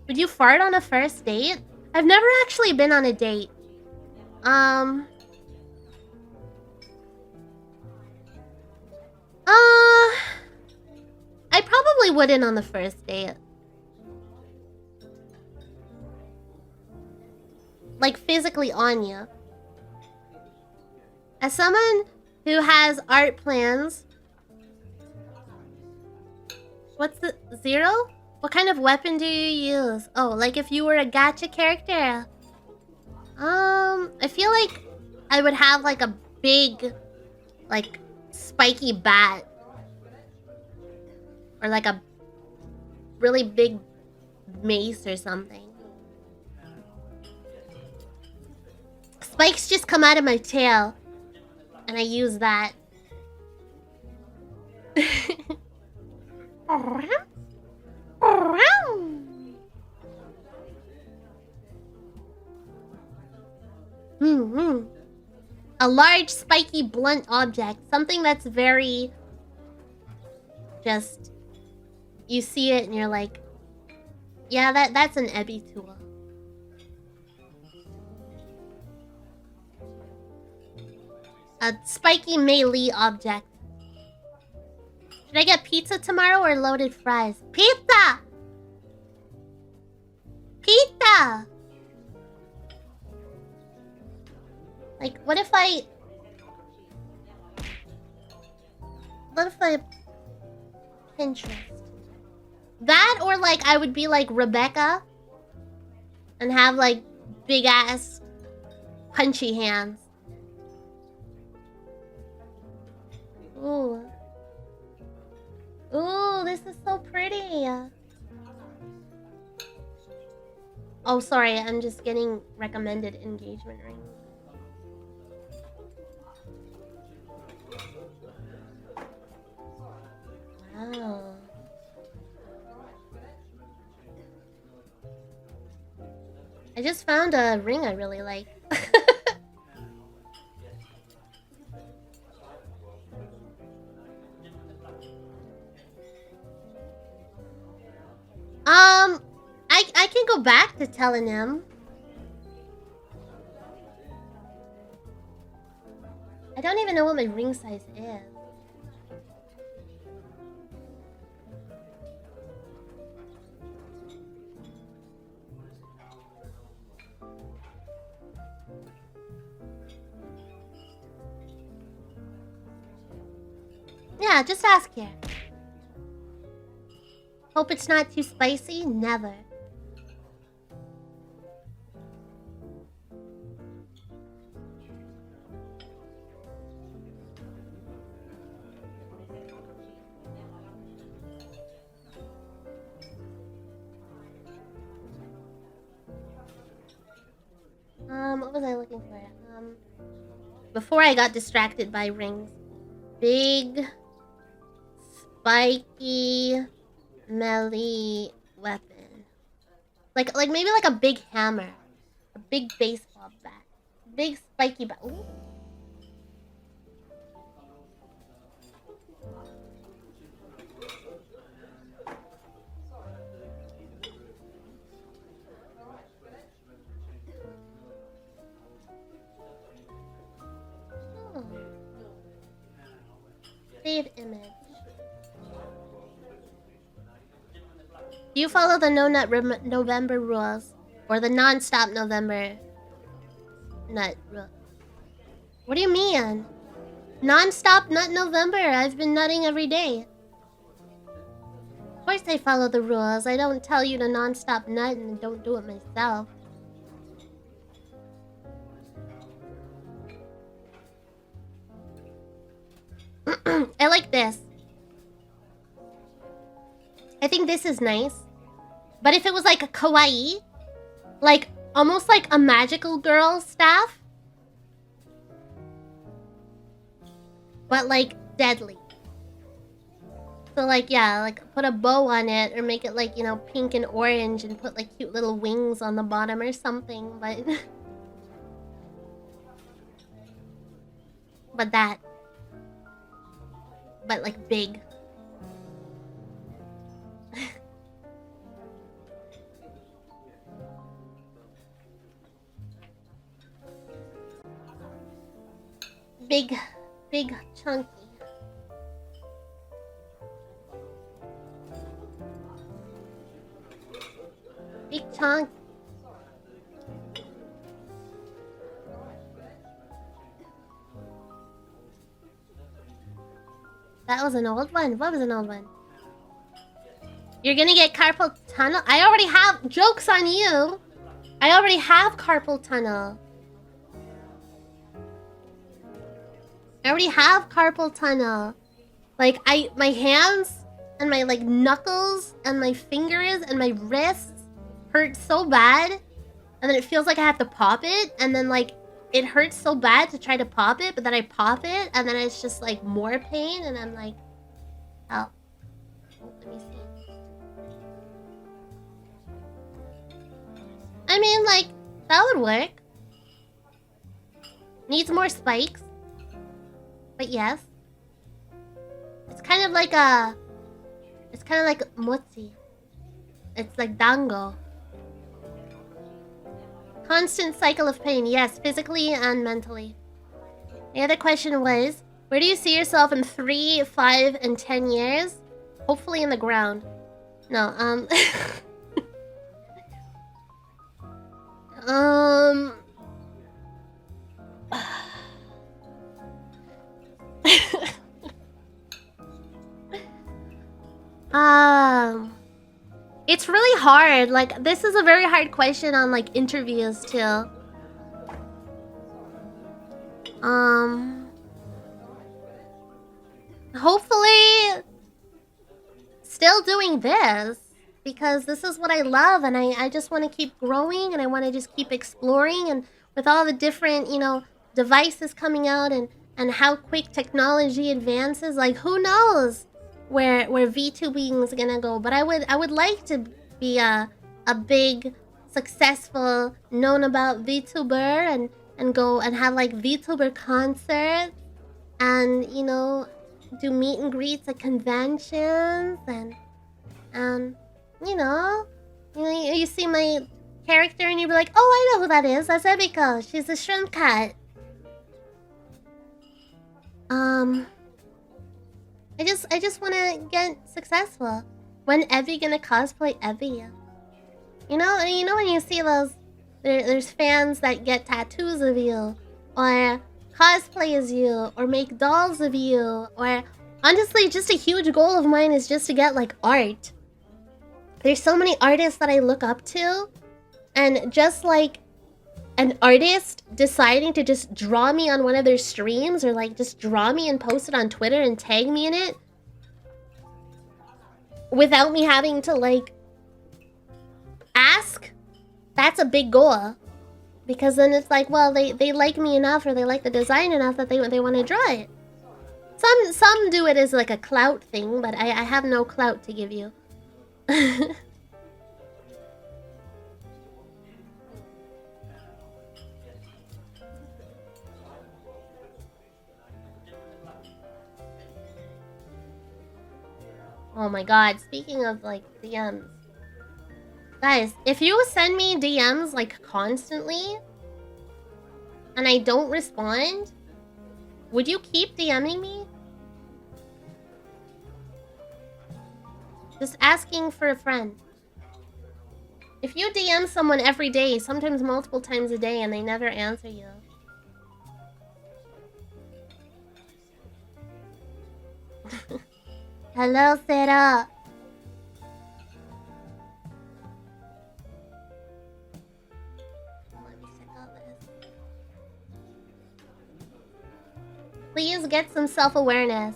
Would you fart on a first date? I've never actually been on a date. I probably wouldn't on the first date. Like physically on you. As someone who has art plans. What's the 0? What kind of weapon do you use? Oh, like if you were a gacha character. I feel like I would have like a big, like spiky bat. Or like a really big mace or something. Spikes just come out of my tail. And I use that. A large, spiky, blunt object. Something that's very... just... You see it and you're like... Yeah, that's an Ebiko. A spiky melee object. Should I get pizza tomorrow or loaded fries? Pizza! Pizza! Like, what if I... Pinterest. That or like I would be like Rebecca. And have like big ass punchy hands. Ooh. Ooh, this is so pretty. Oh, sorry, I'm just getting recommended engagement rings. Wow. I just found a ring I really like. I can go back to tellonym. I don't even know what my ring size is. Yeah, just ask here. Hope it's not too spicy? Never. What was I looking for? Before I got distracted by rings. Big, spiky, melee weapon. Like maybe like a big hammer. A big baseball bat. Big spiky bat. Ooh. Save image. Do you follow the No Nut November rules? Or the non-stop November nut rule? What do you mean? Non-stop nut November. I've been nutting every day. Of course I follow the rules. I don't tell you to non-stop nut and don't do it myself. I like this. I think this is nice. But if it was like a kawaii, like almost like a magical girl staff, but like deadly. So like, yeah, like put a bow on it or make it like, you know, pink and orange and put like cute little wings on the bottom or something, but but that. But like big. Big chunky. Big chunk. That was an old one. What was an old one? You're gonna get carpal tunnel? I already have... Joke's on you! I already have carpal tunnel. I already have carpal tunnel. Like, my hands and my, like, knuckles and my fingers and my wrists hurt so bad. And then it feels like I have to pop it. And then, like, it hurts so bad to try to pop it, but then I pop it, and then it's just like more pain, and I'm like, oh, let me see. I mean, like, that would work. Needs more spikes. But yes. It's kind of like a... It's kind of like motzi. It's like dango. Constant cycle of pain, yes, physically and mentally. The other question was, where do you see yourself in 3, 5, and 10 years? Hopefully in the ground. No, It's really hard. Like, this is a very hard question on, like, interviews, too. Hopefully... still doing this. Because this is what I love, and I just want to keep growing, and I want to just keep exploring, and with all the different, you know, devices coming out, and how quick technology advances, like, who knows where VTubing is gonna go. But I would like to be a big, successful, known about VTuber, and go and have like VTuber concerts, and, you know, do meet and greets at conventions, and you know, you see my character and you'll be like, oh, I know who that is. That's Ebiko. She's a shrimp cat. I just want to get successful. When Evie gonna cosplay Evie? You know when you see those, there's fans that get tattoos of you, or cosplay as you, or make dolls of you, or honestly, just a huge goal of mine is just to get like art. There's so many artists that I look up to, and just like an artist deciding to just draw me on one of their streams, or like just draw me and post it on Twitter and tag me in it without me having to like ask, that's a big goal. Because then it's like, well, they like me enough or they like the design enough that they want to draw it. Some do it as like a clout thing, but I have no clout to give you. Oh my god, speaking of like DMs. Guys, if you send me DMs like constantly and I don't respond, would you keep DMing me? Just asking for a friend. If you DM someone every day, sometimes multiple times a day, and they never answer you. Hello, Sarah. Let me check out this. Please get some self-awareness.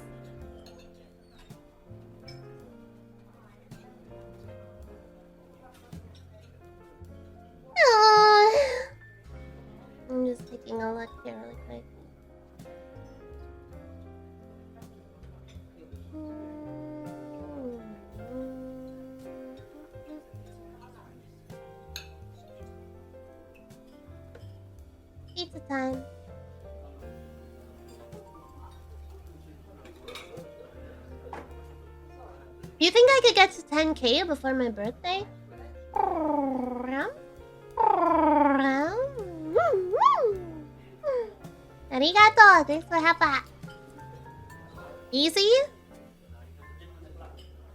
I'm just taking a look here really quick. Pizza time. Do you think I could get to 10K before my birthday? Arigato! Thanks for half that. Easy?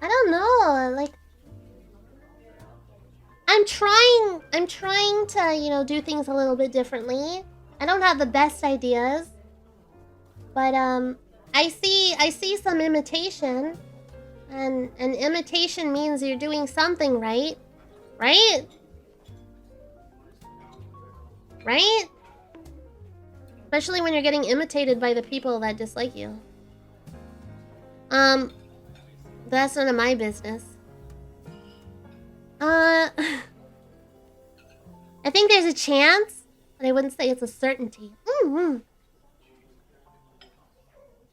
I don't know, like... I'm trying to, you know, do things a little bit differently. I don't have the best ideas. But, I see some imitation. And imitation means you're doing something right. Right? Right? Especially when you're getting imitated by the people that dislike you. That's none of my business. I think there's a chance, but I wouldn't say it's a certainty.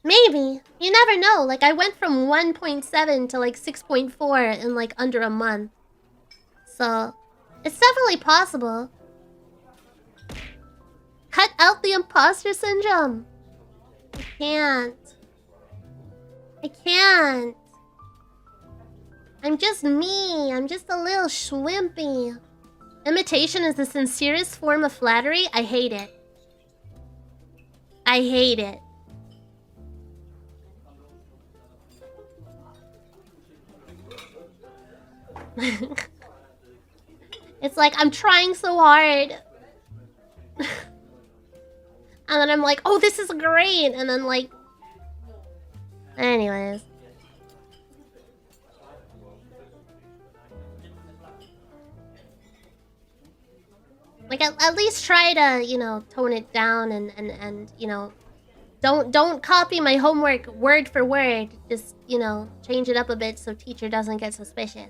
Maybe. You never know. Like, I went from 1.7 to like 6.4 in like under a month. So, it's definitely possible. Cut out the imposter syndrome. I can't. I can't. I'm just me. I'm just a little shrimpy. Imitation is the sincerest form of flattery. I hate it. I hate it. It's like I'm trying so hard. And then I'm like, oh, this is great. And then like... Anyways. Like, at least try to, you know, tone it down and you know... Don't copy my homework word for word. Just, you know, change it up a bit so teacher doesn't get suspicious.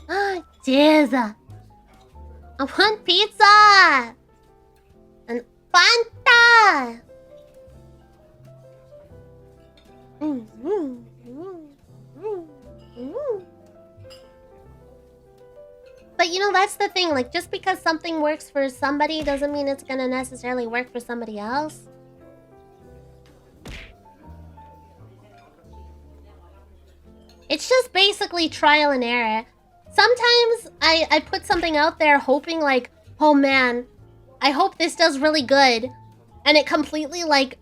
Ah, jeez. I want pizza! And Fanta! But you know, that's the thing. Like, just because something works for somebody doesn't mean it's gonna necessarily work for somebody else. It's just basically trial and error. Sometimes I put something out there hoping like, oh man, I hope this does really good. And it completely like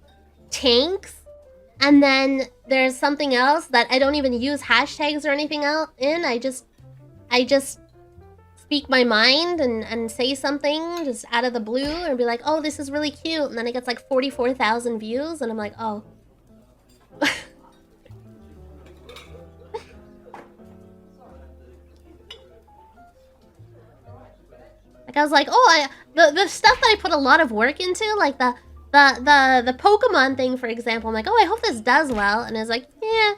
tanks. And then there's something else that I don't even use hashtags or anything out in. I just speak my mind and say something just out of the blue and be like, oh, this is really cute. And then it gets like 44,000 views and I'm like, oh. Like I was like, oh, the stuff that I put a lot of work into, like the Pokemon thing, for example. I'm like, oh, I hope this does well. And I was like, yeah,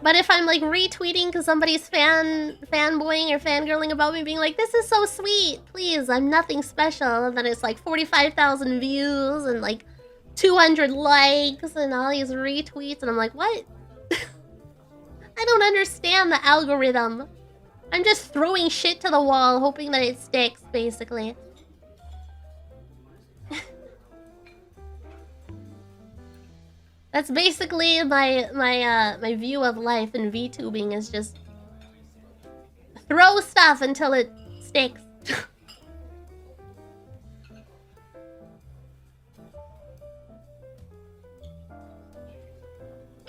But if I'm like retweeting because somebody's fanboying or fangirling about me, being like, this is so sweet, please, I'm nothing special, and then it's like 45,000 views and like 200 likes and all these retweets, and I'm like, what? I don't understand the algorithm. I'm just throwing shit to the wall, hoping that it sticks, basically. That's basically my view of life in VTubing, is just throw stuff until it sticks.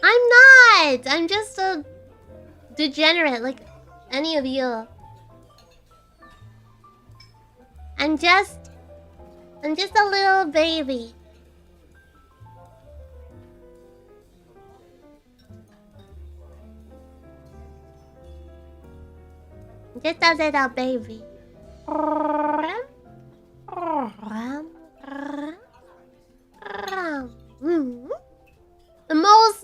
I'm not! I'm just a degenerate like any of you. I'm just a little baby. Just a little baby.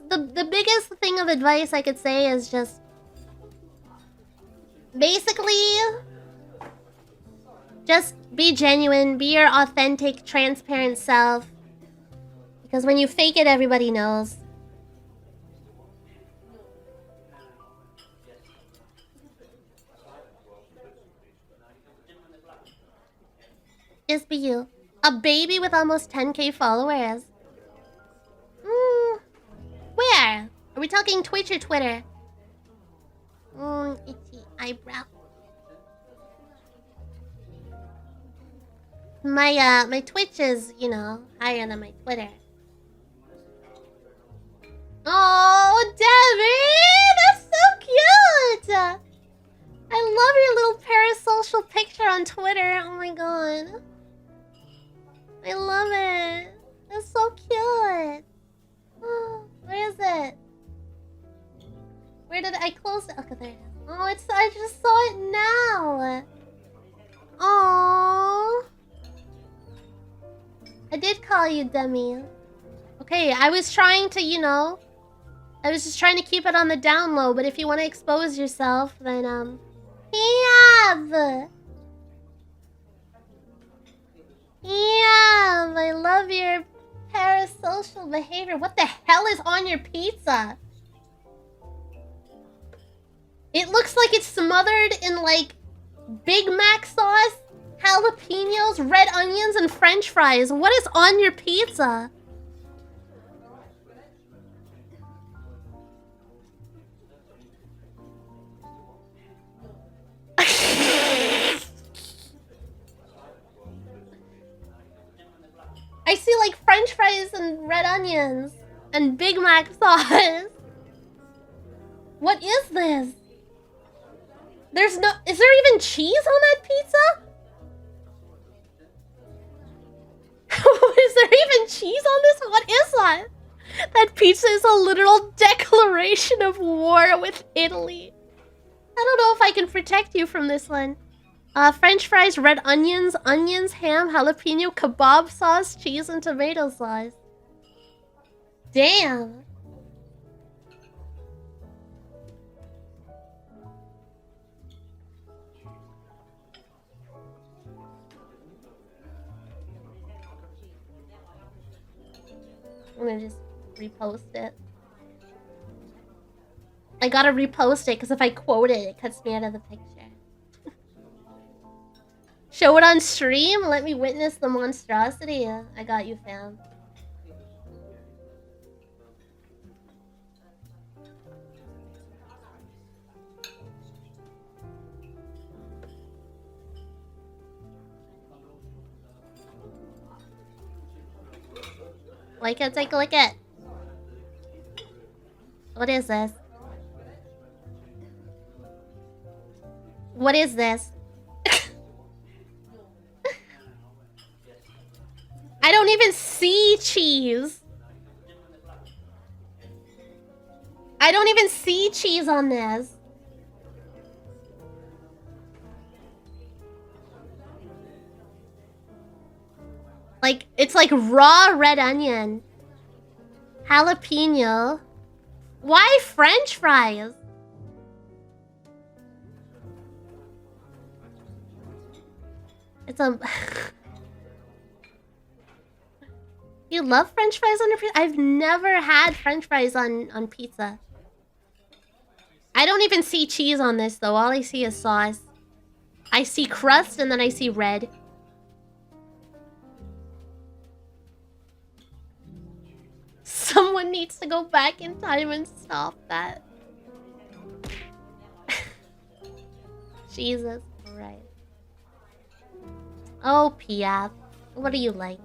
The biggest thing of advice I could say is just basically just be genuine, be your authentic, transparent self. Because when you fake it, everybody knows. Just be you. A baby with almost 10k followers. Where? Are we talking Twitch or Twitter? Itchy eyebrow. My Twitch is, you know, higher than my Twitter. Oh, Debbie! That's so cute! I love your little parasocial picture on Twitter. Oh my god. I love it. That's so cute. Where is it? Where did I close it? Okay, there it is. Oh, I just saw it now. Oh. I did call you Demi. Okay, I was trying to, you know, I was just trying to keep it on the down low, but if you want to expose yourself, then, yeah, I love your parasocial behavior. What the hell is on your pizza? It looks like it's smothered in, like, Big Mac sauce, jalapenos, red onions, and French fries. What is on your pizza? I see like French fries and red onions and Big Mac sauce. What is this? Is there even cheese on that pizza? Is there even cheese on this? What is that? That pizza is a literal declaration of war with Italy. I don't know if I can protect you from this one. French fries, red onions, ham, jalapeno, kebab sauce, cheese, and tomato sauce. Damn. I'm gonna just repost it. I gotta repost it because if I quote it, it cuts me out of the picture. Show it on stream? Let me witness the monstrosity. I got you, fam. Like it, take a look at. What is this? What is this? I don't even see cheese. I don't even see cheese on this. Like, it's like raw red onion, jalapeno, Why French fries? It's a... You love French fries on your pizza? I've never had French fries on pizza. I don't even see cheese on this though. All I see is sauce. I see crust and then I see red. Someone needs to go back in time and stop that. Jesus Christ. Oh, Piaf. What do you like?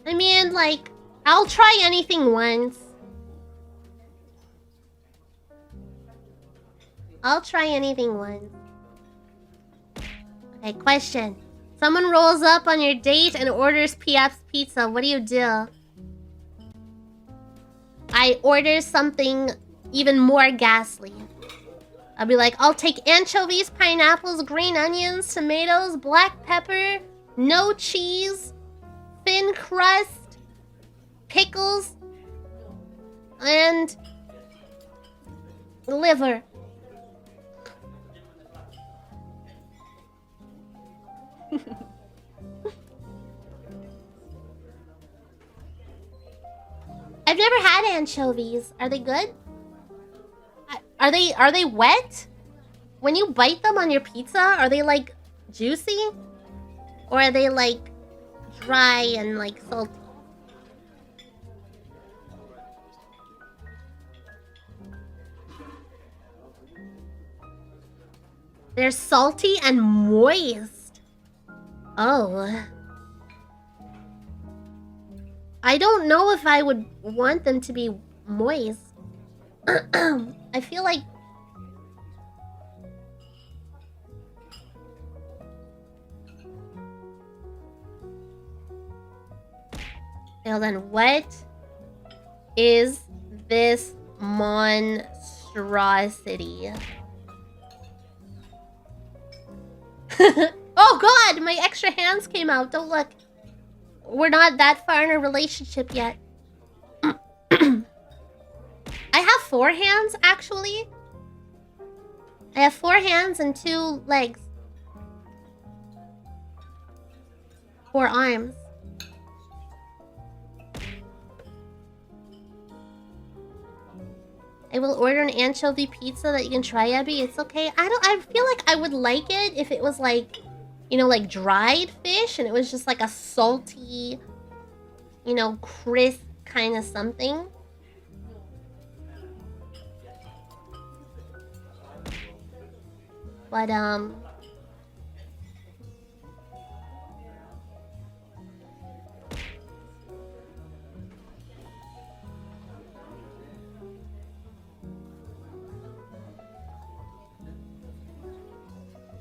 I mean, like, I'll try anything once. I'll try anything once. Okay, question. Someone rolls up on your date and orders Piaf's pizza. What do you do? I order something even more ghastly. I'll be like, I'll take anchovies, pineapples, green onions, tomatoes, black pepper, no cheese, thin crust, pickles, and liver. I've never had anchovies. Are they good? Are they wet? When you bite them on your pizza, are they like juicy? Or are they like dry and like salty? They're salty and moist. Oh. I don't know if I would want them to be moist. I feel like... Well then, what is this monstrosity? Oh god, my extra hands came out. Don't look. We're not that far in a relationship yet. I have 4 hands, actually. I have 4 hands and 2 legs. 4 arms. I will order an anchovy pizza that you can try, Abby. It's okay. I feel like I would like it if it was like, you know, like dried fish and it was just like a salty, you know, crisp kind of something. But,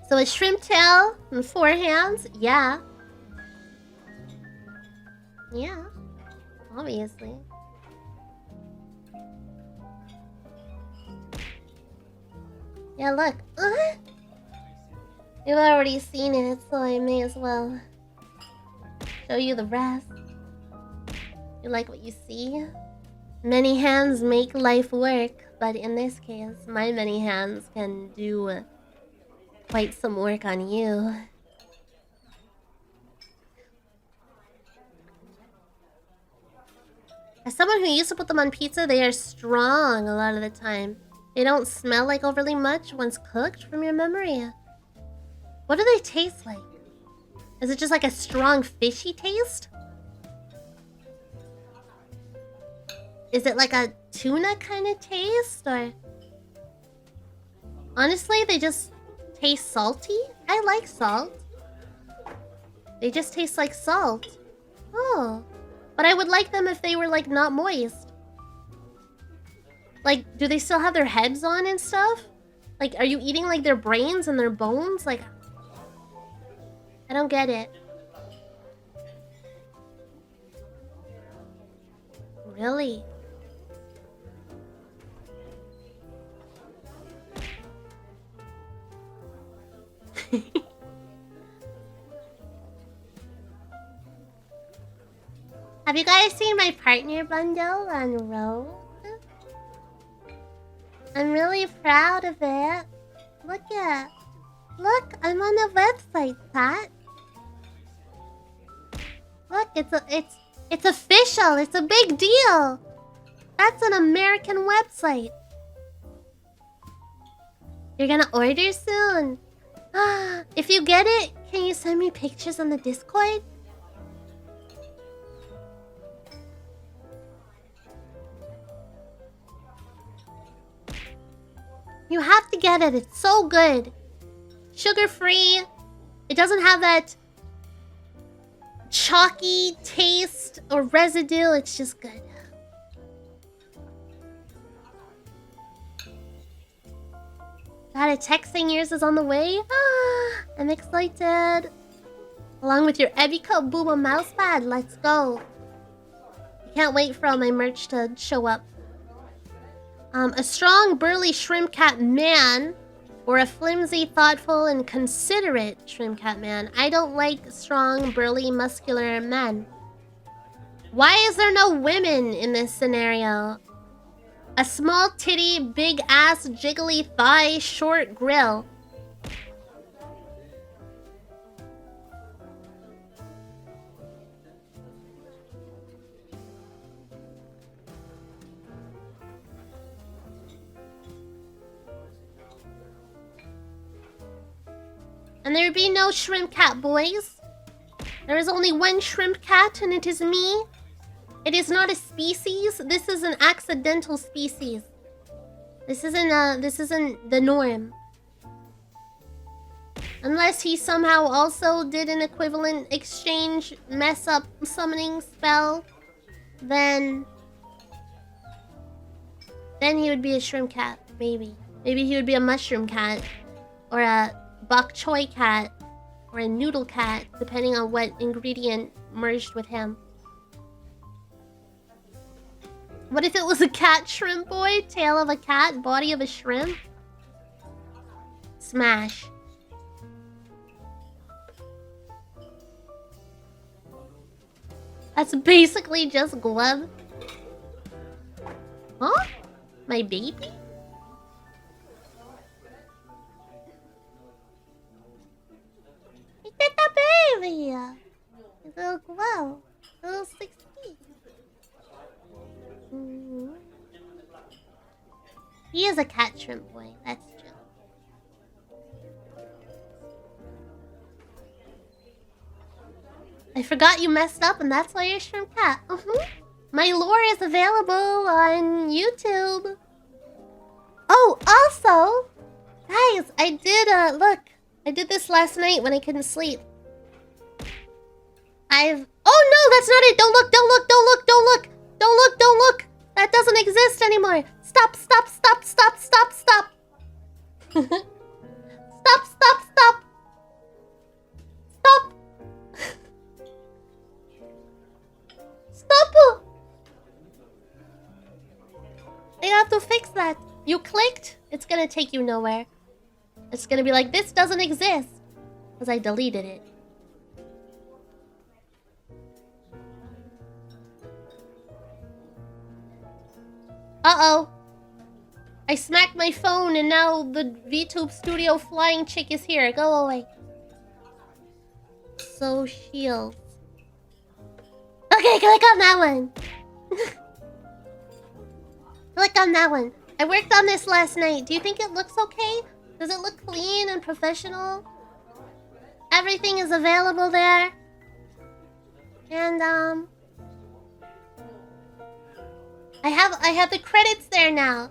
so a shrimp tail and 4 hands? Yeah. Yeah. Obviously. Yeah, look. You've already seen it, so I may as well show you the rest. You like what you see? Many hands make life work, but in this case, my many hands can do quite some work on you. As someone who used to put them on pizza, they are strong a lot of the time. They don't smell like overly much once cooked, from your memory. What do they taste like? Is it just like a strong fishy taste? Is it like a tuna kind of taste, or... Honestly, they just taste salty? I like salt. They just taste like salt. Oh. But I would like them if they were like not moist. Like, do they still have their heads on and stuff? Like, are you eating like their brains and their bones? Like, I don't get it. Really? Have you guys seen my partner bundle on Road? I'm really proud of it. Look, I'm on a website, Pat. Look, it's official. It's a big deal. That's an American website. You're gonna order soon. If you get it, can you send me pictures on the Discord? You have to get it. It's so good. Sugar-free. It doesn't have that chalky taste or residue. It's just good. Got it. Texting yours is on the way. I'm excited. Along with your Ebiko Booba mousepad. Let's go. I can't wait for all my merch to show up. A strong, burly shrimp cat man, or a flimsy, thoughtful, and considerate shrimp cat man. I don't like strong, burly, muscular men. Why is there no women in this scenario? A small titty, big ass, jiggly thigh, short grill. And there be no shrimp cat, boys. There is only one shrimp cat, and it is me. It is not a species. This is an accidental species. This isn't the norm. Unless he somehow also did an equivalent exchange mess up summoning spell, then he would be a shrimp cat, maybe. Maybe he would be a mushroom cat, or a bok choy cat, or a noodle cat, depending on what ingredient merged with him. What if it was a cat shrimp boy? Tail of a cat, body of a shrimp? Smash. That's basically just Glove. Huh? My baby? He did the baby! His little Glove. Little 16. He is a cat shrimp boy, that's true. I forgot you messed up and that's why you're a shrimp cat. My lore is available on YouTube. Oh, also, guys, I did, look. I did this last night when I couldn't sleep. Oh no, that's not it! Don't look, don't look, don't look, don't look! Don't look, don't look! That doesn't exist anymore! Stop, stop, stop, stop, stop, stop! Stop, stop, stop! Stop! Stop! I have to fix that. You clicked? It's gonna take you nowhere. It's gonna be like, this doesn't exist. Because I deleted it. Uh-oh. I smacked my phone and now the VTube studio flying chick is here. Go away. So shields. Okay, click on that one. Click on that one. I worked on this last night. Do you think it looks okay? Does it look clean and professional? Everything is available there. And I have the credits there now.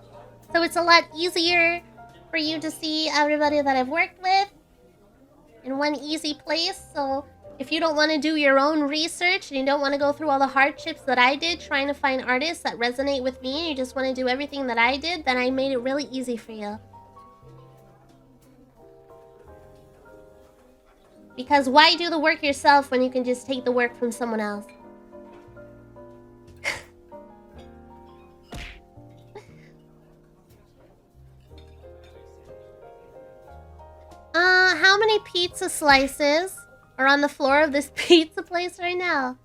So it's a lot easier for you to see everybody that I've worked with in one easy place. So if you don't want to do your own research and you don't want to go through all the hardships that I did trying to find artists that resonate with me and you just want to do everything that I did, then I made it really easy for you. Because why do the work yourself when you can just take the work from someone else? How many pizza slices are on the floor of this pizza place right now?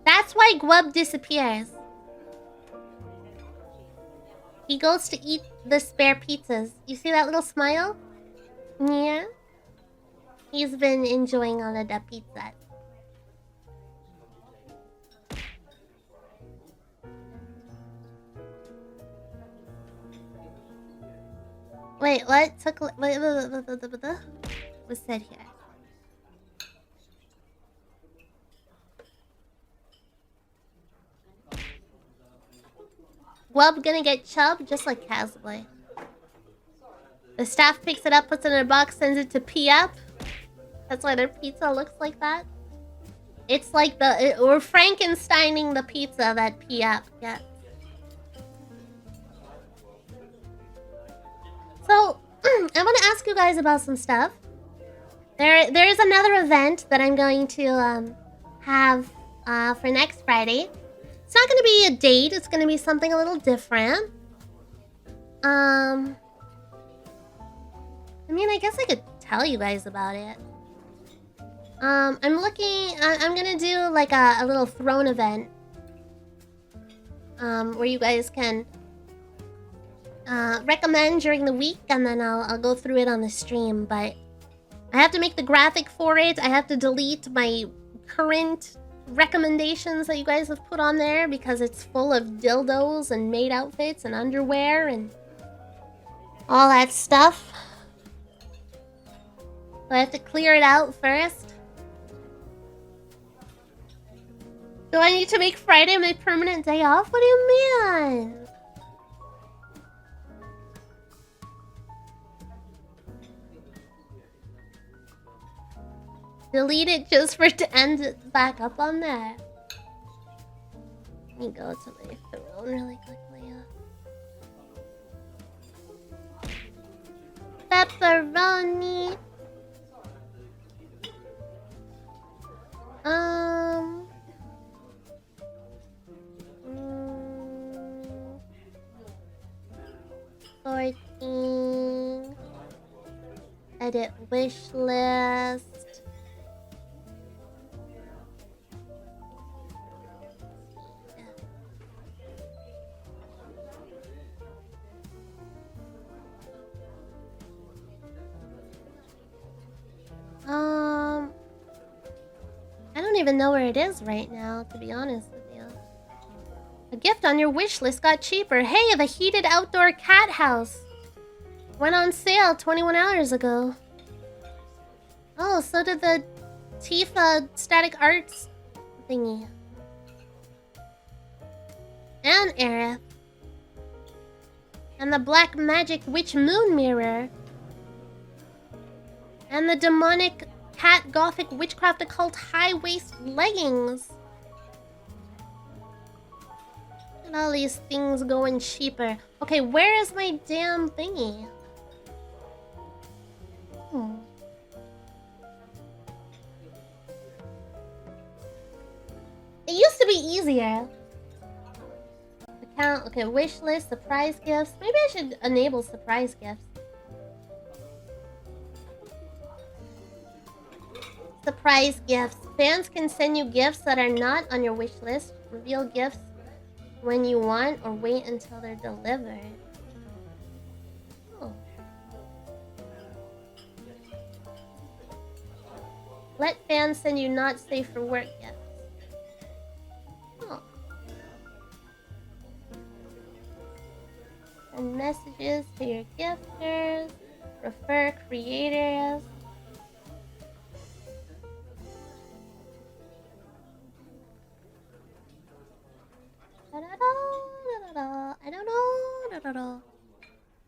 That's why Gwub disappears. He goes to eat the spare pizzas. You see that little smile? Yeah. He's been enjoying all of the pizzas. Wait, what? What's said here? Wub gonna get chub just like Casboy. The staff picks it up, puts it in a box, sends it to P-Up. That's why their pizza looks like that. It's like we're Frankensteining the pizza that P-Up gets. So, I want to ask you guys about some stuff. There's another event that I'm going to have for next Friday. It's not going to be a date. It's going to be something a little different. I mean, I guess I could tell you guys about it. I'm going to do like a little throne event. Where you guys can recommend during the week, and then I'll go through it on the stream. But I have to make the graphic for it. I have to delete my current recommendations that you guys have put on there because it's full of dildos and maid outfits and underwear and all that stuff. So I have to clear it out first. Do I need to make Friday my permanent day off? What do you mean? Delete it just for it to end it back up on there. Let me go to my phone really quickly. Pepperoni. Mm, 14. Edit wish list. I don't even know where it is right now, to be honest with you. A gift on your wish list got cheaper. Hey, the heated outdoor cat house went on sale 21 hours ago. Oh, so did the Tifa static arts thingy. And Aerith. And the black magic witch moon mirror. And the demonic cat gothic witchcraft occult high waist leggings. And all these things going cheaper. Okay, where is my damn thingy? It used to be easier. Account, okay, wish list, surprise gifts. Maybe I should enable surprise gifts. Surprise gifts. Fans can send you gifts that are not on your wish list. Reveal gifts when you want or wait until they're delivered. Oh. Let fans send you not safe for work gifts. Oh. Send messages to your gifters. Refer creators. I don't know.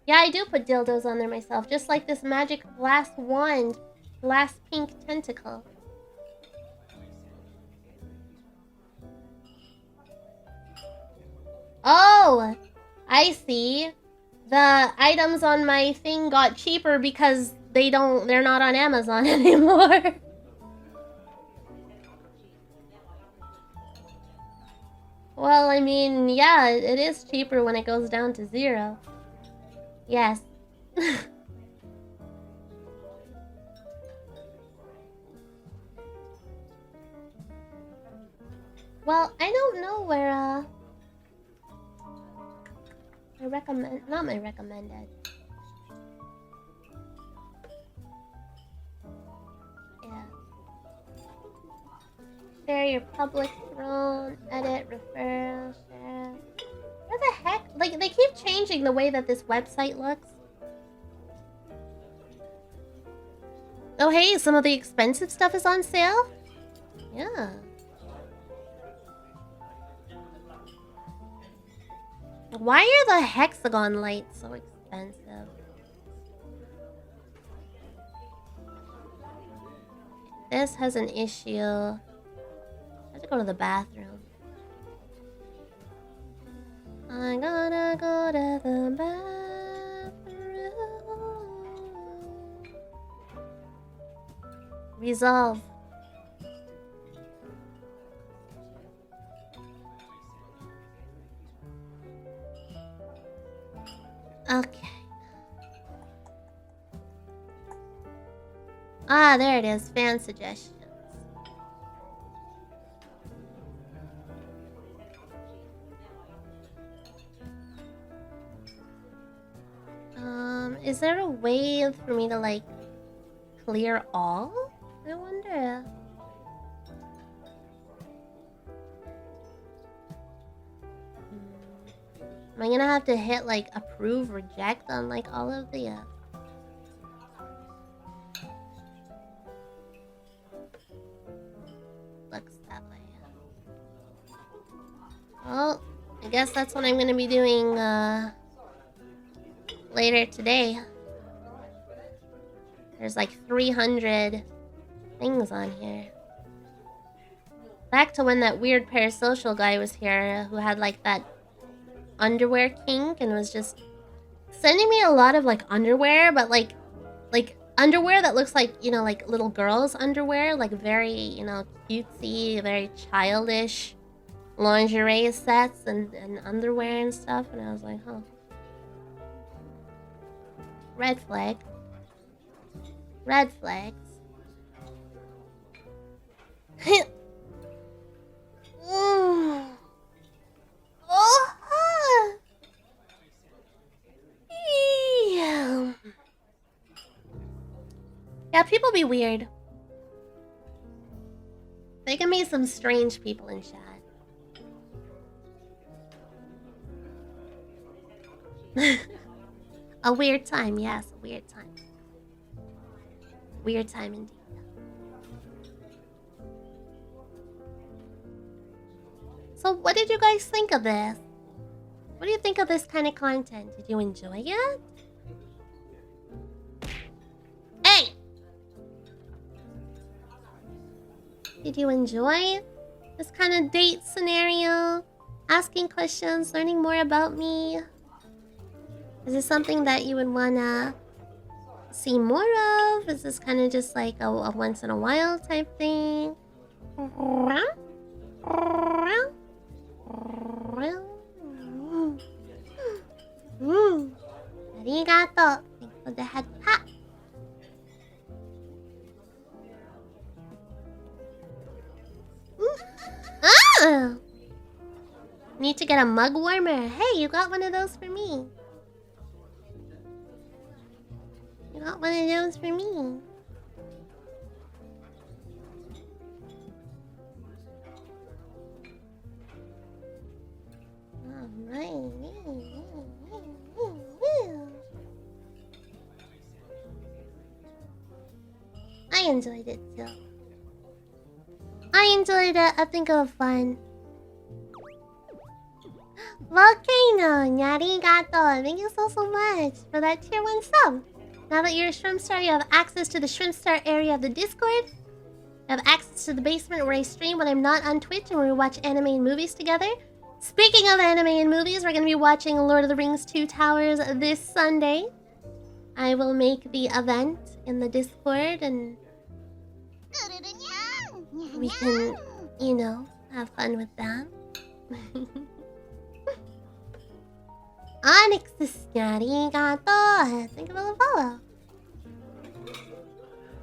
Yeah, I do put dildos on there myself, just like this magic glass wand, glass pink tentacle. Oh, I see. The items on my thing got cheaper because they're not on Amazon anymore. Well, I mean, yeah, it is cheaper when it goes down to 0. Yes. Well, I don't know where not my recommended. Yeah. Share your public throne, edit, refer, share. What the heck? Like, they keep changing the way that this website looks. Oh hey, some of the expensive stuff is on sale? Yeah. Why are the hexagon lights so expensive? This has an issue. I have to go to the bathroom. I gotta go to the bathroom. Resolve. Okay. Ah, there it is. Fan suggestions. Is there a way for me to, like, clear all? I wonder. Am I gonna have to hit, like, approve, reject on, like, all of the, looks that way. Well, I guess that's what I'm gonna be doing, later today. There's like 300 things on here. Back to when that weird Parasocial guy was here who had like that underwear kink and was just sending me a lot of like underwear, but like underwear that looks like, you know, like little girls' underwear, like very, you know, cutesy, very childish lingerie sets and underwear and stuff, and I was like, huh. Red flag. Red flags. Oh. Yeah, people be weird. They can meet some strange people in chat. A weird time, yes, a weird time. Weird time indeed. So what did you guys think of this? What do you think of this kind of content? Did you enjoy it? Hey! Did you enjoy this kind of date scenario? Asking questions, learning more about me? Is this something that you would wanna see more of? Is this kind of just like a once in a while type thing? Arigato. Thanks for the head pat. Ah! Need to get a mug warmer. Hey, you got one of those for me. You got one of those for me. Alright. I enjoyed it too. I enjoyed it. I think it was fun. Volcano, arigato. Thank you so much for that tier 1 sub. Now that you're a Shrimp Star, you have access to the Shrimp Star area of the Discord. You have access to the basement where I stream when I'm not on Twitch and where we watch anime and movies together. Speaking of anime and movies, we're going to be watching Lord of the Rings 2 Towers this Sunday. I will make the event in the Discord and we can, you know, have fun with that. Onyx, arigato. Thank you for the follow.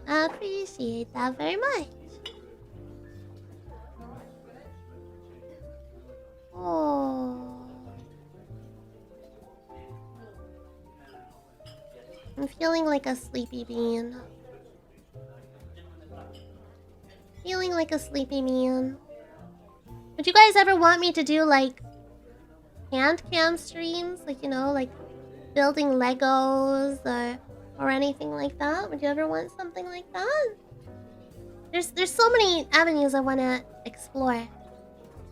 I appreciate that very much. Oh. I'm feeling like a sleepy bean. Feeling like a sleepy bean. Would you guys ever want me to do like hand cam streams? Like, you know, like building Legos or anything like that? Would you ever want something like that? There's so many avenues I want to explore.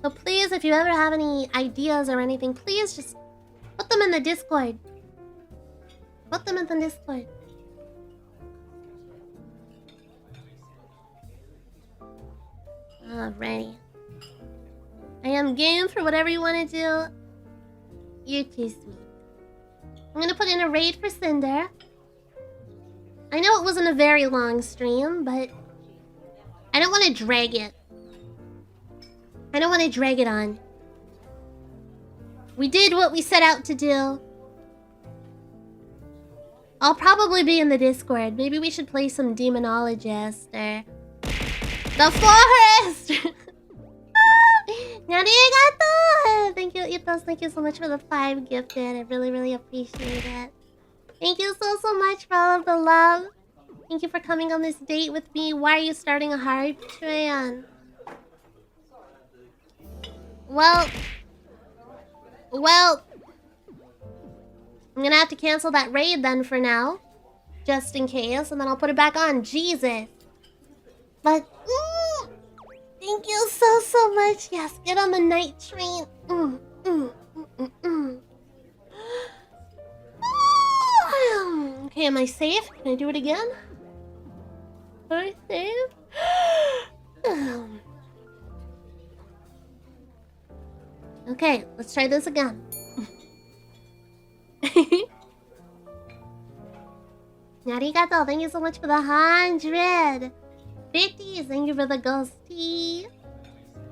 So please, if you ever have any ideas or anything, please just put them in the Discord. Put them in the Discord. Alrighty. I am game for whatever you want to do. You're too sweet. I'm gonna put in a raid for Cinder. I know it wasn't a very long stream, but I don't want to drag it. I don't want to drag it on. We did what we set out to do. I'll probably be in the Discord. Maybe we should play some Demonologist or the Forest. Arigato! Thank you, Ethos. Thank you so much for the 5 gifted. I really, really appreciate it. Thank you so much for all of the love. Thank you for coming on this date with me. Why are you starting a hard Patreon? Well, I'm gonna have to cancel that raid then for now. Just in case, and then I'll put it back on. Jesus. But, thank you so much. Yes, get on the night train. Okay, am I safe? Can I do it again? Am I safe? Okay, let's try this again. Arigato, thank you so much for the 100. 50, thank you for the ghost tea.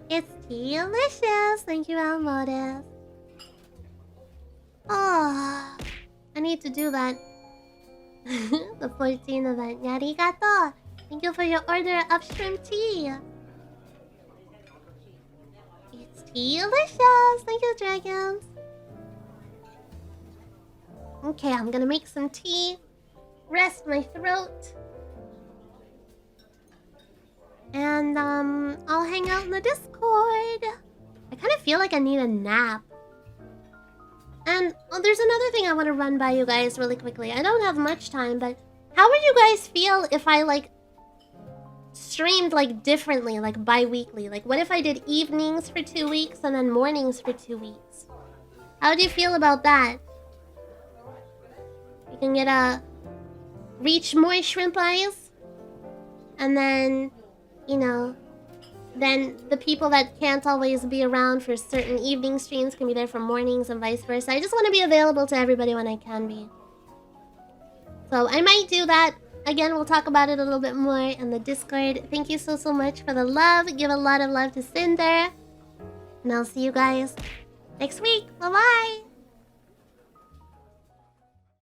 It's delicious. Thank you, Almodus. Oh, I need to do that. The 14 event. Arigato. Thank you for your order of shrimp tea. It's delicious. Thank you, dragons. Okay, I'm gonna make some tea. Rest my throat. And, I'll hang out in the Discord. I kind of feel like I need a nap. And, there's another thing I want to run by you guys really quickly. I don't have much time, but how would you guys feel if I, like, streamed, like, differently, like, bi-weekly? Like, what if I did evenings for 2 weeks and then mornings for 2 weeks? How do you feel about that? You can get reach more shrimpais, and then, you know, then the people that can't always be around for certain evening streams can be there for mornings and vice versa. I just want to be available to everybody when I can be. So I might do that. Again, we'll talk about it a little bit more in the Discord. Thank you so much for the love. Give a lot of love to Cinder. And I'll see you guys next week. Bye-bye.